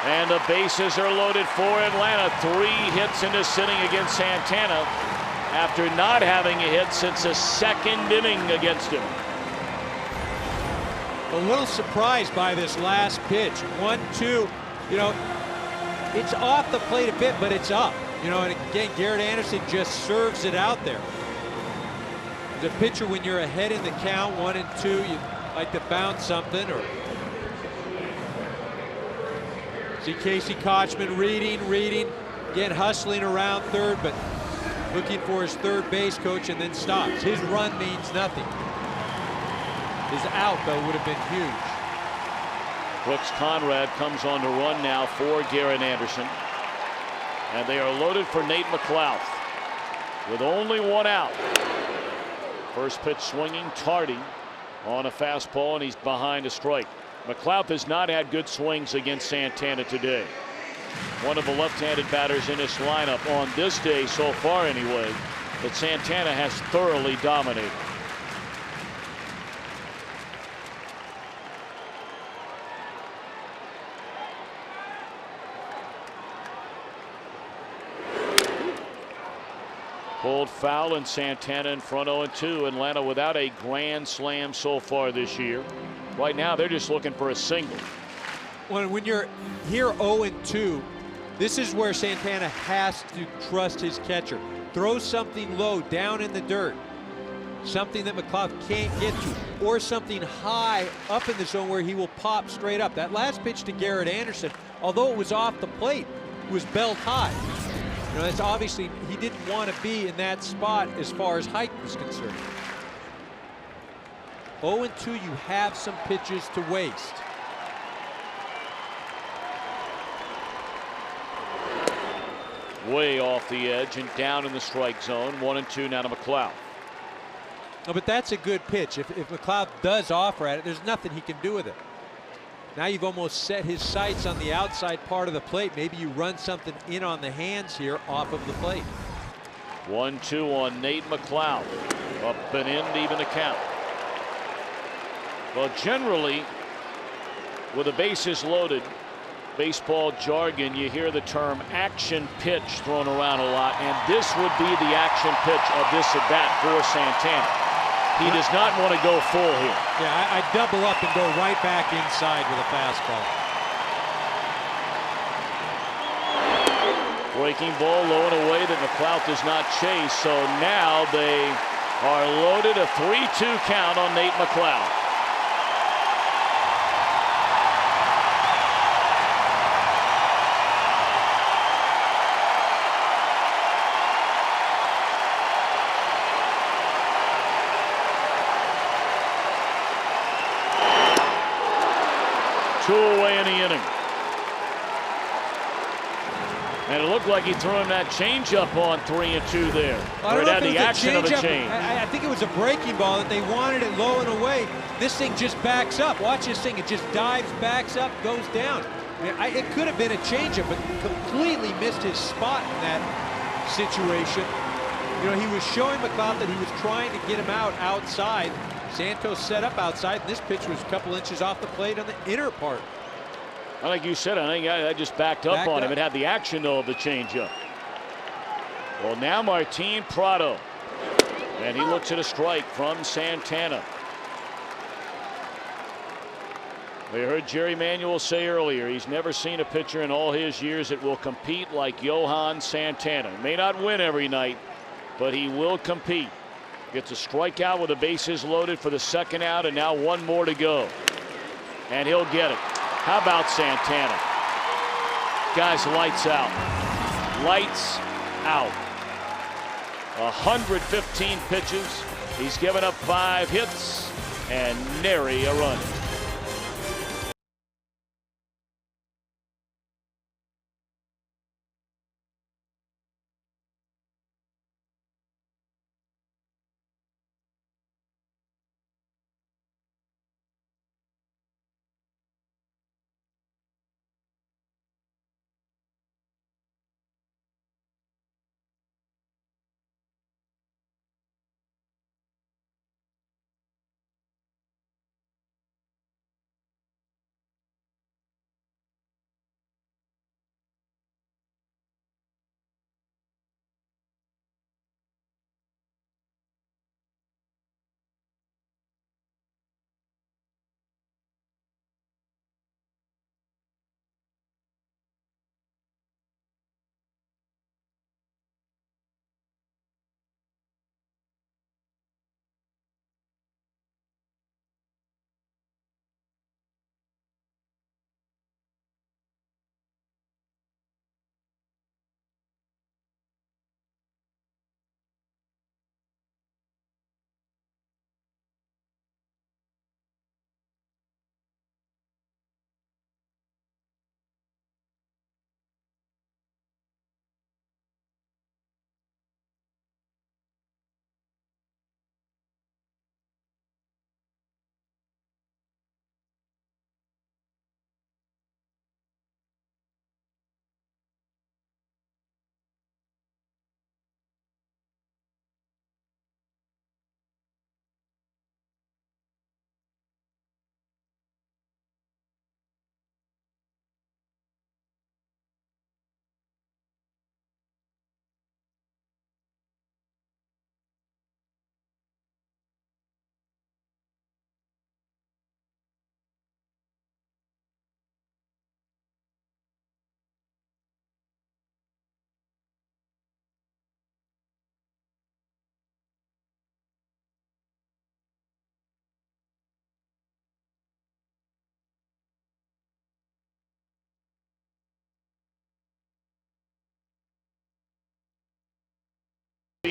Speaker 1: and the bases are loaded for Atlanta. 3 hits in this inning against Santana after not having a hit since the 2nd inning against him.
Speaker 2: A little surprised by this last pitch. 1-2. You know, it's off the plate a bit, but it's up. You know, and again, Garrett Anderson just serves it out there. As a pitcher, when you're ahead in the count, 1 and 2, you like to bounce something. Or see Casey Kochman reading, again hustling around third, but looking for his third base coach, and then stops. His run means nothing. His out, though, would have been huge.
Speaker 1: Brooks Conrad comes on to run now for Garrett Anderson. And they are loaded for Nate McLouth with only 1 out. First pitch swinging, tardy on a fastball, and he's behind a strike. McLouth has not had good swings against Santana today. One of the left-handed batters in this lineup on this day so far anyway, that Santana has thoroughly dominated. Pulled foul, and Santana in front 0-2. Atlanta without a grand slam so far this year. Right now they're just looking for a single.
Speaker 2: When you're here 0-2, this is where Santana has to trust his catcher. Throw something low down in the dirt, something that McLouth can't get to, or something high up in the zone where he will pop straight up. That last pitch to Garrett Anderson, although it was off the plate, was belt high. You know, that's obviously he didn't want to be in that spot as far as height was concerned. 0-2, you have some pitches to waste.
Speaker 1: Way off the edge and down in the strike zone. 1-2 now to McLouth.
Speaker 2: No, but that's a good pitch. If McLouth does offer at it, there's nothing he can do with it. Now you've almost set his sights on the outside part of the plate. Maybe you run something in on the hands here off of the plate.
Speaker 1: 1-2 on Nate McLouth. Up and in to even the count. Well, generally, with the bases loaded, baseball jargon, you hear the term action pitch thrown around a lot, and this would be the action pitch of this at bat for Santana. He does not want to go full here.
Speaker 2: Yeah, I double up and go right back inside with a fastball.
Speaker 1: Breaking ball low and away that McLouth does not chase, so now they are loaded. A 3-2 count on Nate McLouth. Two away in the inning. And it looked like he threw him that changeup on 3-2 there.
Speaker 2: I don't know
Speaker 1: it had
Speaker 2: if it
Speaker 1: the
Speaker 2: was a
Speaker 1: action of a
Speaker 2: changeup.
Speaker 1: change.
Speaker 2: I think it was a breaking ball that they wanted it low and away. This thing just backs up. Watch this thing. It just dives, backs up, goes down. It could have been a changeup, but completely missed his spot in that situation. You know, he was showing McLouth that he was trying to get him out outside. Santos set up outside, and this pitch was a couple inches off the plate on the inner part.
Speaker 1: Like you said, I think I just backed up on him. It had the action, though, of the changeup. Well, now Martin Prado. And he looks at a strike from Santana. We heard Jerry Manuel say earlier he's never seen a pitcher in all his years that will compete like Johan Santana. He may not win every night, but he will compete. Gets a strikeout with the bases loaded for the second out, and now one more to go. And he'll get it. How about Santana? Guys, lights out. Lights out. 115 pitches. He's given up 5 hits and nary a run.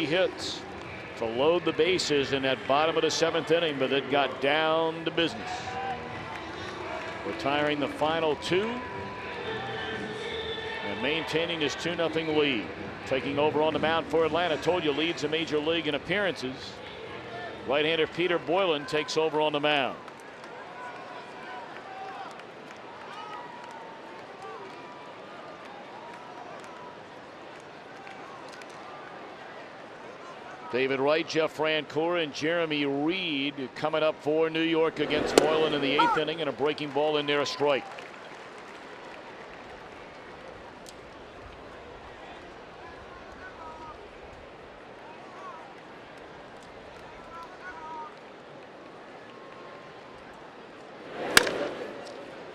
Speaker 1: hits to load the bases in that bottom of the 7th inning, but it got down to business. Retiring the final 2 and maintaining his 2-0 lead. Taking over on the mound for Atlanta. Told you leads the major league in appearances. Right-hander Peter Boylan takes over on the mound. David Wright, Jeff Francoeur, and Jeremy Reed coming up for New York against Moylan in the 8th inning, and a breaking ball in there, a strike.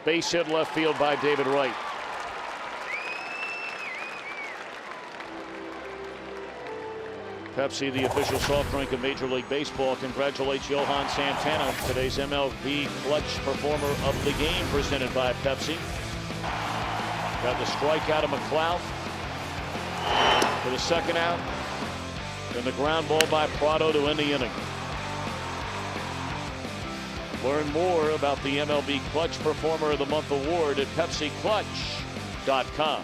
Speaker 1: Base hit left field by David Wright. Pepsi, the official soft drink of Major League Baseball, congratulates Johan Santana, today's MLB Clutch Performer of the Game, presented by Pepsi. Got the strikeout of McLeod for the 2nd out. Then the ground ball by Prado to end the inning. Learn more about the MLB Clutch Performer of the Month award at PepsiClutch.com.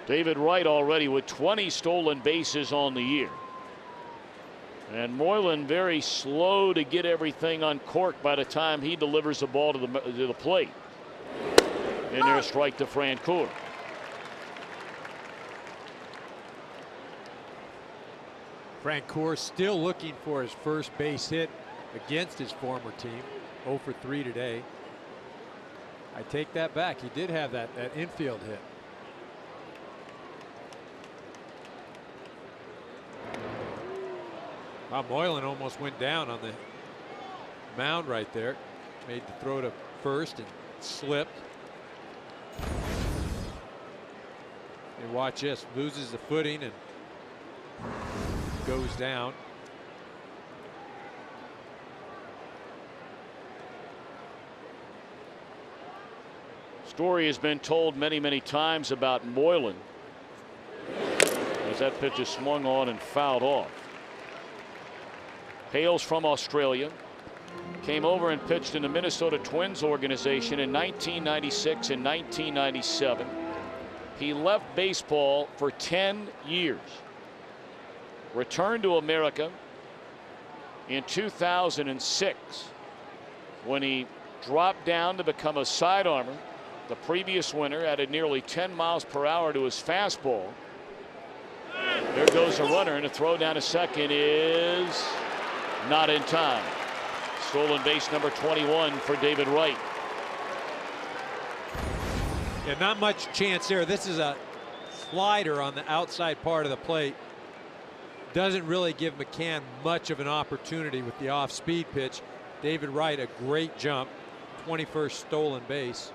Speaker 1: David Wright already with 20 stolen bases on the year. And Moylan very slow to get everything uncorked by the time he delivers the ball to the plate. And there's a strike to Francoeur.
Speaker 2: Francoeur still looking for his first base hit against his former team. 0 for 3 today. I take that back. He did have that infield hit. Wow, Moylan almost went down on the mound right there. Made the throw to first and slipped. And watch this, loses the footing and goes down.
Speaker 1: Story has been told many, many times about Moylan as that pitch is swung on and fouled off. Hails from Australia. Came over and pitched in the Minnesota Twins organization in 1996 and 1997. He left baseball for 10 years. Returned to America in 2006 when he dropped down to become a sidearmer. The previous winter added nearly 10 miles per hour to his fastball. There goes a runner, and a throw down to second is not in time. Stolen base number 21 for David Wright.
Speaker 2: Yeah, not much chance there. This is a slider on the outside part of the plate. Doesn't really give McCann much of an opportunity with the off-speed pitch. David Wright, a great jump. 21st stolen base.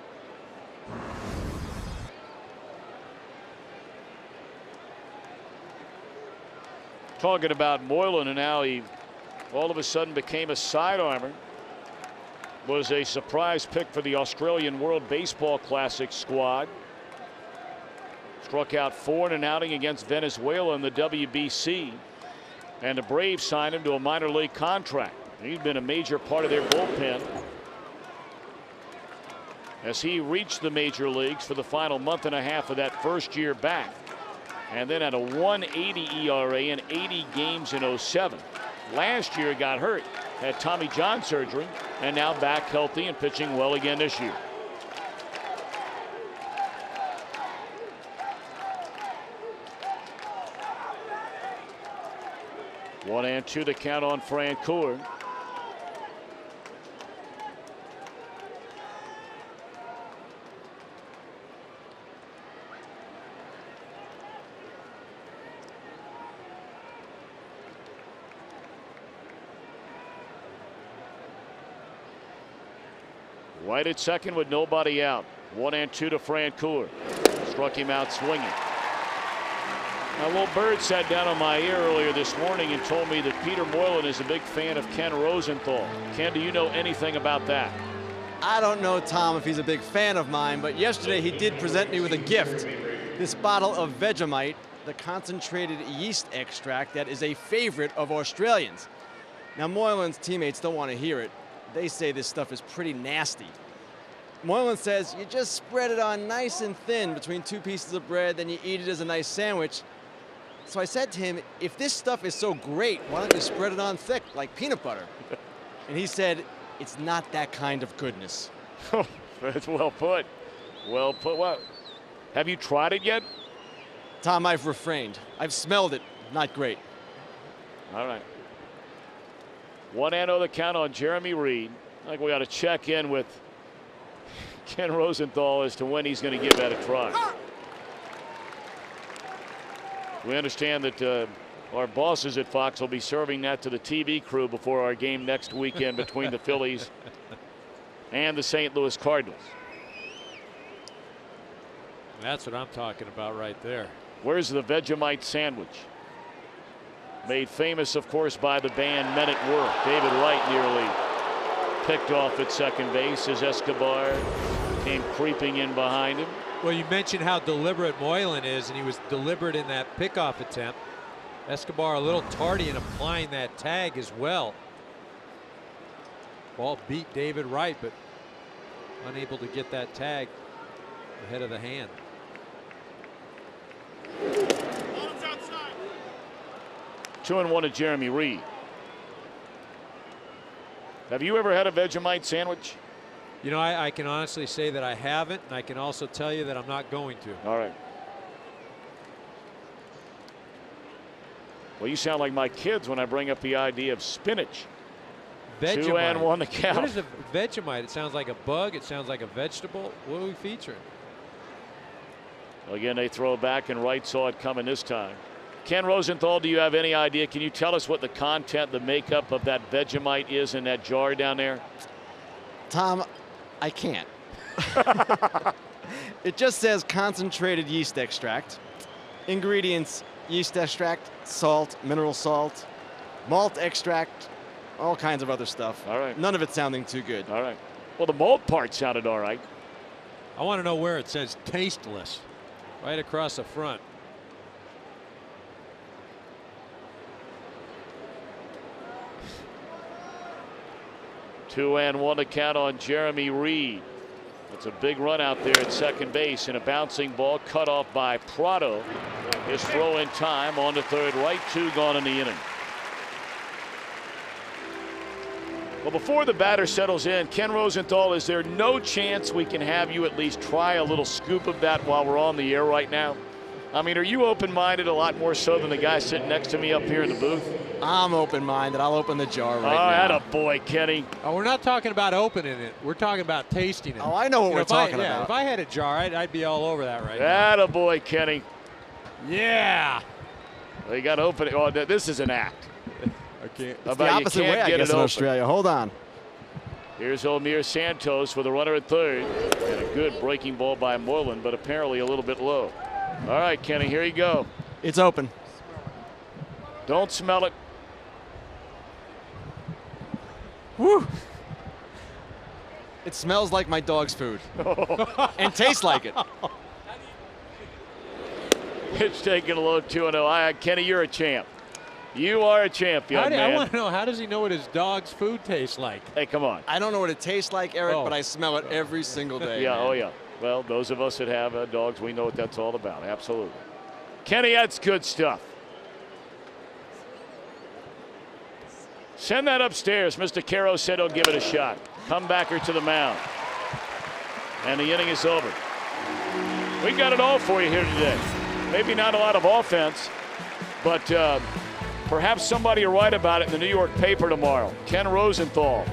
Speaker 1: Talking about Moylan and how he all of a sudden became a sidearmer. Was a surprise pick for the Australian World Baseball Classic squad. Struck out 4 in an outing against Venezuela in the WBC. And the Braves signed him to a minor league contract. He's been a major part of their bullpen as he reached the major leagues for the final month and a half of that first year back. And then had a 1.80 ERA in 80 games in 07. Last year got hurt, had Tommy John surgery, and now back healthy and pitching well again this year. One and two to count on Francoeur. White at second with nobody out. 1 and 2 to Francoeur. Struck him out swinging. A little bird sat down on my ear earlier this morning and told me that Peter Moylan is a big fan of Ken Rosenthal. Ken, do you know anything about that?
Speaker 3: I don't know, Tom, if he's a big fan of mine, but yesterday he did present me with a gift. This bottle of Vegemite, the concentrated yeast extract that is a favorite of Australians. Now, Moylan's teammates don't want to hear it. They say this stuff is pretty nasty. Moylan says you just spread it on nice and thin between two pieces of bread, then you eat it as a nice sandwich. So I said to him, if this stuff is so great, why don't you spread it on thick like peanut butter? And he said, it's not that kind of goodness.
Speaker 1: That's well put. Well put. What? Have you tried it yet?
Speaker 3: Tom, I've refrained. I've smelled it. Not great.
Speaker 1: All right. 1-0 the count on Jeremy Reed. I think we got to check in with Ken Rosenthal as to when he's going to give that a try. We understand that our bosses at Fox will be serving that to the TV crew before our game next weekend between the Phillies and the St. Louis Cardinals.
Speaker 2: That's what I'm talking about right there.
Speaker 1: Where's the Vegemite sandwich? Made famous, of course, by the band Men at Work. David Wright nearly picked off at second base as Escobar came creeping in behind him.
Speaker 2: Well, you mentioned how deliberate Moylan is, and he was deliberate in that pickoff attempt. Escobar a little tardy in applying that tag as well. Ball beat David Wright, but unable to get that tag ahead of the hand.
Speaker 1: Two and one to Jeremy Reed. Have you ever had a Vegemite sandwich?
Speaker 2: You know, I can honestly say that I haven't, and I can also tell you that I'm not going to.
Speaker 1: All right. Well, you sound like my kids when I bring up the idea of spinach.
Speaker 2: Vegemite.
Speaker 1: 2-1 the count.
Speaker 2: What is a Vegemite? It sounds like a bug. It sounds like a vegetable. What are we featuring?
Speaker 1: Again, they throw back, and Wright saw it coming this time. Ken Rosenthal, do you have any idea? Can you tell us what the content, the makeup of that Vegemite is in that jar down there?
Speaker 3: Tom, I can't. It just says concentrated yeast extract. Ingredients: yeast extract, salt, mineral salt, malt extract, all kinds of other stuff.
Speaker 1: All right.
Speaker 3: None of it sounding too good.
Speaker 1: All right. Well, the malt part sounded all right.
Speaker 2: I want to know where it says tasteless. Right across the front.
Speaker 1: Two and one to count on Jeremy Reed. That's a big run out there at second base, and a bouncing ball cut off by Prado. His throw in time on to third right. Two gone in the inning. Well, before the batter settles in, Ken Rosenthal, is there no chance we can have you at least try a little scoop of that while we're on the air right now? I mean, are you open-minded a lot more so than the guy sitting next to me up here in the booth?
Speaker 3: I'm open-minded. I'll open the jar right now.
Speaker 1: Attaboy, Kenny.
Speaker 2: Oh, we're not talking about opening it. We're talking about tasting it.
Speaker 3: Oh, I know what we're talking about.
Speaker 2: If I had a jar, I'd be all over that right
Speaker 1: now. Attaboy, Kenny.
Speaker 2: Yeah.
Speaker 1: Well, you got to open it. Oh, this is an act.
Speaker 3: I can't. It's the opposite way, I guess, in Australia. Hold on.
Speaker 1: Here's Omir Santos with a runner at third. And a good breaking ball by Moylan, but apparently a little bit low. All right, Kenny, here you go.
Speaker 3: It's open.
Speaker 1: Don't smell it.
Speaker 3: Woo. It smells like my dog's food. And tastes like it.
Speaker 1: It's taking a low 2-0. Kenny, you're a champ. You are a champion, man.
Speaker 2: I want to know, how does he know what his dog's food tastes like?
Speaker 1: Hey, come on.
Speaker 3: I don't know what it tastes like, Eric, but I smell it every single day.
Speaker 1: Yeah,
Speaker 3: man.
Speaker 1: oh yeah. Well, those of us that have dogs, we know what that's all about. Absolutely. Kenny, that's good stuff. Send that upstairs. Mr. Caro said he'll give it a shot. Comebacker to the mound. And the inning is over. We got it all for you here today. Maybe not a lot of offense, but perhaps somebody will write about it in the New York paper tomorrow. Ken Rosenthal,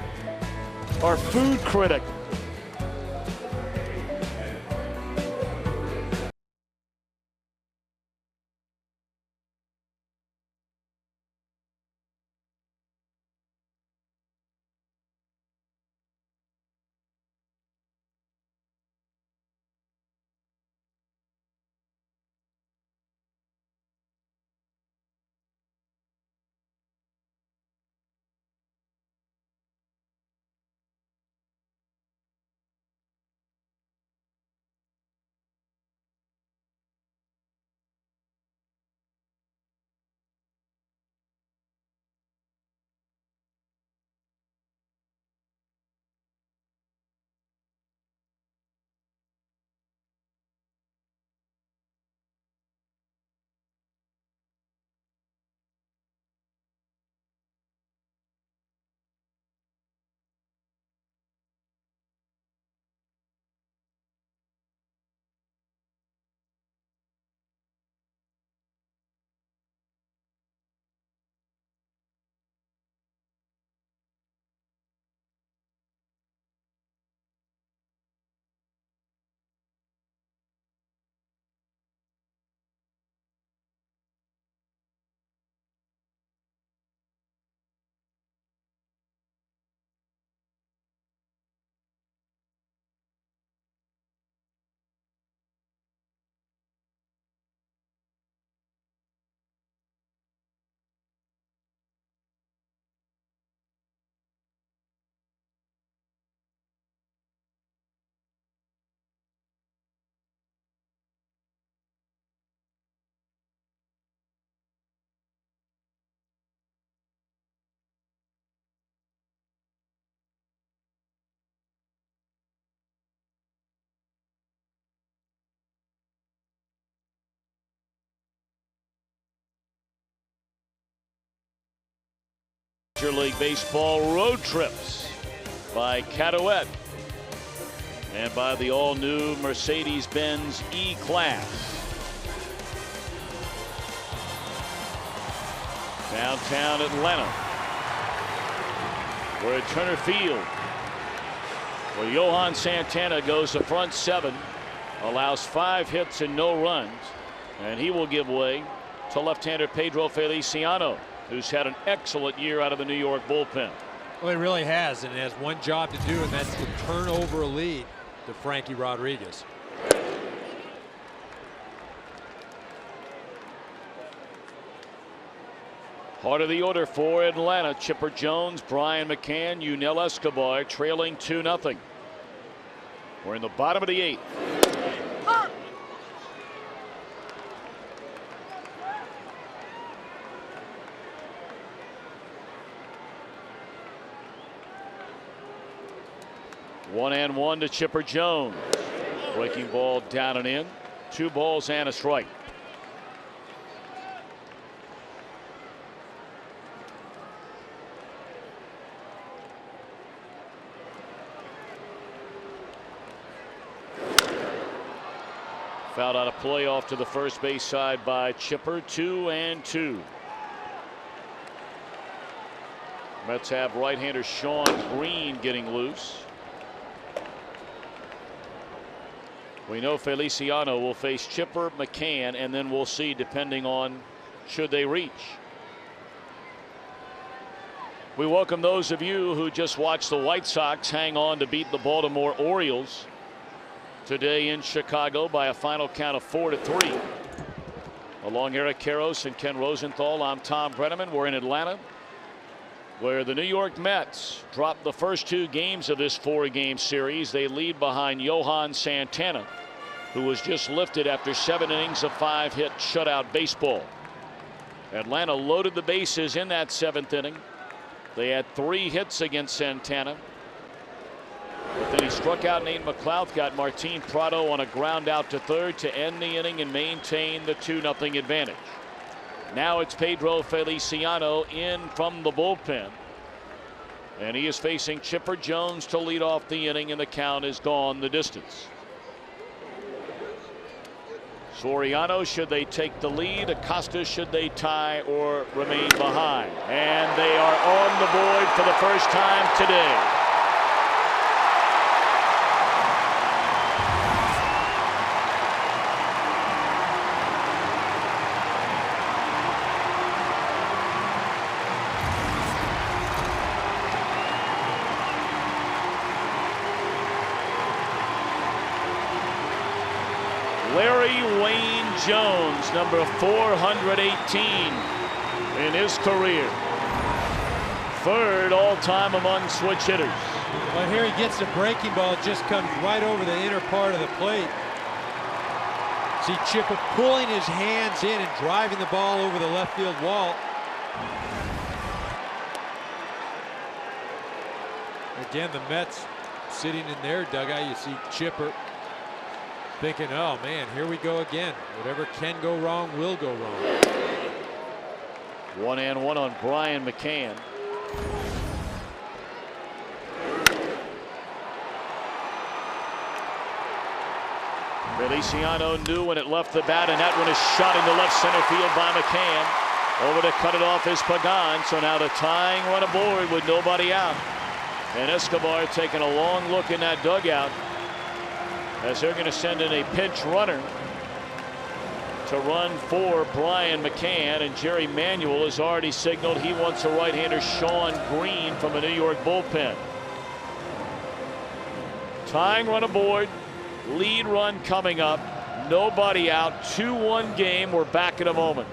Speaker 1: our food critic. Major League Baseball road trips by Cadouette and by the all-new Mercedes-Benz E-Class. Downtown Atlanta. We're at Turner Field, where Johan Santana goes the front seven, allows 5 hits and no runs, and he will give way to left-hander Pedro Feliciano, who's had an excellent year out of the New York bullpen.
Speaker 2: Well, he really has, and it has one job to do, and that's to turn over a lead to Frankie Rodriguez.
Speaker 1: Heart of the order for Atlanta: Chipper Jones, Brian McCann, Yunel Escobar, trailing 2-0. We're in the bottom of the 8th. One and one to Chipper Jones. Breaking ball down and in. 2 balls and a strike. Fouled out a play off to the first base side by Chipper. 2-2. Mets have right-hander Sean Green getting loose. We know Feliciano will face Chipper, McCann, and then we'll see, depending on should they reach. We welcome those of you who just watched the White Sox hang on to beat the Baltimore Orioles today in Chicago by a final count of 4-3. Along Eric Karros and Ken Rosenthal, I'm Tom Brenneman. We're in Atlanta, where the New York Mets dropped the first 2 games of this 4-game series. They lead behind Johan Santana, who was just lifted after 7 innings of 5-hit shutout baseball. Atlanta loaded the bases in that 7th inning. They had 3 hits against Santana, but then he struck out Nate McLouth, got Martin Prado on a ground out to third to end the inning and maintain the 2-0 advantage. Now it's Pedro Feliciano in from the bullpen, and he is facing Chipper Jones to lead off the inning, and the count is gone the distance. Soriano, should they take the lead? Acosta, should they tie or remain behind? And they are on the board for the first time today. Larry Wayne Jones, number 418 in his career. 3rd all-time among switch hitters.
Speaker 2: Well, here he gets the breaking ball. It just comes right over the inner part of the plate. See Chipper pulling his hands in and driving the ball over the left field wall. Again, the Mets sitting in their dugout. You see Chipper thinking, oh man, here we go again. Whatever can go wrong will go wrong.
Speaker 1: 1-1 on Brian McCann. Feliciano knew when it left the bat, and that one is shot into left center field by McCann. Over to cut it off is Pagan. So now the tying run aboard with nobody out. And Escobar taking a long look in that dugout, as they're going to send in a pinch runner to run for Brian McCann. And Jerry Manuel has already signaled he wants a right-hander Sean Green from a New York bullpen. Tying run aboard, lead run coming up, nobody out, 2-1 game. We're back in a moment.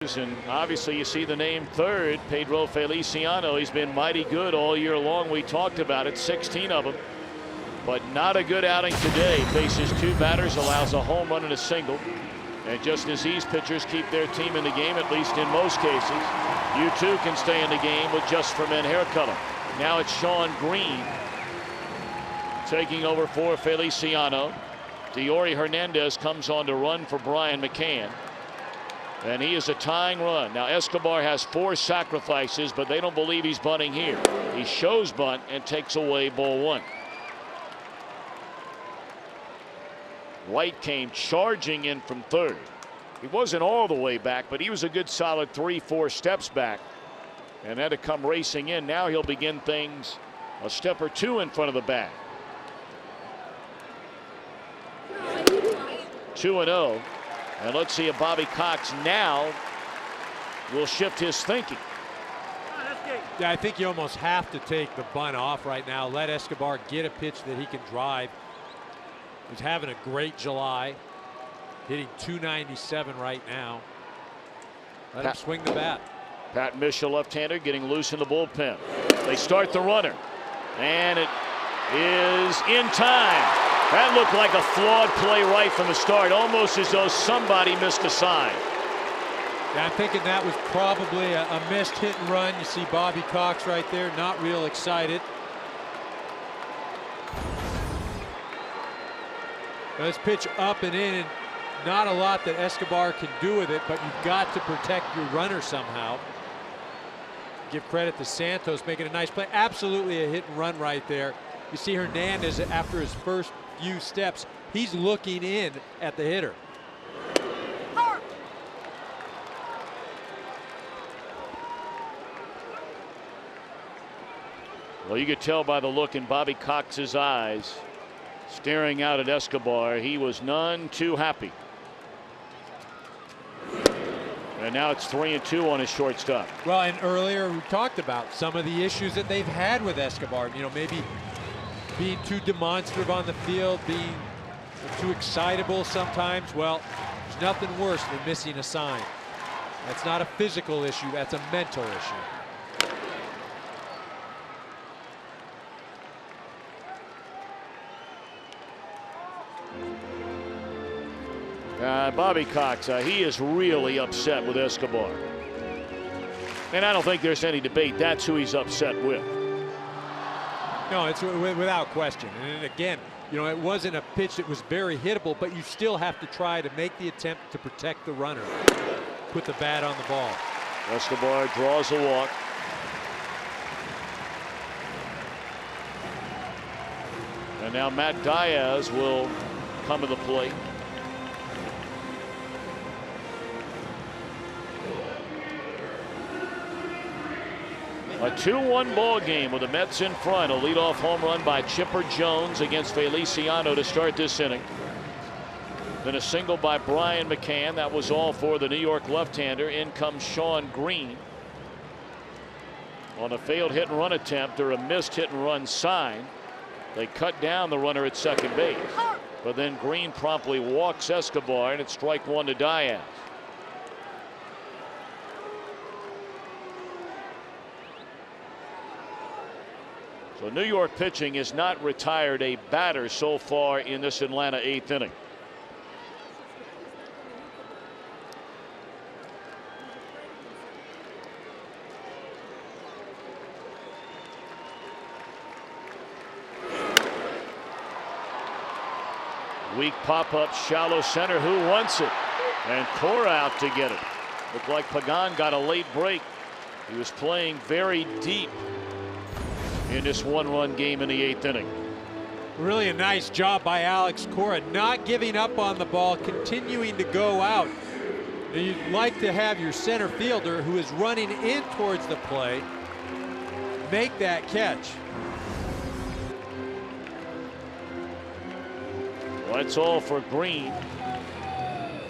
Speaker 1: And obviously you see the name third, Pedro Feliciano. He's been mighty good all year long. We talked about it, 16 of them. But not a good outing today. Faces two batters, allows a home run and a single. And just as these pitchers keep their team in the game, at least in most cases, you too can stay in the game with just for men hair color. Now it's Sean Green taking over for Feliciano. Diori Hernandez comes on to run for Brian McCann. And he is a tying run. Now Escobar has 4 sacrifices, but they don't believe he's bunting here. He shows bunt and takes away ball 1. White came charging in from third. He wasn't all the way back, but he was a good solid 3-4 steps back and had to come racing in. Now he'll begin things a step or 2 in front of the bag. 2-0. And let's see if Bobby Cox now will shift his thinking.
Speaker 2: Yeah, I think you almost have to take the bunt off right now. Let Escobar get a pitch that he can drive. He's having a great July, hitting .297 right now. Let him swing the bat.
Speaker 1: Pat Mitchell, left-hander, getting loose in the bullpen. They start the runner, and it is in time. That looked like a flawed play right from the start, almost as though somebody missed a sign.
Speaker 2: Yeah, I'm thinking that was probably a missed hit and run. You see Bobby Cox right there, not real excited. Let's pitch up and in, and not a lot that Escobar can do with it, but you've got to protect your runner somehow. Give credit to Santos making a nice play. Absolutely a hit and run right there. You see Hernandez after his first few steps, he's looking in at the hitter.
Speaker 1: Well, you could tell by the look in Bobby Cox's eyes, staring out at Escobar, he was none too happy. And now it's 3-2 on his shortstop.
Speaker 2: Well, and earlier we talked about some of the issues that they've had with Escobar. You know, maybe being too demonstrative on the field, being too excitable sometimes. Well, there's nothing worse than missing a sign. That's not a physical issue, that's a mental issue.
Speaker 1: Bobby Cox, he is really upset with Escobar. And I don't think there's any debate. That's who he's upset with.
Speaker 2: No, it's without question. And again, you know, it wasn't a pitch that was very hittable, but you still have to try to make the attempt to protect the runner. Put the bat on the ball.
Speaker 1: Escobar draws a walk. And now Matt Diaz will come to the plate. A 2-1 ball game with the Mets in front. A leadoff home run by Chipper Jones against Feliciano to start this inning. Then a single by Brian McCann. That was all for the New York left-hander. In comes Sean Green on a failed hit and run attempt, or a missed hit and run sign. They cut down the runner at second base, but then Green promptly walks Escobar, and it's strike 1 to Diaz. So New York pitching has not retired a batter so far in this Atlanta 8th inning. Weak pop-up, shallow center. Who wants it? And Cora out to get it. Looked like Pagan got a late break. He was playing very deep in this one-run game in the 8th inning.
Speaker 2: Really a nice job by Alex Cora, not giving up on the ball, continuing to go out. And you'd like to have your center fielder, who is running in towards the play, make that catch.
Speaker 1: Well, that's all for Green.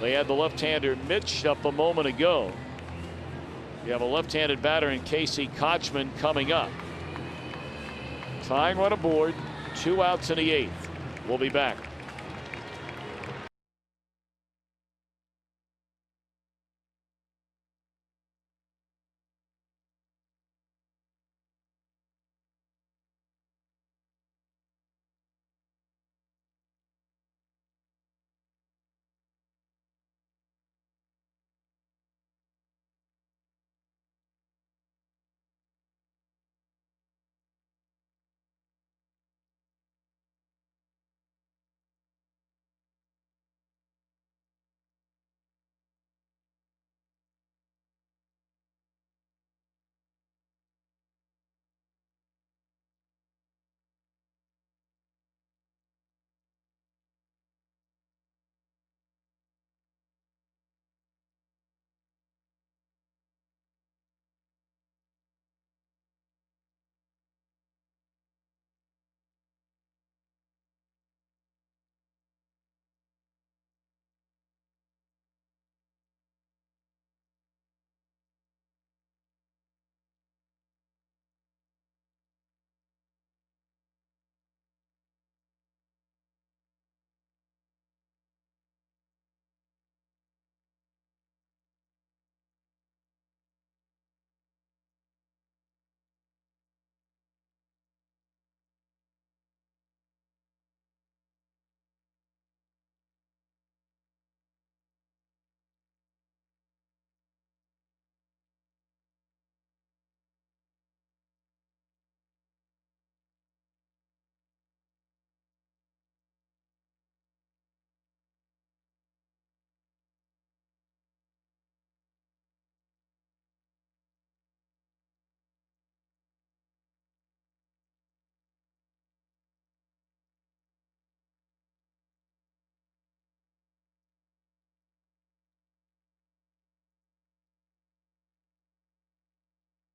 Speaker 1: They had the left-hander Mitch up a moment ago. You have a left-handed batter in Casey Kochman coming up. Tying run aboard, 2 outs in the 8th. We'll be back.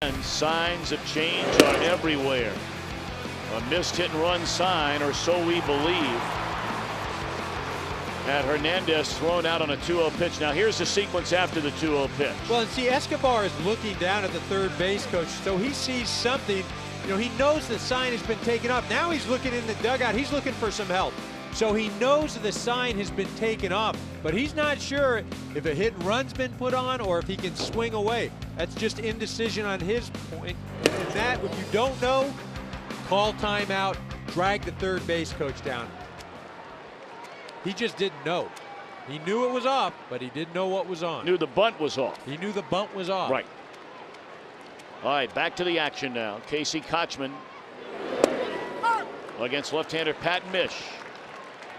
Speaker 1: And signs of change are everywhere. A missed hit and run sign, or so we believe. Had Hernandez thrown out on a 2-0 pitch. Now here's the sequence after the 2-0 pitch.
Speaker 2: Well, and see, Escobar is looking down at the third base coach, so he sees something. You know, he knows the sign has been taken off. Now he's looking in the dugout. He's looking for some help. So he knows the sign has been taken off, but he's not sure if a hit and run's been put on or if he can swing away. That's just indecision on his point. And that, if you don't know, call timeout, drag the third base coach down. He just didn't know. He knew it was off, but he didn't know what was on.
Speaker 1: Knew the bunt was off.
Speaker 2: He knew the bunt was off.
Speaker 1: Right. All right, back to the action now. Casey Kochman against left-hander Pat Mish.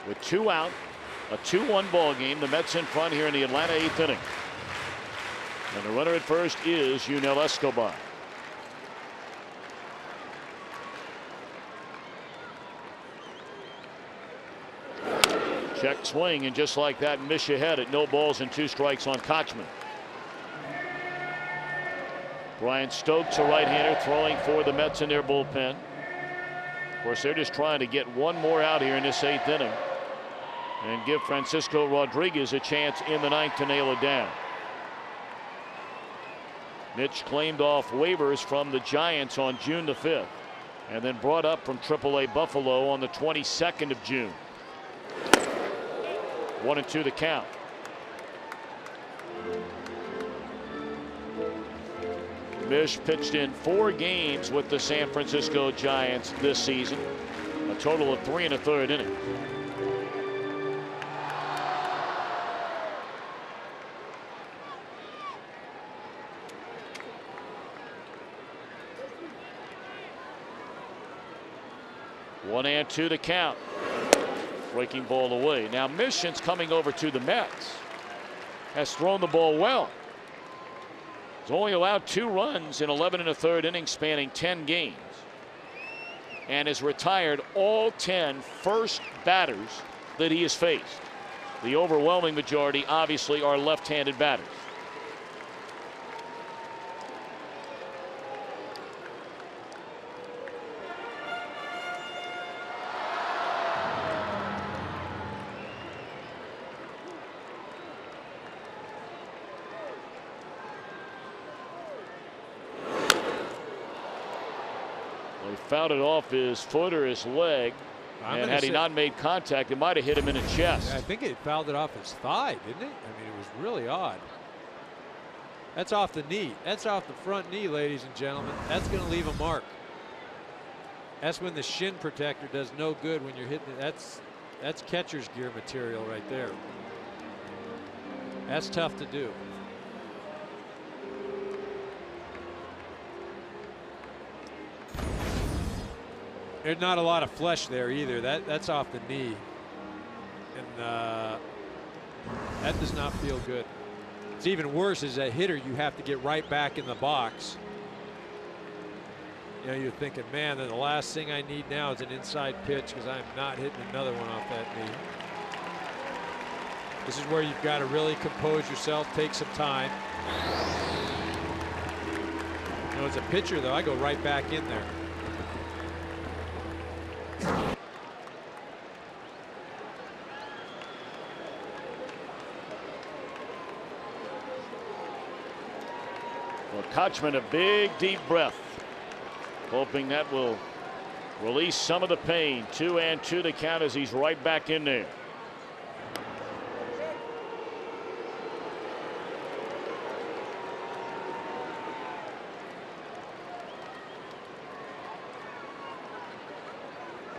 Speaker 1: With 2 out, a 2-1 ball game. The Mets in front here in the Atlanta 8th inning. And the runner at first is Yunel Escobar. Check swing, and just like that, Mish ahead at 0 balls and 2 strikes on Kochman. Brian Stokes, a right-hander, throwing for the Mets in their bullpen. Of course, they're just trying to get one more out here in this 8th inning and give Francisco Rodriguez a chance in the 9th to nail it down. Mitch claimed off waivers from the Giants on June the 5th and then brought up from AAA Buffalo on the 22nd of June. 1-2 the count. Mish pitched in 4 games with the San Francisco Giants this season, a total of 3 1/3 innings. One and 2 the count. Breaking ball away. Now Mish, since coming over to the Mets, has thrown the ball well. He's only allowed 2 runs in 11 1/3 innings spanning 10 games, and has retired all 10 first batters that he has faced. The overwhelming majority obviously are left-handed batters. Fouled it off his foot or his leg, and had he not made contact, it might have hit him in the chest.
Speaker 2: I think it fouled it off his thigh, didn't it? I mean, it was really odd. That's off the knee. That's off the front knee, ladies and gentlemen. That's going to leave a mark. That's when the shin protector does no good when you're hitting it. That's catcher's gear material right there. That's tough to do. There's not a lot of flesh there either. That's off the knee, and that does not feel good. It's even worse as a hitter. You have to get right back in the box. You know, you're thinking, man, the last thing I need now is an inside pitch because I'm not hitting another one off that knee. This is where you've got to really compose yourself, take some time. You know, as a pitcher, though, I go right back in there.
Speaker 1: Well, Kochman, a big deep breath, hoping that will release some of the pain. 2 and 2 the count as he's right back in there.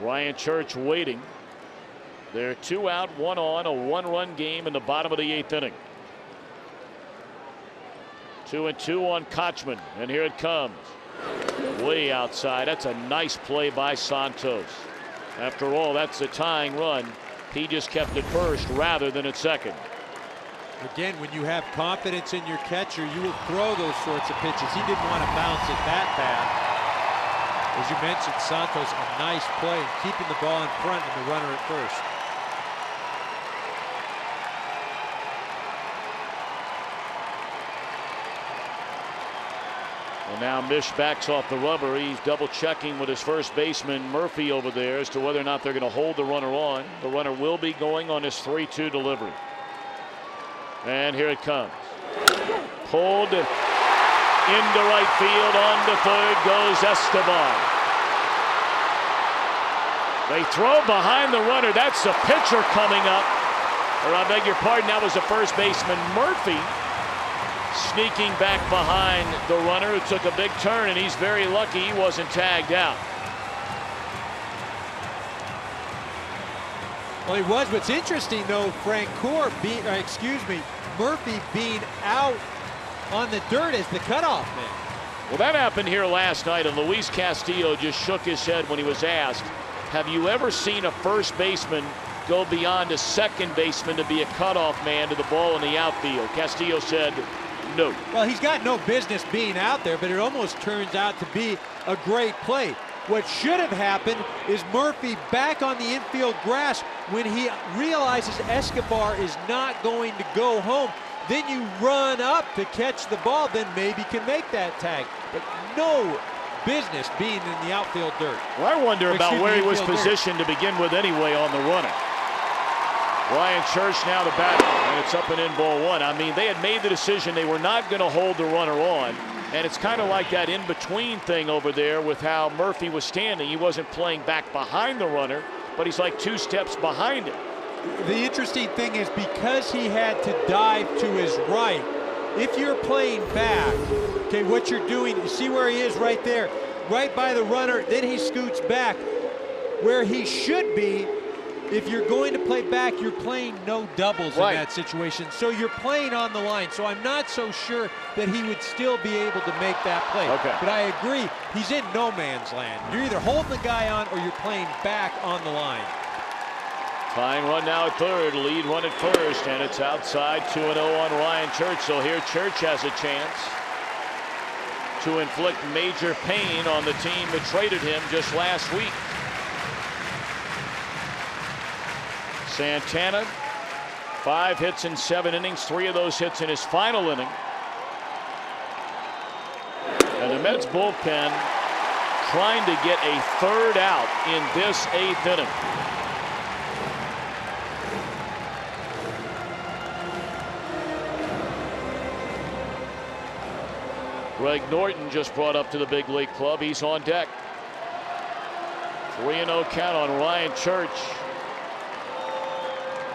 Speaker 1: Ryan Church waiting. They're 2 out, 1 on, a 1-run game in the bottom of the 8th inning. 2 and 2 on Kochman, and here it comes. Way outside. That's a nice play by Santos. After all, that's the tying run. He just kept it first rather than at second.
Speaker 2: Again, when you have confidence in your catcher, you will throw those sorts of pitches. He didn't want to bounce it that bad. As you mentioned, Santos, a nice play, keeping the ball in front and the runner at first.
Speaker 1: And now Mish backs off the rubber. He's double checking with his first baseman Murphy over there as to whether or not they're going to hold the runner on. The runner will be going on his 3-2 delivery. And here it comes. Pulled into right field. On to third goes Escobar. They throw behind the runner. That's the pitcher coming up. Or I beg your pardon, that was the first baseman Murphy sneaking back behind the runner who took a big turn, and he's very lucky he wasn't tagged out.
Speaker 2: Well, he was. What's interesting, though, Murphy being out on the dirt as the cutoff man.
Speaker 1: Well, that happened here last night, and Luis Castillo just shook his head when he was asked, have you ever seen a first baseman go beyond a second baseman to be a cutoff man to the ball in the outfield? Castillo said no.
Speaker 2: Well, he's got no business being out there, but it almost turns out to be a great play. What should have happened is Murphy back on the infield grass when he realizes Escobar is not going to go home. Then you run up to catch the ball, then maybe can make that tag. But no business being in the outfield dirt.
Speaker 1: Well, I wonder about where he was positioned to begin with anyway on the runner. Ryan Church now the batter, and it's up and in ball one. I mean, they had made the decision they were not going to hold the runner on, and it's kind of like that in-between thing over there with how Murphy was standing. He wasn't playing back behind the runner, but he's like 2 steps behind him.
Speaker 2: The interesting thing is because he had to dive to his right, if you're playing back, okay, what you're doing, you see where he is right there, right by the runner, then he scoots back. Where he should be, if you're going to play back, you're playing no doubles in that situation. So you're playing on the line. So I'm not so sure that he would still be able to make that play.
Speaker 1: Okay.
Speaker 2: But I agree, he's in no man's land. You're either holding the guy on or you're playing back on the line.
Speaker 1: Tying run now at third, lead run at first, and it's outside 2-0 on Ryan Church. So here Church has a chance to inflict major pain on the team that traded him just last week. Santana, 5 hits in 7 innings, 3 of those hits in his final inning. And the Mets bullpen trying to get a third out in this 8th inning. Greg Norton just brought up to the big league club. He's on deck. 3-0 count on Ryan Church.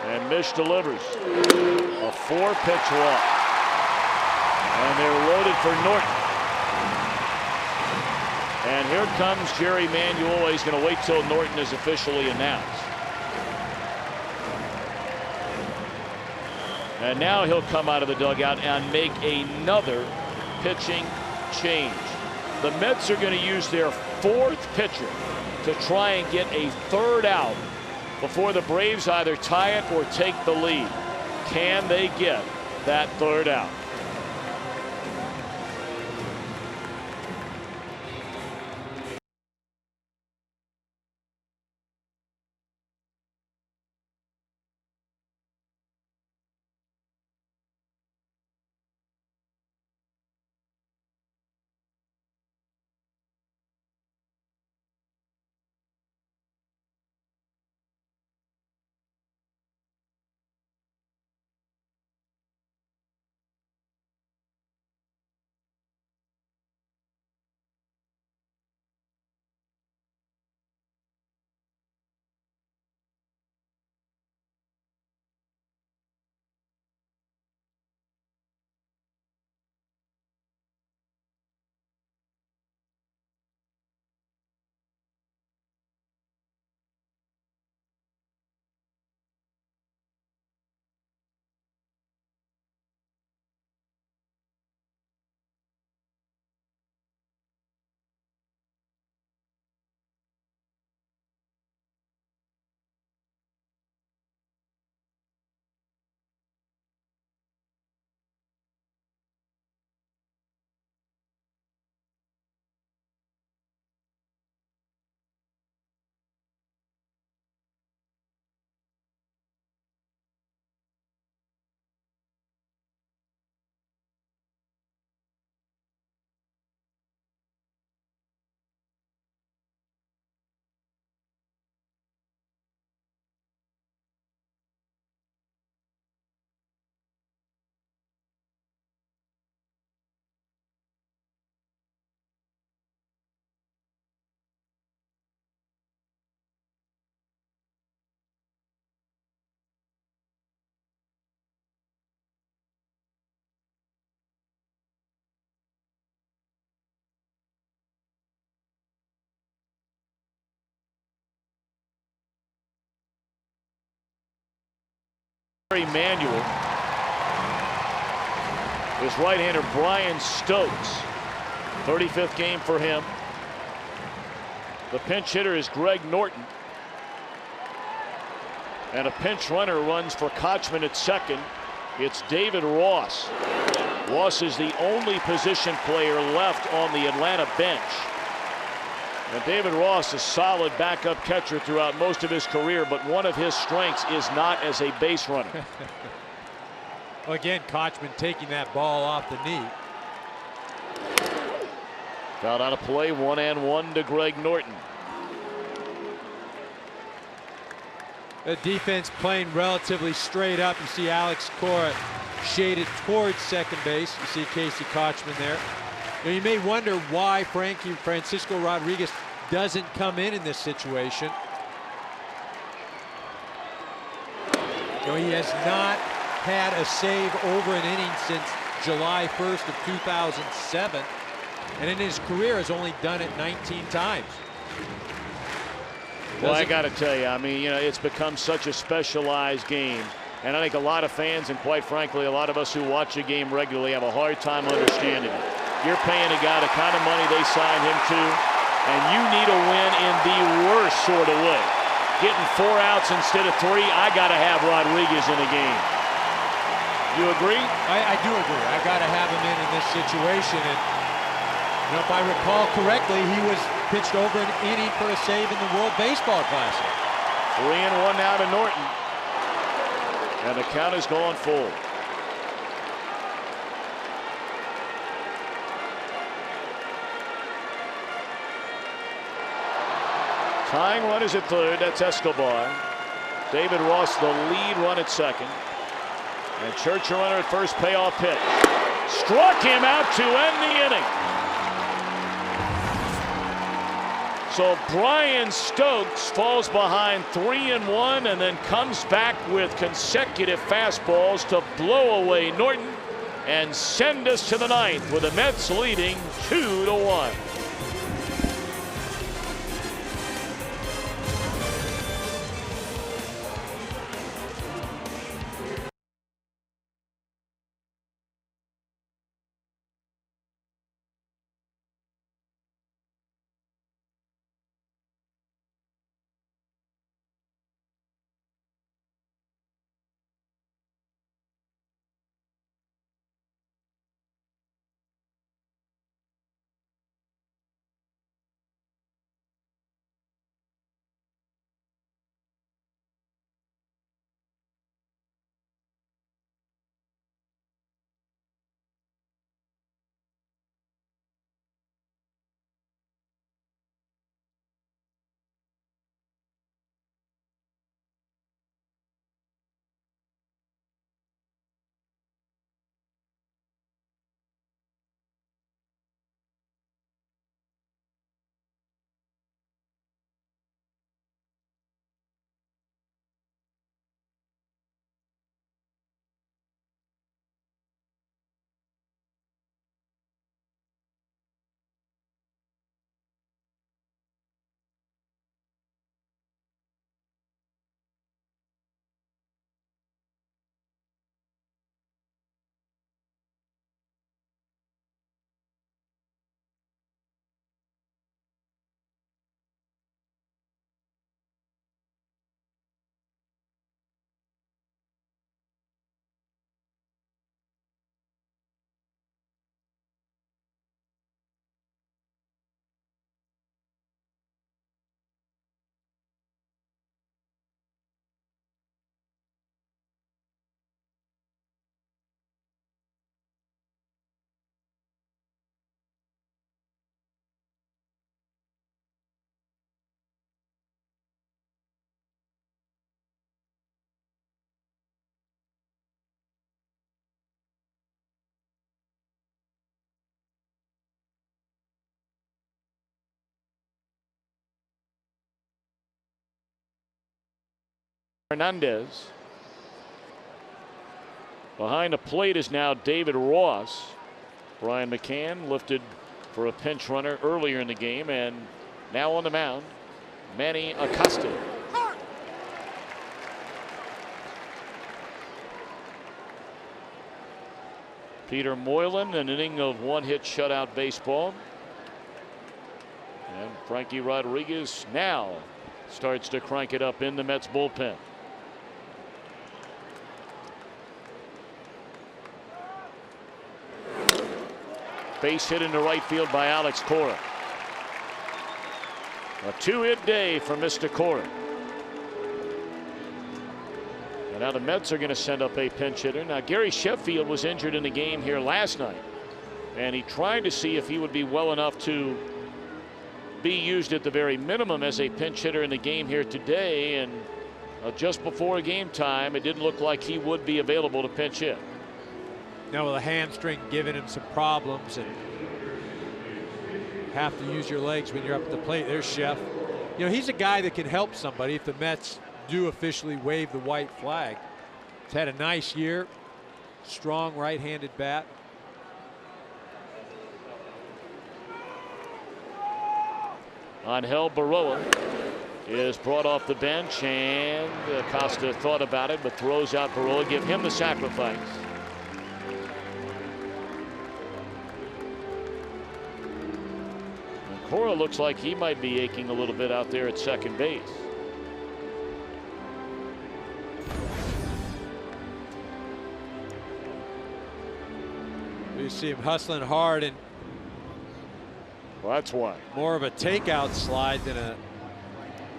Speaker 1: And Mish delivers. A 4-pitch walk. And they're loaded for Norton. And here comes Jerry Manuel. He's going to wait till Norton is officially announced. And now he'll come out of the dugout and make another pitching change. The Mets are going to use their 4th pitcher to try and get a third out before the Braves either tie it or take the lead. Can they get that third out? Manual. His right-hander Brian Stokes, 35th game for him. The pinch hitter is Greg Norton. And a pinch runner runs for Kochman at second. It's David Ross. Ross is the only position player left on the Atlanta bench. And David Ross, a solid backup catcher throughout most of his career, but one of his strengths is not as a base runner.
Speaker 2: Well, again, Kochman taking that ball off the knee.
Speaker 1: Fouled on a play, 1-1 to Greg Norton.
Speaker 2: The defense playing relatively straight up. You see Alex Cora shaded towards second base. You see Casey Kochman there. Now, you may wonder why Francisco Rodriguez doesn't come in this situation. He has not had a save over an inning since July 1st of 2007, and in his career has only done it 19 times.
Speaker 1: Well, I got to tell you, I mean, it's become such a specialized game. And I think a lot of fans, and quite frankly, a lot of us who watch a game regularly have a hard time understanding it. You're paying a guy the kind of money they signed him to, and you need a win in the worst sort of way. Getting 4 outs instead of 3, I got to have Rodriguez in the game. You agree?
Speaker 2: I do agree. I got to have him in this situation. And if I recall correctly, he was pitched over an inning for a save in the World Baseball Classic.
Speaker 1: 3-1 now to Norton. And the count is gone full. Tying runners at third, that's Escobar. David Ross, the lead run at second. And Church, a runner at first, payoff pitch. Struck him out to end the inning. So Brian Stokes falls behind 3-1 and then comes back with consecutive fastballs to blow away Norton and send us to the ninth with the Mets leading 2-1. Hernandez. Behind the plate is now David Ross. Brian McCann lifted for a pinch runner earlier in the game, and now on the mound, Manny Acosta. Peter Moylan, an inning of one-hit shutout baseball. And Frankie Rodriguez now starts to crank it up in the Mets bullpen. Base hit into right field by Alex Cora. A two-hit day for Mr. Cora. And now the Mets are going to send up a pinch hitter. Now Gary Sheffield was injured in the game here last night, and he tried to see if he would be well enough to be used at the very minimum as a pinch hitter in the game here today. And just before game time, it didn't look like he would be available to pinch hit.
Speaker 2: Now with a hamstring giving him some problems, and have to use your legs when you're up at the plate. There's Sheff. You know, he's a guy that can help somebody if the Mets do officially wave the white flag. He's had a nice year. Strong right-handed bat.
Speaker 1: Angel Baroa is brought off the bench, and Acosta thought about it but throws out Baroa. Give him the sacrifice. And Cora looks like he might be aching a little bit out there at second base.
Speaker 2: You see him hustling hard, and
Speaker 1: well, that's why.
Speaker 2: More of a takeout slide than a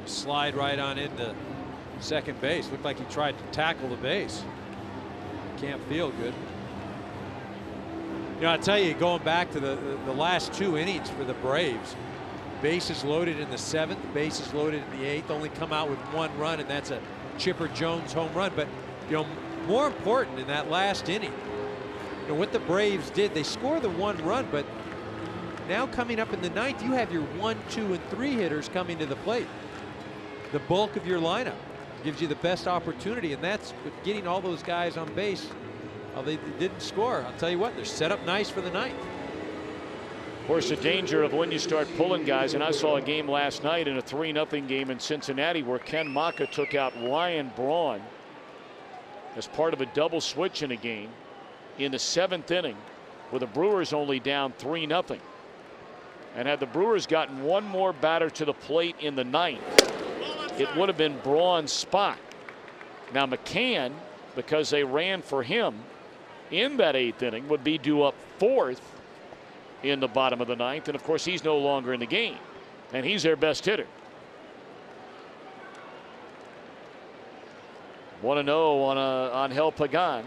Speaker 2: slide right on into second base. Looked like he tried to tackle the base. Can't feel good. You know, I tell you, going back to the last two innings for the Braves, bases loaded in the 7th, bases loaded in the 8th, only come out with 1 run, and that's a Chipper Jones home run. But you know, more important in that last inning, you know, what the Braves did, they score the 1 run, but now coming up in the 9th, you have your 1, 2, and 3 hitters coming to the plate. The bulk of your lineup gives you the best opportunity, and that's getting all those guys on base. Well, they didn't score. I'll tell you what, they're set up nice for the 9th.
Speaker 1: Of course, the danger of when you start pulling guys, and I saw a game last night in a 3-0 game in Cincinnati where Ken Maka took out Ryan Braun as part of a double switch in a game in the 7th inning, where the Brewers only down 3-0. And had the Brewers gotten one more batter to the plate in the 9th, it would have been Braun's spot. Now McCann, because they ran for him in that 8th inning, would be due up 4th in the bottom of the 9th. And of course, he's no longer in the game, and he's their best hitter. 1-0 on Angel Pagan,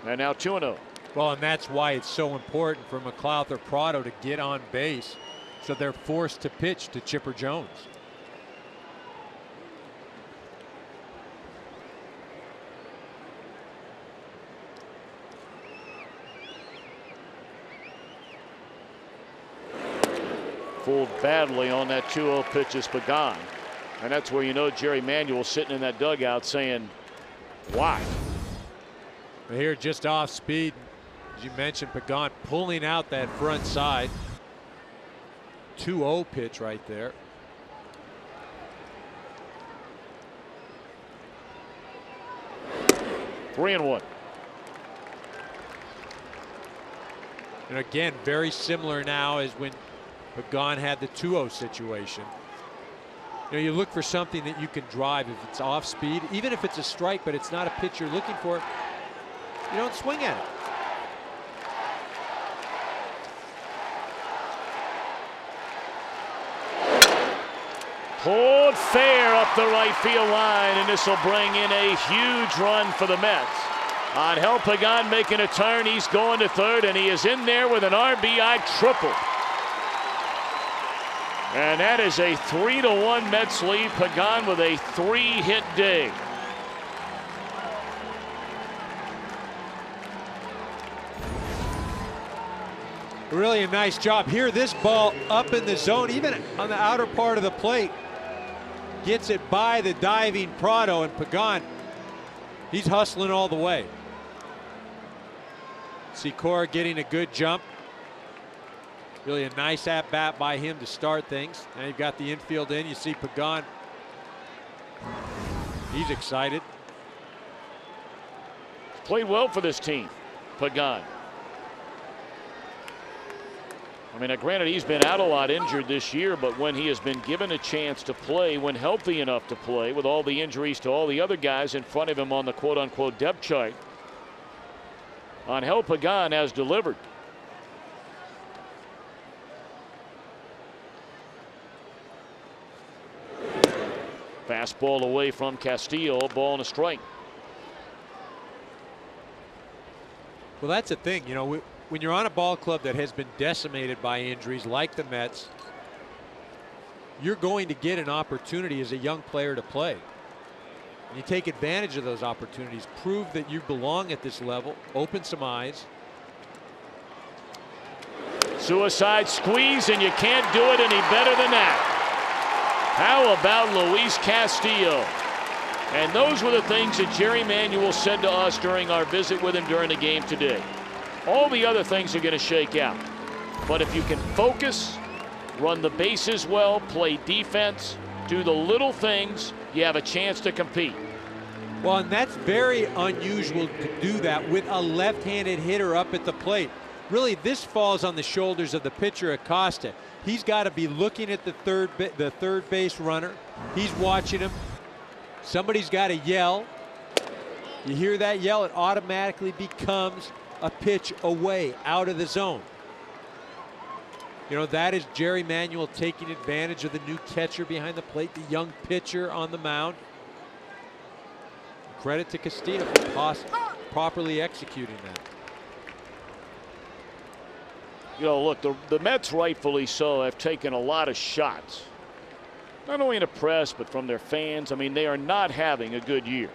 Speaker 1: and now 2-0.
Speaker 2: Well, and that's why it's so important for McLeod or Prado to get on base, so they're forced to pitch to Chipper Jones.
Speaker 1: Fooled badly on that 2-0 pitch is Pagan, and that's where you know Jerry Manuel sitting in that dugout saying, why?
Speaker 2: Here just off speed, as you mentioned, Pagan pulling out that front side. 2-0 pitch right there.
Speaker 1: Three and one.
Speaker 2: And again, very similar now as when Pagan had the 2-0 situation. You know, you look for something that you can drive. If it's off speed, even if it's a strike, but it's not a pitch you're looking for, you don't swing at it.
Speaker 1: Pulled fair up the right field line, and this will bring in a huge run for the Mets. Angel Pagan making a turn. He's going to third, and he is in there with an RBI triple. And that is a 3-1 Mets lead. Pagan with a 3-hit day.
Speaker 2: Really a nice job here. This ball up in the zone, even on the outer part of the plate. Gets it by the diving Prado, and Pagan, he's hustling all the way. See Cora getting a good jump. Really a nice at-bat by him to start things. Now you've got the infield in. You see Pagan. He's excited.
Speaker 1: Played well for this team. Pagan. I mean, granted, he's been out a lot injured this year, but when he has been given a chance to play, when healthy enough to play, with all the injuries to all the other guys in front of him on the quote-unquote depth chart, Angel Pagan has delivered. Fastball away from Castillo, ball and a strike.
Speaker 2: Well, that's the thing, you know, when you're on a ball club that has been decimated by injuries like the Mets, you're going to get an opportunity as a young player to play. And you take advantage of those opportunities, prove that you belong at this level, open some eyes.
Speaker 1: Suicide squeeze, and you can't do it any better than that. How about Luis Castillo? And those were the things that Jerry Manuel said to us during our visit with him during the game today. All the other things are going to shake out. But if you can focus, run the bases well, play defense, do the little things, you have a chance to compete.
Speaker 2: Well, and that's very unusual to do that with a left-handed hitter up at the plate. Really, this falls on the shoulders of the pitcher, Acosta. He's got to be looking at the third base runner. He's watching him. Somebody's got to yell. You hear that yell, it automatically becomes a pitch away, out of the zone. You know, that is Jerry Manuel taking advantage of the new catcher behind the plate, the young pitcher on the mound. Credit to Castillo for properly executing that.
Speaker 1: You know, look, the Mets, rightfully so, have taken a lot of shots. Not only in the press, but from their fans. I mean, they are not having a good year.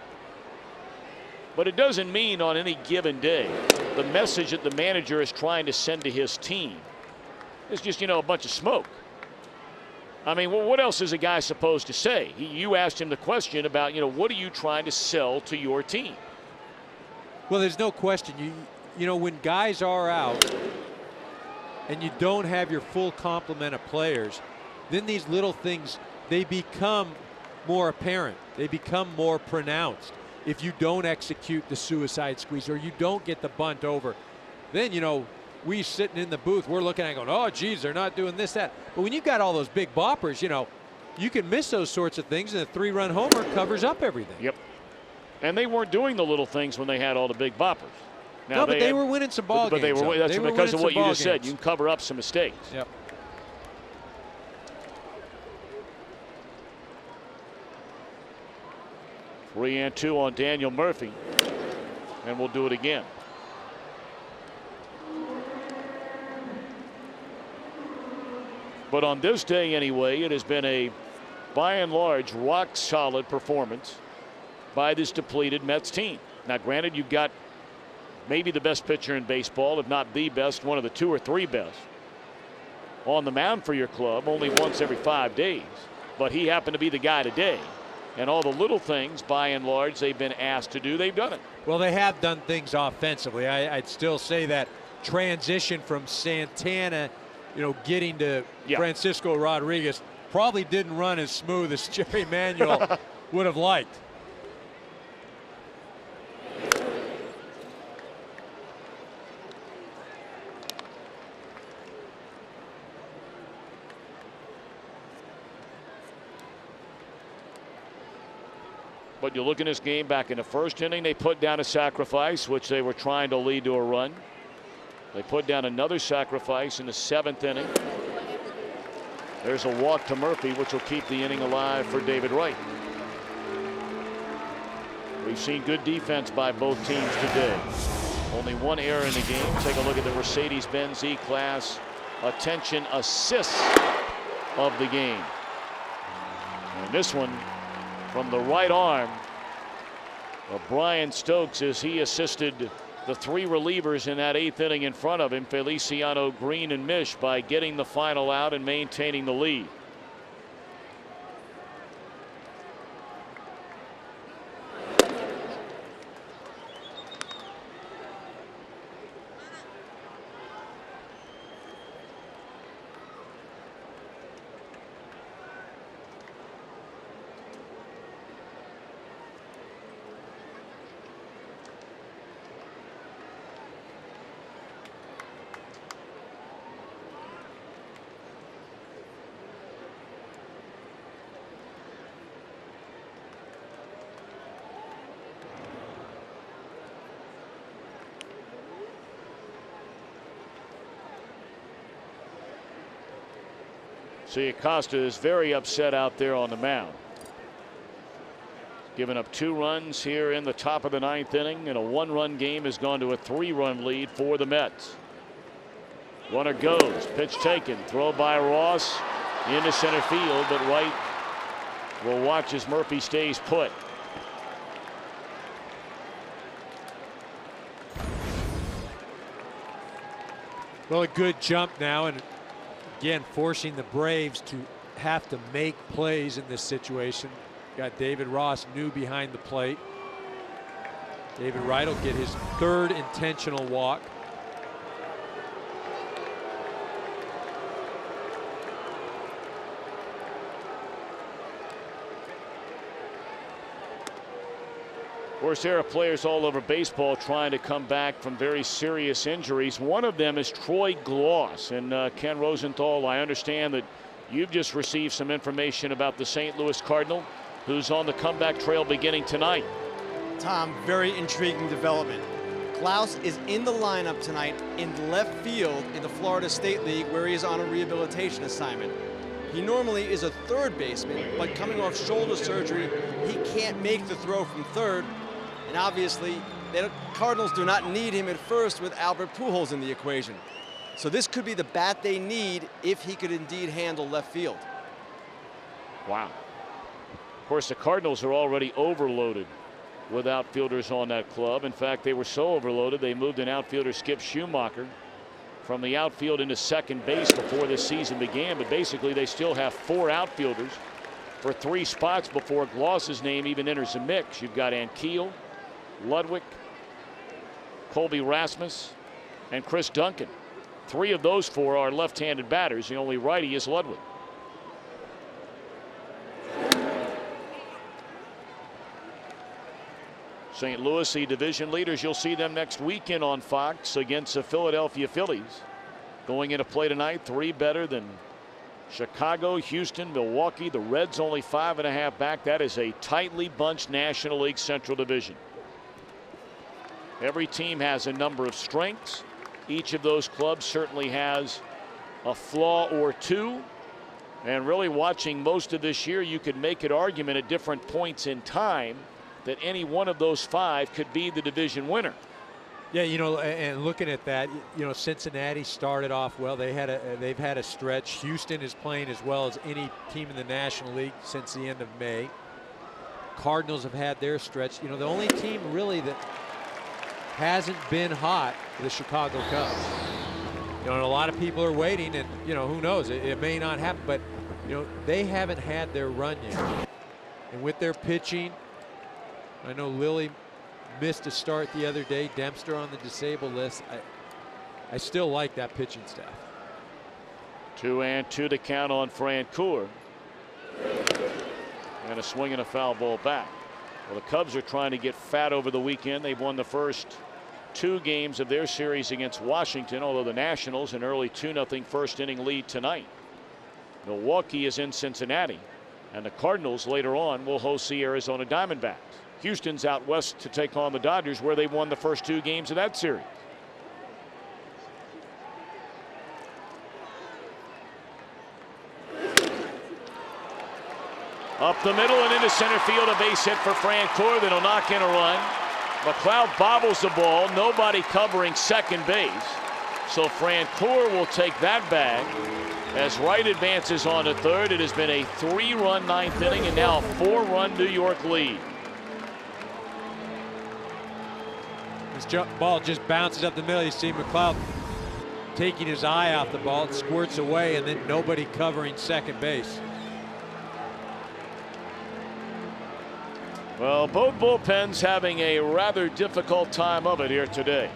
Speaker 1: But it doesn't mean on any given day the message that the manager is trying to send to his team is just, you know, a bunch of smoke. I mean, well, what else is a guy supposed to say? You asked him the question about, you know, what are you trying to sell to your team?
Speaker 2: Well, there's no question. You know, when guys are out and you don't have your full complement of players, then these little things, they become more apparent. They become more pronounced. If you don't execute the suicide squeeze or you don't get the bunt over, then, you know, we sitting in the booth, we're looking at it going, oh, geez, they're not doing this, that. But when you've got all those big boppers, you know, you can miss those sorts of things, and a 3-run homer covers up everything.
Speaker 1: Yep. And they weren't doing the little things when they had all the big boppers. Now,
Speaker 2: no, but they were winning some ball games.
Speaker 1: But that's because of what you just said. You can cover up some mistakes.
Speaker 2: Yep.
Speaker 1: Three and two on Daniel Murphy, and we'll do it again. But on this day anyway, it has been a, by and large, rock solid performance by this depleted Mets team. Now, granted, you've got maybe the best pitcher in baseball, if not the best, one of the 2 or 3 best on the mound for your club only once every 5 days. But he happened to be the guy today. And all the little things, by and large, they've been asked to do, they've done it.
Speaker 2: Well, they have done things offensively. I'd still say that transition from Santana, you know, getting to Francisco Rodriguez probably didn't run as smooth as Jerry Manuel would have liked.
Speaker 1: But you look in this game back in the first inning, they put down a sacrifice, which they were trying to lead to a run. They put down another sacrifice in the 7th inning. There's a walk to Murphy, which will keep the inning alive for David Wright. We've seen good defense by both teams today. Only 1 error in the game. Take a look at the Mercedes-Benz E-Class attention assists of the game. And this one from the right arm of Brian Stokes as he assisted the 3 relievers in that 8th inning in front of him, Feliciano, Green, and Mish, by getting the final out and maintaining the lead. See, Acosta is very upset out there on the mound. Giving up 2 runs here in the top of the 9th inning, and a 1-run game has gone to a 3-run lead for the Mets. Runner goes, pitch taken, throw by Ross into center field, but Wright will watch as Murphy stays put.
Speaker 2: Well, a good jump now, and again forcing the Braves to have to make plays in this situation. Got David Ross new behind the plate. David Wright will get his 3rd intentional walk.
Speaker 1: Of course, there are players all over baseball trying to come back from very serious injuries. One of them is Troy Gloss. And Ken Rosenthal, I understand that you've just received some information about the St. Louis Cardinal, who's on the comeback trail beginning tonight.
Speaker 3: Tom, very intriguing development. Klaus is in the lineup tonight in left field in the Florida State League, where he is on a rehabilitation assignment. He normally is a 3rd baseman, but coming off shoulder surgery, he can't make the throw from 3rd. And obviously, the Cardinals do not need him at 1st with Albert Pujols in the equation. So this could be the bat they need if he could indeed handle left field.
Speaker 1: Wow. Of course, the Cardinals are already overloaded with outfielders on that club. In fact, they were so overloaded they moved an outfielder, Skip Schumacher, from the outfield into second base before this season began. But basically, they still have 4 outfielders for 3 spots before Gloss's name even enters the mix. You've got Ankiel, Ludwig, Colby Rasmus, and Chris Duncan. 3 of those 4 are left-handed batters. The only righty is Ludwig. St. Louis, the division leaders, you'll see them next weekend on Fox against the Philadelphia Phillies. Going into play tonight, 3 better than Chicago, Houston, Milwaukee. The Reds only 5.5 back. That is a tightly bunched National League Central Division. Every team has a number of strengths. Each of those clubs certainly has a flaw or 2. And really, watching most of this year, you could make an argument at different points in time that any one of those 5 could be the division winner.
Speaker 2: Yeah, you know, and looking at that, you know, Cincinnati started off well. They've had a stretch. Houston is playing as well as any team in the National League since the end of May. Cardinals have had their stretch. You know, the only team really that hasn't been hot, the Chicago Cubs. You know, and a lot of people are waiting, and you know, who knows, it may not happen, but you know, they haven't had their run yet. And with their pitching, I know Lilly missed a start the other day, Dempster on the disabled list. I still like that pitching staff.
Speaker 1: 2-2 to count on Francoeur. And a swing and a foul ball back. Well, the Cubs are trying to get fat over the weekend. They've won the first 2 games of their series against Washington, although the Nationals an early 2-0 first inning lead tonight. Milwaukee is in Cincinnati, and the Cardinals later on will host the Arizona Diamondbacks. Houston's out west to take on the Dodgers, where they've won the first 2 games of that series. Up the middle and into center field, a base hit for Francoeur that'll knock in a run. McLeod bobbles the ball, nobody covering second base. So Francoeur will take that bag. As Wright advances on to third, it has been a 3-run 9th inning and now a 4-run New York lead.
Speaker 2: This ball just bounces up the middle. You see McLeod taking his eye off the ball. It squirts away, and then nobody covering second base.
Speaker 1: Well, both bullpens having a rather difficult time of it here today.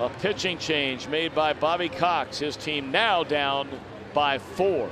Speaker 1: A pitching change made by Bobby Cox. His team now down by 4.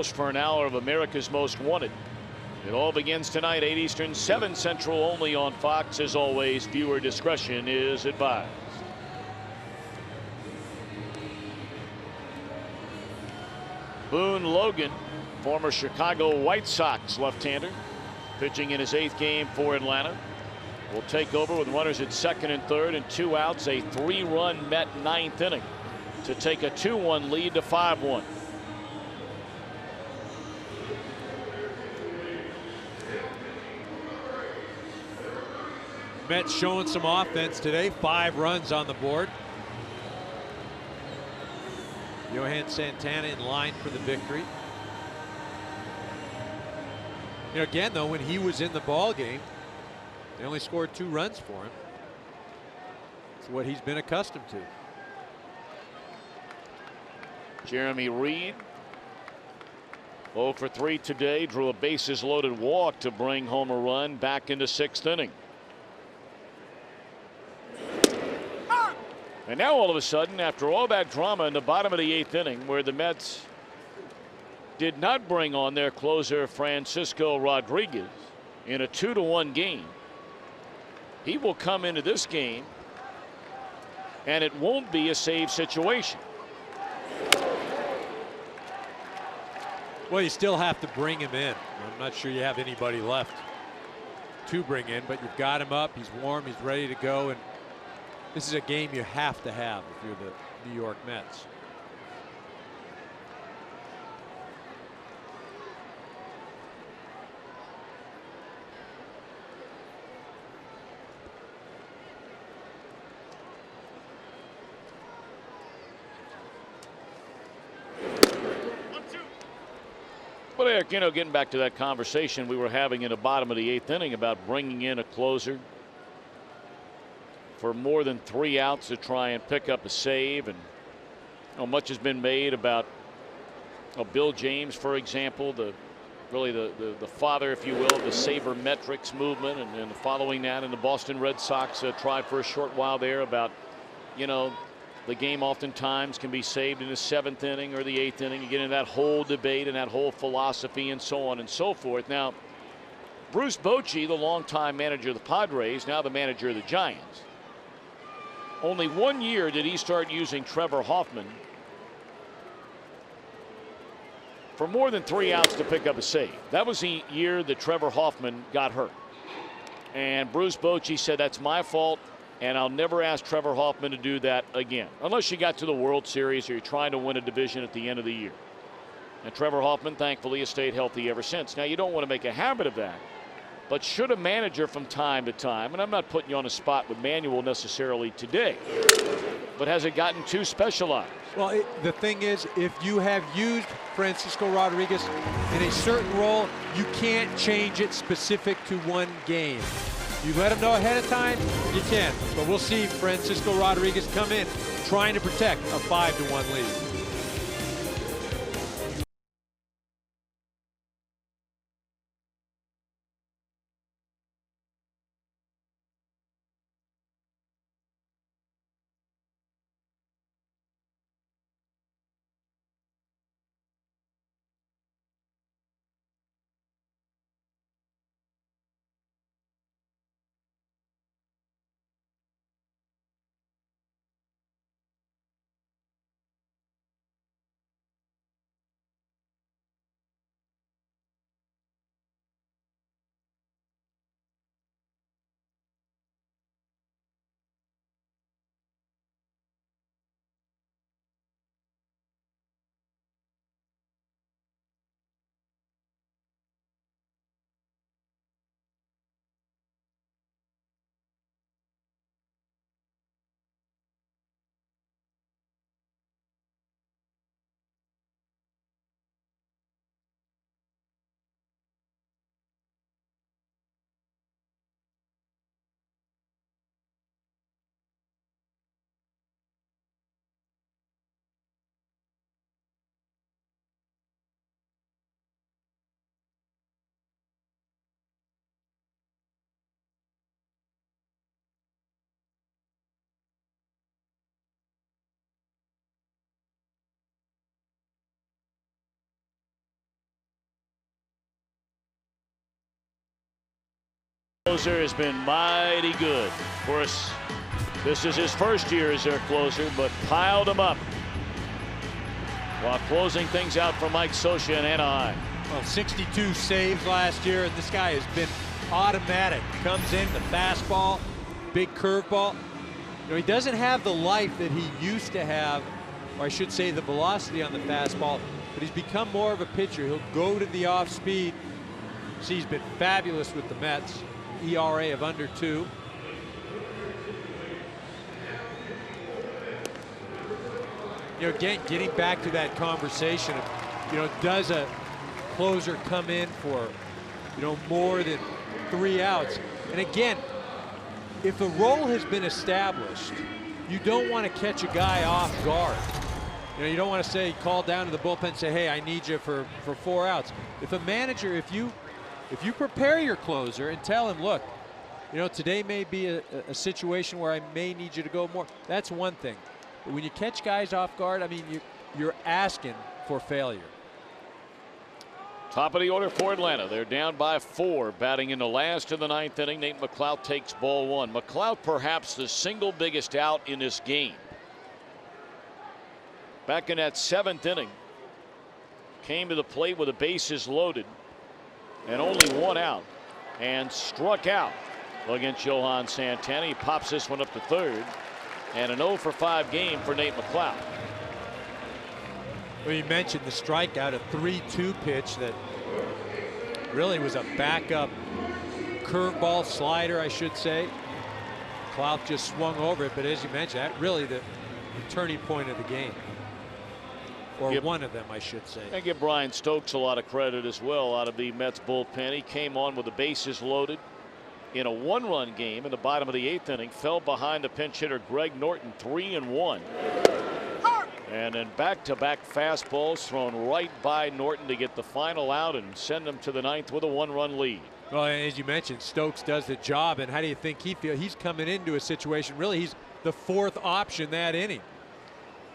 Speaker 1: almost for an hour of America's Most Wanted. It all begins tonight, 8 Eastern, 7 Central, only on Fox. As always, viewer discretion is advised. Boone Logan, former Chicago White Sox left-hander, pitching in his 8th game for Atlanta, will take over with runners at second and third and 2 outs. A 3-run Met 9th inning to take a 2-1 lead to 5-1.
Speaker 2: Mets showing some offense today. 5 runs on the board. Johan Santana in line for the victory. You know, again, though, when he was in the ball game, they only scored 2 runs for him. It's what he's been accustomed to.
Speaker 1: Jeremy Reed, 0 for 3 today, drew a bases loaded walk to bring home a run back into 6th inning. And now all of a sudden, after all that drama in the bottom of the 8th inning, where the Mets did not bring on their closer Francisco Rodriguez in a 2-1 game, he will come into this game and it won't be a save situation.
Speaker 2: Well, you still have to bring him in. I'm not sure you have anybody left to bring in, but you've got him up. He's warm. He's ready to go. And this is a game you have to have if you're the New York Mets.
Speaker 1: But Eric, you know, getting back to that conversation we were having in the bottom of the 8th inning about bringing in a closer for more than 3 outs to try and pick up a save, and you know, much has been made about Bill James, for example, the father, if you will, of the sabermetrics movement, and following that, and the Boston Red Sox tried for a short while there about, you know, the game oftentimes can be saved in the 7th inning or the 8th inning. You get into that whole debate and that whole philosophy and so on and so forth. Now, Bruce Bochy, the longtime manager of the Padres, now the manager of the Giants, only 1 year did he start using Trevor Hoffman for more than 3 outs to pick up a save. That was the year that Trevor Hoffman got hurt. And Bruce Bochy said, that's my fault, and I'll never ask Trevor Hoffman to do that again, unless you got to the World Series or you're trying to win a division at the end of the year. And Trevor Hoffman, thankfully, has stayed healthy ever since. Now, you don't want to make a habit of that, but should a manager from time to time, and I'm not putting you on a spot with Manuel necessarily today, but has it gotten too specialized?
Speaker 2: Well, the thing is, if you have used Francisco Rodriguez in a certain role, you can't change it specific to one game. You let him know ahead of time, you can. But we'll see Francisco Rodriguez come in trying to protect a 5-1 lead.
Speaker 1: Closer has been mighty good. Of course, this is his first year as their closer, but piled him up while closing things out for Mike Scioscia in Anaheim.
Speaker 2: Well, 62 saves last year, and this guy has been automatic. Comes in, the fastball, big curveball. You know, he doesn't have the life that he used to have, or I should say the velocity on the fastball, but he's become more of a pitcher. He'll go to the off speed. See, he's been fabulous with the Mets. ERA of under 2. You know, again, getting back to that conversation of, you know, does a closer come in for, you know, more than 3 outs? And again, if the role has been established, you don't want to catch a guy off guard. You know, you don't want to say, call down to the bullpen and say, hey, I need you for 4 outs. If a manager, if you prepare your closer and tell him, look, you know, today may be a situation where I may need you to go more, that's one thing. But when you catch guys off guard, I mean, you're asking for failure.
Speaker 1: Top of the order for Atlanta. They're down by 4, batting in the last of the 9th inning. Nate McLeod takes ball 1. McLeod perhaps the single biggest out in this game. Back in that 7th inning, came to the plate with the bases loaded and only 1 out, and struck out against Johan Santana. He pops this one up to 3rd, and an 0 for 5 game for Nate McLeod.
Speaker 2: Well, you mentioned the strikeout, a 3-2 pitch that really was a backup curveball slider, I should say. McLeod just swung over it, but as you mentioned, that really the turning point of the game. Or one of them, I should say.
Speaker 1: And give Brian Stokes a lot of credit as well out of the Mets bullpen. He came on with the bases loaded in a 1-run game in the bottom of the 8th inning. Fell behind the pinch hitter Greg Norton, 3-1. And then back-to-back fastballs thrown right by Norton to get the final out and send them to the 9th with a 1-run lead.
Speaker 2: Well, as you mentioned, Stokes does the job, and how do you think he feels? He's coming into a situation, really, he's the 4th option that inning.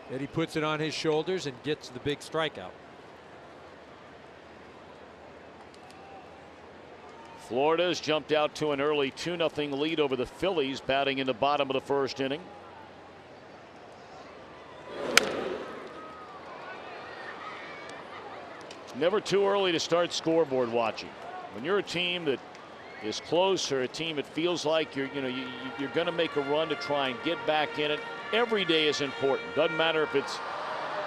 Speaker 2: And he puts it on his shoulders and gets the big strikeout.
Speaker 1: Florida's jumped out to an early 2-0 lead over the Phillies, batting in the bottom of the 1st inning. Never too early to start scoreboard watching. When you're a team that is close, or a team that feels like you're going to make a run to try and get back in it, every day is important. Doesn't matter if it's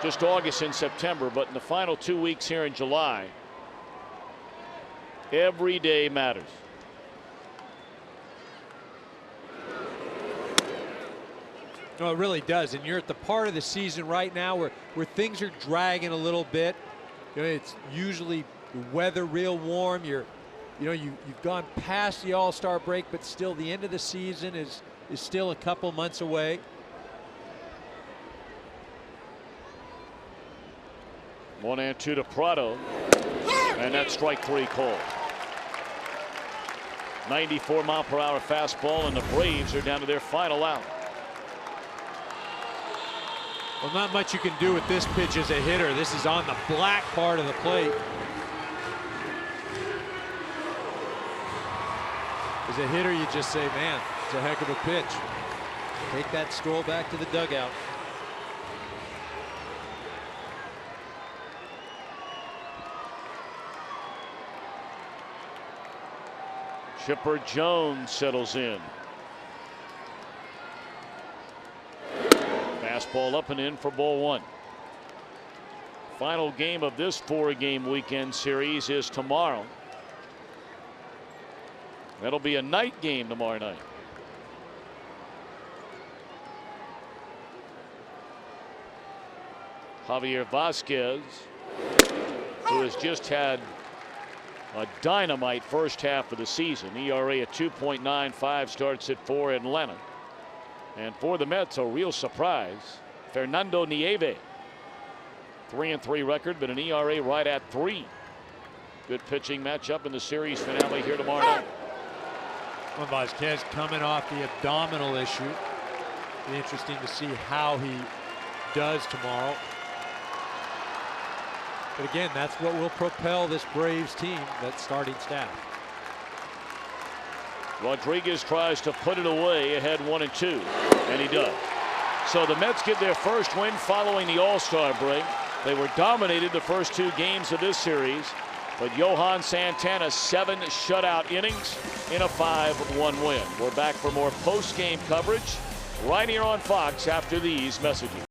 Speaker 1: just August and September, but in the final 2 weeks here in July, every day matters.
Speaker 2: No, it really does. And you're at the part of the season right now where things are dragging a little bit. You know, it's usually the weather real warm. You've gone past the All-Star break, but still the end of the season is still a couple months away.
Speaker 1: 1-2 to Prado, and that's strike 3 called. 94-mile-per-hour fastball, and the Braves are down to their final out.
Speaker 2: Well, not much you can do with this pitch as a hitter. This is on the black part of the plate. As a hitter, you just say, man, it's a heck of a pitch. Take that stroll back to the dugout.
Speaker 1: Chipper Jones settles in. Fastball up and in for ball 1. Final game of this 4-game weekend series is tomorrow. That'll be a night game tomorrow night. Javier Vasquez, who has just had a dynamite first half of the season. ERA at 2.95, starts at 4 in Atlanta. And for the Mets, a real surprise, Fernando Nieve. 3-3 record, but an ERA right at 3. Good pitching matchup in the series finale here tomorrow night.
Speaker 2: Well, Vasquez coming off the abdominal issue. Be interesting to see how he does tomorrow. But again, that's what will propel this Braves team, that starting staff.
Speaker 1: Rodriguez tries to put it away ahead 1-2, and he does. So the Mets get their first win following the All-Star break. They were dominated the first 2 games of this series, but Johan Santana 7 shutout innings in a 5-1 win. We're back for more post-game coverage right here on Fox after these messages.